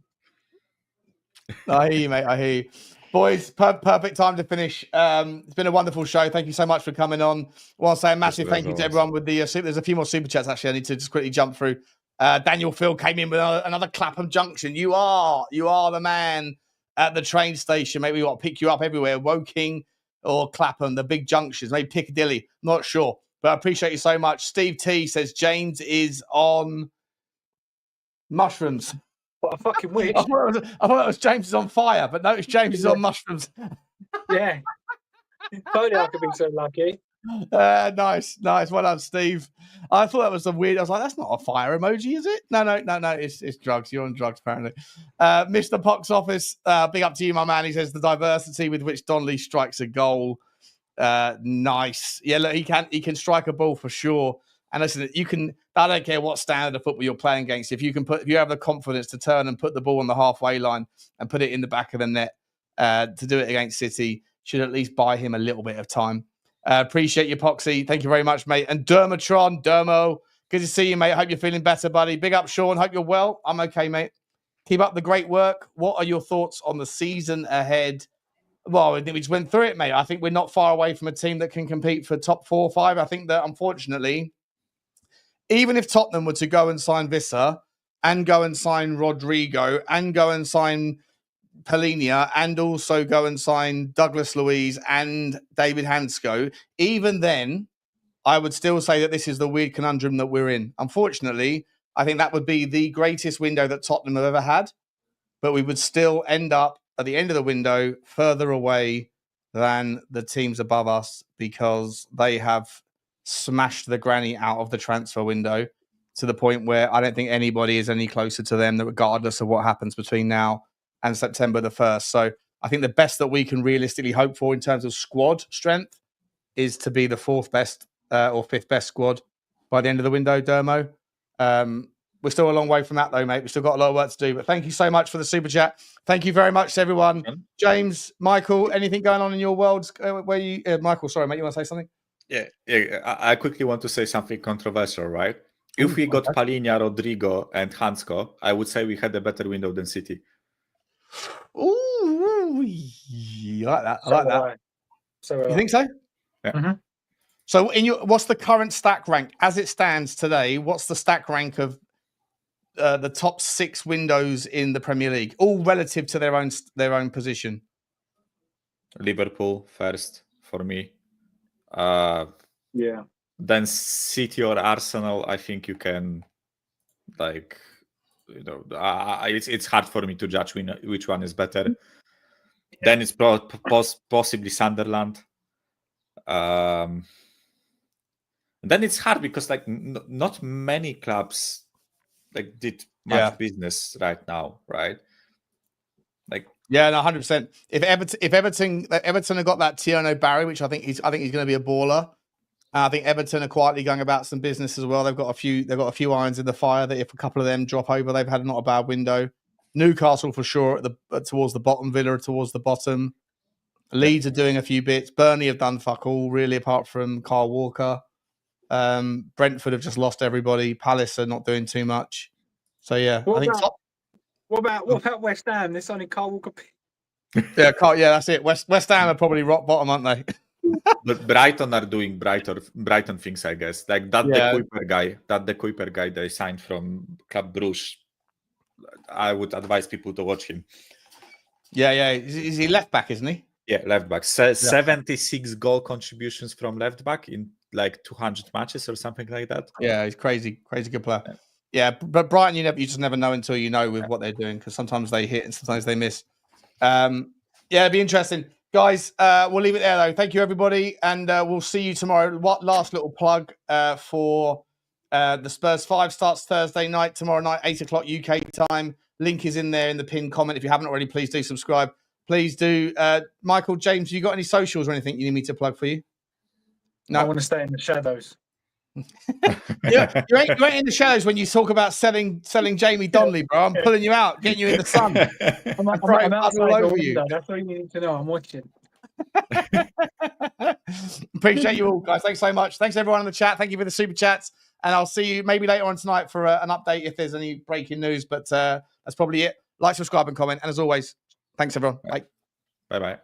I hear you, mate. I hear you. Boys, perfect time to finish. It's been a wonderful show. Thank you so much for coming on. I want to say a massive thank you to everyone with the there's a few more super chats, actually. I need to just quickly jump through. Daniel Phil came in with another Clapham Junction. You are the man at the train station. Maybe we want to pick you up everywhere. Woking or Clapham, the big junctions. Maybe Piccadilly. Not sure. But I appreciate you so much. Steve T says James is on mushrooms. What a fucking witch. I thought it was James is on fire, but no, it's James is on mushrooms. Yeah. If only I could be so lucky. Nice. Well done, Steve. I thought that was some weird. I was like, that's not a fire emoji, is it? No. It's drugs. You're on drugs, apparently. Mr. Pox Office, big up to you, my man. He says the diversity with which Donnelly strikes a goal. Nice. Yeah, look, he can strike a ball for sure. And listen, I don't care what standard of football you're playing against. If you have the confidence to turn and put the ball on the halfway line and put it in the back of the net, to do it against City, should at least buy him a little bit of time. Appreciate you, Poxy. Thank you very much, mate. And Dermo, good to see you, mate. Hope you're feeling better, buddy. Big up, Sean. Hope you're well. I'm okay, mate. Keep up the great work. What are your thoughts on the season ahead? Well, we just went through it, mate. I think we're not far away from a team that can compete for top 4 or 5. I think that, unfortunately, even if Tottenham were to go and sign Visser and go and sign Rodry-No and go and sign Polinia and also go and sign Douglas Luiz and David Hansko, even then, I would still say that this is the weird conundrum that we're in. Unfortunately, I think that would be the greatest window that Tottenham have ever had, but we would still end up at the end of the window further away than the teams above us because they have smashed the granny out of the transfer window to the point where I don't think anybody is any closer to them, regardless of what happens between now and September the 1st. So I think the best that we can realistically hope for in terms of squad strength is to be the 4th best or 5th best squad by the end of the window, Dermo. We're still a long way from that, though, mate. We've still got a lot of work to do. But thank you so much for the super chat. Thank you very much to everyone. James, Michael, anything going on in your worlds where you... Michael, sorry, mate, you want to say something? Yeah. I quickly want to say something controversial, right? If we got Polinia, Rodrigo, and Hansko, I would say we had a better window than City. Ooh, I like that. I like that. So you think so? Yeah. Mm-hmm. So, what's the current stack rank as it stands today? What's the stack rank of the top 6 windows in the Premier League, all relative to their own position? Liverpool first for me. Yeah. Then City or Arsenal. I think you can, it's hard for me to judge which one is better. Yeah. Then it's possibly Sunderland. Then it's hard because not many clubs did much business right now, right? Yeah, no, 100%. If Everton have got that Tierno Barry, which I think he's going to be a baller. I think Everton are quietly going about some business as well. They've got a few irons in the fire that if a couple of them drop over, they've had not a bad window. Newcastle for sure towards the bottom, Villa towards the bottom. Leeds are doing a few bits. Burnley have done fuck all really, apart from Kyle Walker. Brentford have just lost everybody. Palace are not doing too much. So yeah, What about West Ham? This only Kyle Walker. Yeah, that's it. West Ham are probably rock bottom, aren't they? But Brighton are doing Brighton things, I guess. The Kuiper guy they signed from Club Bruges. I would advise people to watch him. Yeah. Is he left back, isn't he? Yeah, left back. 76 goal contributions from left back in 200 matches or something like that. Yeah, he's crazy good player. Yeah, but Brighton, you just never know until you know with what they're doing, because sometimes they hit and sometimes they miss. It'd be interesting. Guys, we'll leave it there, though. Thank you, everybody, and we'll see you tomorrow. Last little plug for the Spurs 5 starts Thursday night, tomorrow night, 8 o'clock UK time. Link is in there in the pinned comment. If you haven't already, please do subscribe. Please do. Michael, James, you got any socials or anything you need me to plug for you? No. I want to stay in the shadows. you ain't in the shadows when you talk about selling Jamie Donnelly, bro. I'm pulling you out, getting you in the sun. I'm outside all over you. That's all you need to know. I'm watching. Appreciate you all, guys. Thanks so much. Thanks everyone in the chat. Thank you for the super chats, and I'll see you maybe later on tonight for an update if there's any breaking news. But that's probably it. Like, subscribe, and comment. And as always, thanks everyone. Bye. Bye.